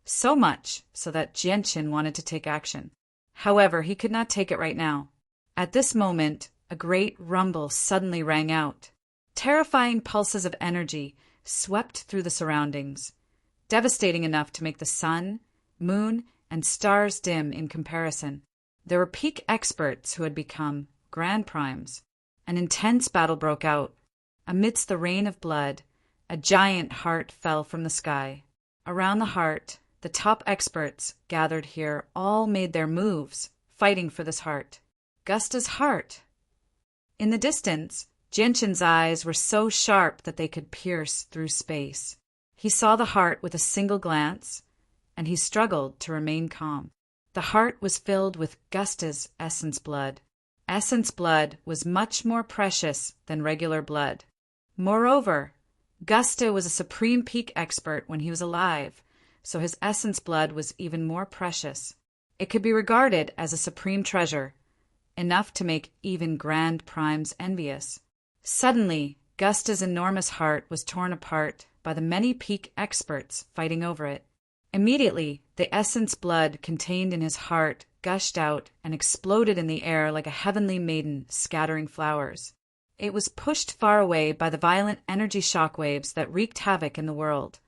so much so that Jianqin wanted to take action. However, he could not take it right now. At this moment, a great rumble suddenly rang out. Terrifying pulses of energy swept through the surroundings, devastating enough to make the sun, moon, and stars dim in comparison. There were peak experts who had become grand primes. An intense battle broke out. Amidst the rain of blood, a giant heart fell from the sky. Around the heart, the top experts gathered here all made their moves, fighting for this heart. Gusta's heart! In the distance, Jianshin's eyes were so sharp that they could pierce through space. He saw the heart with a single glance, and he struggled to remain calm. The heart was filled with Gusta's essence blood. Essence blood was much more precious than regular blood. Moreover, Gusta was a supreme peak expert when he was alive, so his essence blood was even more precious. It could be regarded as a supreme treasure, enough to make even grand primes envious. Suddenly, Gusta's enormous heart was torn apart by the many peak experts fighting over it. Immediately, the essence blood contained in his heart gushed out and exploded in the air like a heavenly maiden scattering flowers. It was pushed far away by the violent energy shockwaves that wreaked havoc in the world,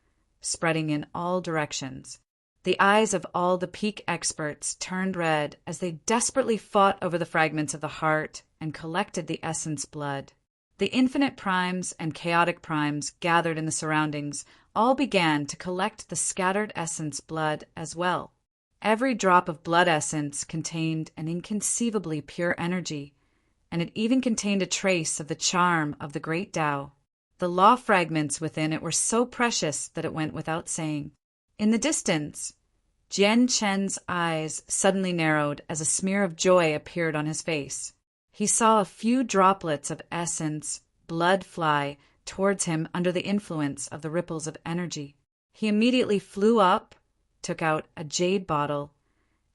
spreading in all directions. The eyes of all the peak experts turned red as they desperately fought over the fragments of the heart and collected the essence blood. The infinite primes and chaotic primes gathered in the surroundings all began to collect the scattered essence blood as well. Every drop of blood essence contained an inconceivably pure energy, and it even contained a trace of the charm of the great Tao. The law fragments within it were so precious that it went without saying. In the distance, Jianshen's eyes suddenly narrowed as a smear of joy appeared on his face. He saw a few droplets of essence blood fly towards him under the influence of the ripples of energy. He immediately flew up, took out a jade bottle,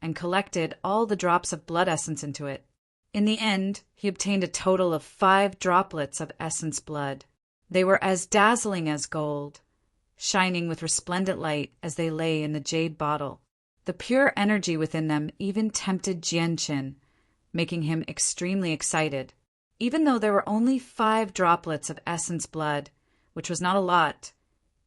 and collected all the drops of blood essence into it. In the end, he obtained a total of 5 droplets of essence blood. They were as dazzling as gold, shining with resplendent light as they lay in the jade bottle. The pure energy within them even tempted Jianshin, making him extremely excited. Even though there were only 5 droplets of essence blood, which was not a lot,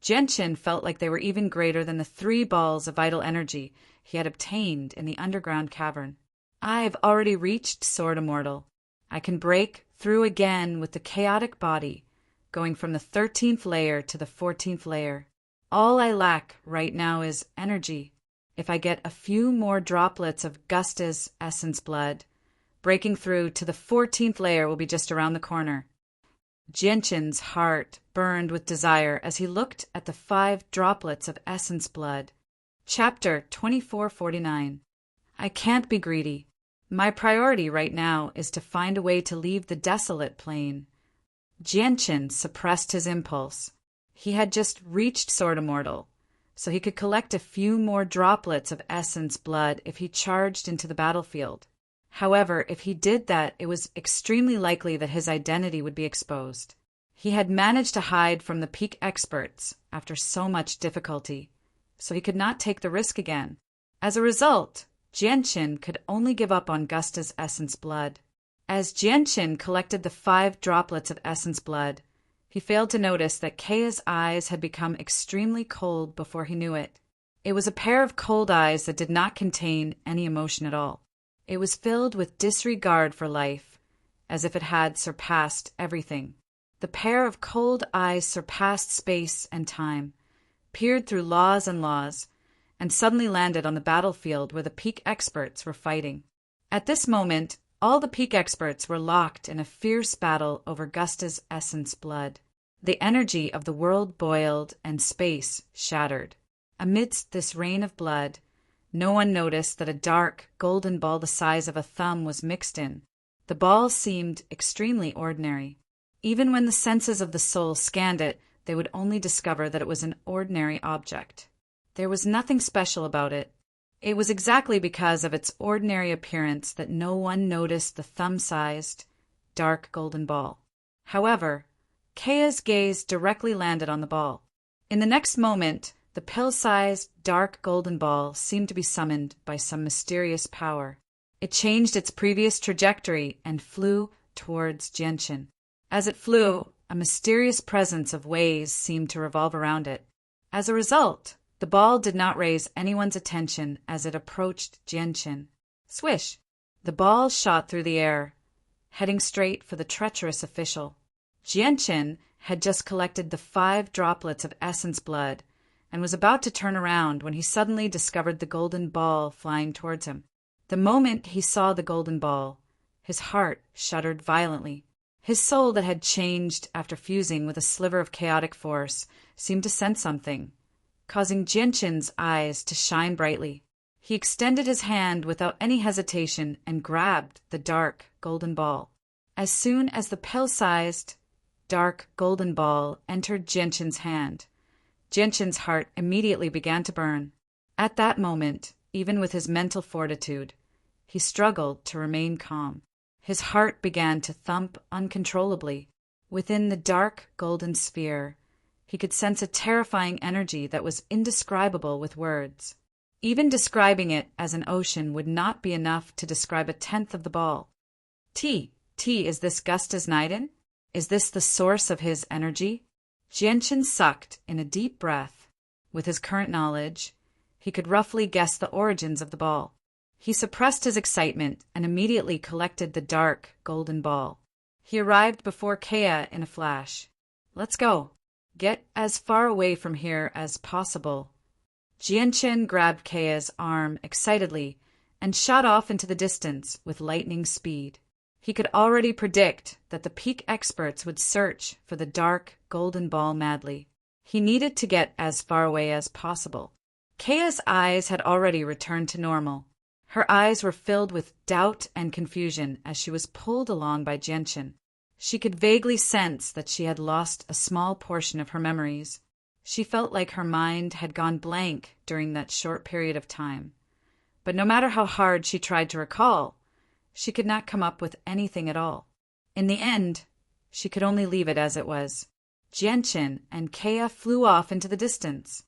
Jianshin felt like they were even greater than the 3 balls of vital energy he had obtained in the underground cavern. I've already reached Sword Immortal. I can break through again with the chaotic body, going from the 13th layer to the 14th layer. All I lack right now is energy. If I get a few more droplets of Gusta's essence blood, breaking through to the 14th layer will be just around the corner. Jianshin's heart burned with desire as he looked at the 5 droplets of essence blood. Chapter 2449. I can't be greedy. My priority right now is to find a way to leave the desolate plane. Jianshin suppressed his impulse. He had just reached Sword Immortal, so he could collect a few more droplets of essence blood if he charged into the battlefield. However, if he did that, it was extremely likely that his identity would be exposed. He had managed to hide from the peak experts after so much difficulty, so he could not take the risk again. As a result, Jianshin could only give up on Gusta's essence blood. As Jianshin collected the 5 droplets of essence blood, he failed to notice that Keia's eyes had become extremely cold before he knew it. It was a pair of cold eyes that did not contain any emotion at all. It was filled with disregard for life, as if it had surpassed everything. The pair of cold eyes surpassed space and time, peered through laws and laws, and suddenly landed on the battlefield where the peak experts were fighting. At this moment, all the peak experts were locked in a fierce battle over Gusta's essence blood. The energy of the world boiled and space shattered. Amidst this rain of blood, no one noticed that a dark, golden ball the size of a thumb was mixed in. The ball seemed extremely ordinary. Even when the senses of the soul scanned it, they would only discover that it was an ordinary object. There was nothing special about it. It was exactly because of its ordinary appearance that no one noticed the thumb-sized, dark golden ball. However, Keia's gaze directly landed on the ball. In the next moment, the pill-sized, dark golden ball seemed to be summoned by some mysterious power. It changed its previous trajectory and flew towards Jianshin. As it flew, a mysterious presence of waves seemed to revolve around it. As a result, The ball did not raise anyone's attention as it approached Jianqin. Swish! The ball shot through the air, heading straight for the treacherous official. Jianqin had just collected the 5 droplets of essence blood and was about to turn around when he suddenly discovered the golden ball flying towards him. The moment he saw the golden ball, his heart shuddered violently. His soul that had changed after fusing with a sliver of chaotic force seemed to sense something, causing Jianqin's eyes to shine brightly. He extended his hand without any hesitation and grabbed the dark golden ball. As soon as the pill-sized, dark golden ball entered Jianqin's hand, Jianqin's heart immediately began to burn. At that moment, even with his mental fortitude, he struggled to remain calm. His heart began to thump uncontrollably. Within the dark golden sphere, he could sense a terrifying energy that was indescribable with words. Even describing it as an ocean would not be enough to describe a tenth of the ball. Is this Gusta's Naiden? Is this the source of his energy? Jianqin sucked in a deep breath. With his current knowledge, he could roughly guess the origins of the ball. He suppressed his excitement and immediately collected the dark golden ball. He arrived before Kea in a flash. Let's go. Get as far away from here as possible. Jianqin grabbed Kea's arm excitedly and shot off into the distance with lightning speed. He could already predict that the peak experts would search for the dark golden ball madly. He needed to get as far away as possible. Kea's eyes had already returned to normal. Her eyes were filled with doubt and confusion as she was pulled along by Jianqin. She could vaguely sense that she had lost a small portion of her memories. She felt like her mind had gone blank during that short period of time. But no matter how hard she tried to recall, she could not come up with anything at all. In the end, she could only leave it as it was. Jianqin and Kea flew off into the distance.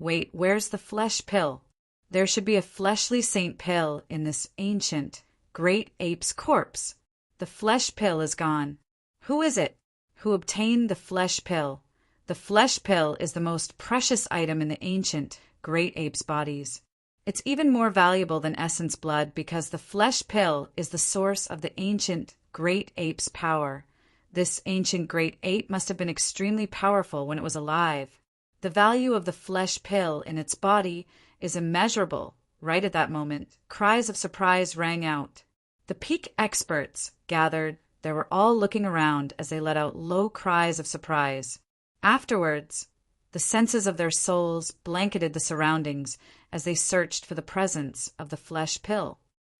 Wait, where's the flesh pill? There should be a fleshly saint pill in this ancient, great ape's corpse. The flesh pill is gone. Who is it? Who obtained the flesh pill? The flesh pill is the most precious item in the ancient, great ape's bodies. It's even more valuable than essence blood because the flesh pill is the source of the ancient, great ape's power. This ancient great ape must have been extremely powerful when it was alive. The value of the flesh pill in its body is immeasurable. Right at that moment, cries of surprise rang out. The peak experts gathered. They were all looking around as they let out low cries of surprise. Afterwards, the senses of their souls blanketed the surroundings as they searched for the presence of the flesh pill.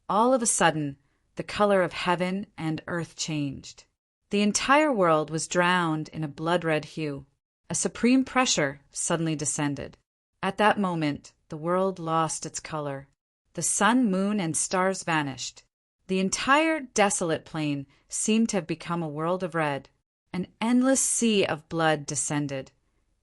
All of a sudden, the color of heaven and earth changed. The entire world was drowned in a blood-red hue. A supreme pressure suddenly descended. At that moment, the world lost its color. The sun, moon, and stars vanished. The entire desolate plain seemed to have become a world of red. An endless sea of blood descended,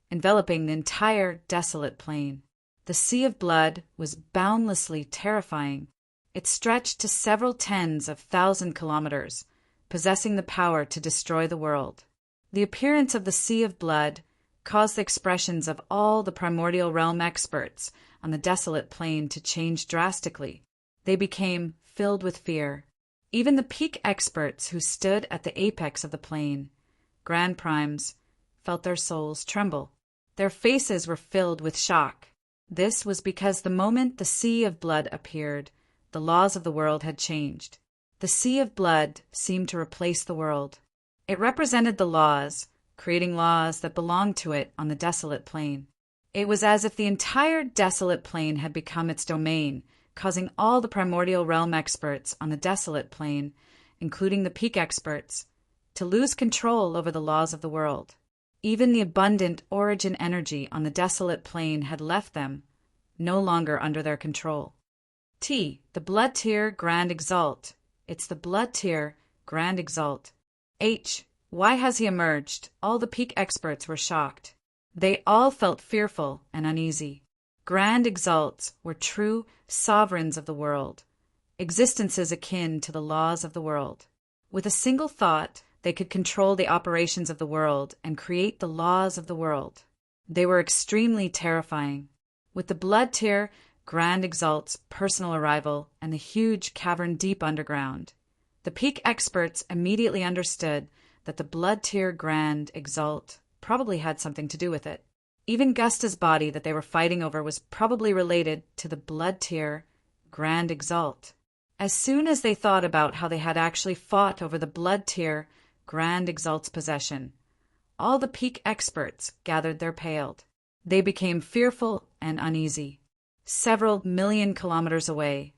enveloping the entire desolate plain. The sea of blood was boundlessly terrifying. It stretched to several tens of thousand kilometers, possessing the power to destroy the world. The appearance of the sea of blood caused the expressions of all the primordial realm experts on the desolate plain to change drastically. They became filled with fear. Even the peak experts who stood at the apex of the plain, Grand Primes, felt their souls tremble. Their faces were filled with shock. This was because the moment the sea of blood appeared, the laws of the world had changed. The sea of blood seemed to replace the world. It represented the laws, creating laws that belonged to it on the desolate plain. It was as if the entire desolate plain had become its domain, causing all the primordial realm experts on the desolate plain, including the peak experts, to lose control over the laws of the world. Even the abundant origin energy on the desolate plain had left them, no longer under their control. The blood tier Grand Exalt. It's the blood tier Grand Exalt. Why has he emerged? All the peak experts were shocked. They all felt fearful and uneasy. Grand Exalts were true sovereigns of the world, existences akin to the laws of the world. With a single thought, they could control the operations of the world and create the laws of the world. They were extremely terrifying. With the blood tier, Grand Exalt's personal arrival and the huge cavern deep underground, the peak experts immediately understood that the blood tier Grand Exalt probably had something to do with it. Even Gusta's body that they were fighting over was probably related to the blood tier Grand Exalt. As soon as they thought about how they had actually fought over the blood tier Grand Exalt's possession, all the peak experts gathered their paled. They became fearful and uneasy. Several million kilometers away,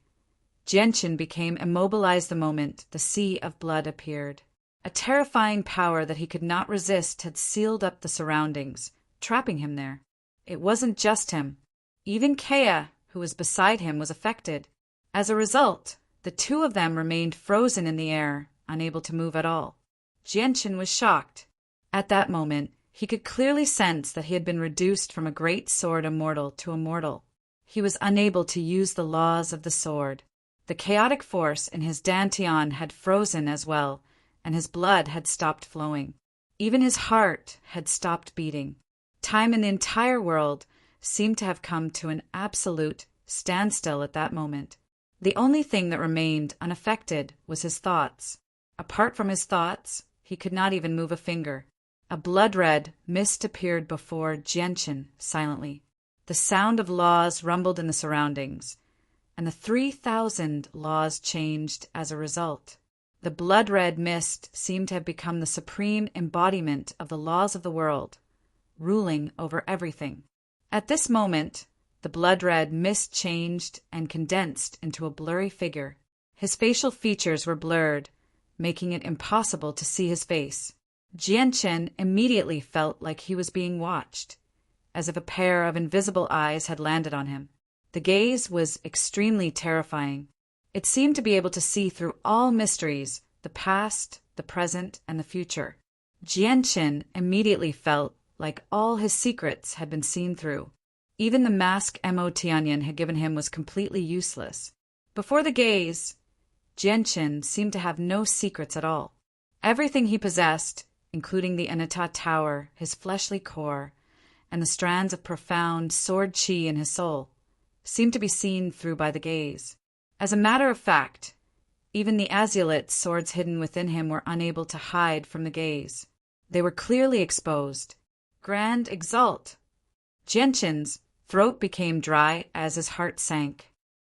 Gentian became immobilized the moment the sea of blood appeared. A terrifying power that he could not resist had sealed up the surroundings, trapping him there. It wasn't just him. Even Kea, who was beside him, was affected. As a result, the two of them remained frozen in the air, unable to move at all. Gentian was shocked. At that moment, he could clearly sense that he had been reduced from a great sword immortal to a mortal. He was unable to use the laws of the sword. The chaotic force in his dantian had frozen as well, and his blood had stopped flowing. Even his heart had stopped beating. Time in the entire world seemed to have come to an absolute standstill at that moment. The only thing that remained unaffected was his thoughts. Apart from his thoughts, he could not even move a finger. A blood-red mist appeared before Gentian silently. The sound of laws rumbled in the surroundings, and the 3,000 laws changed as a result. The blood-red mist seemed to have become the supreme embodiment of the laws of the world, ruling over everything. At this moment, the blood-red mist changed and condensed into a blurry figure. His facial features were blurred, making it impossible to see his face. Jianchen immediately felt like he was being watched, as if a pair of invisible eyes had landed on him. The gaze was extremely terrifying. It seemed to be able to see through all mysteries, the past, the present, and the future. Jianchen immediately felt like all his secrets had been seen through. Even the mask Mo Tianyan had given him was completely useless. Before the gaze, Jianchen seemed to have no secrets at all. Everything he possessed, including the Anata Tower, his fleshly core, and the strands of profound sword chi in his soul, seemed to be seen through by the gaze. As a matter of fact, even the azulate swords hidden within him were unable to hide from the gaze. They were clearly exposed. Grand Exalt! Gentian's throat became dry as his heart sank.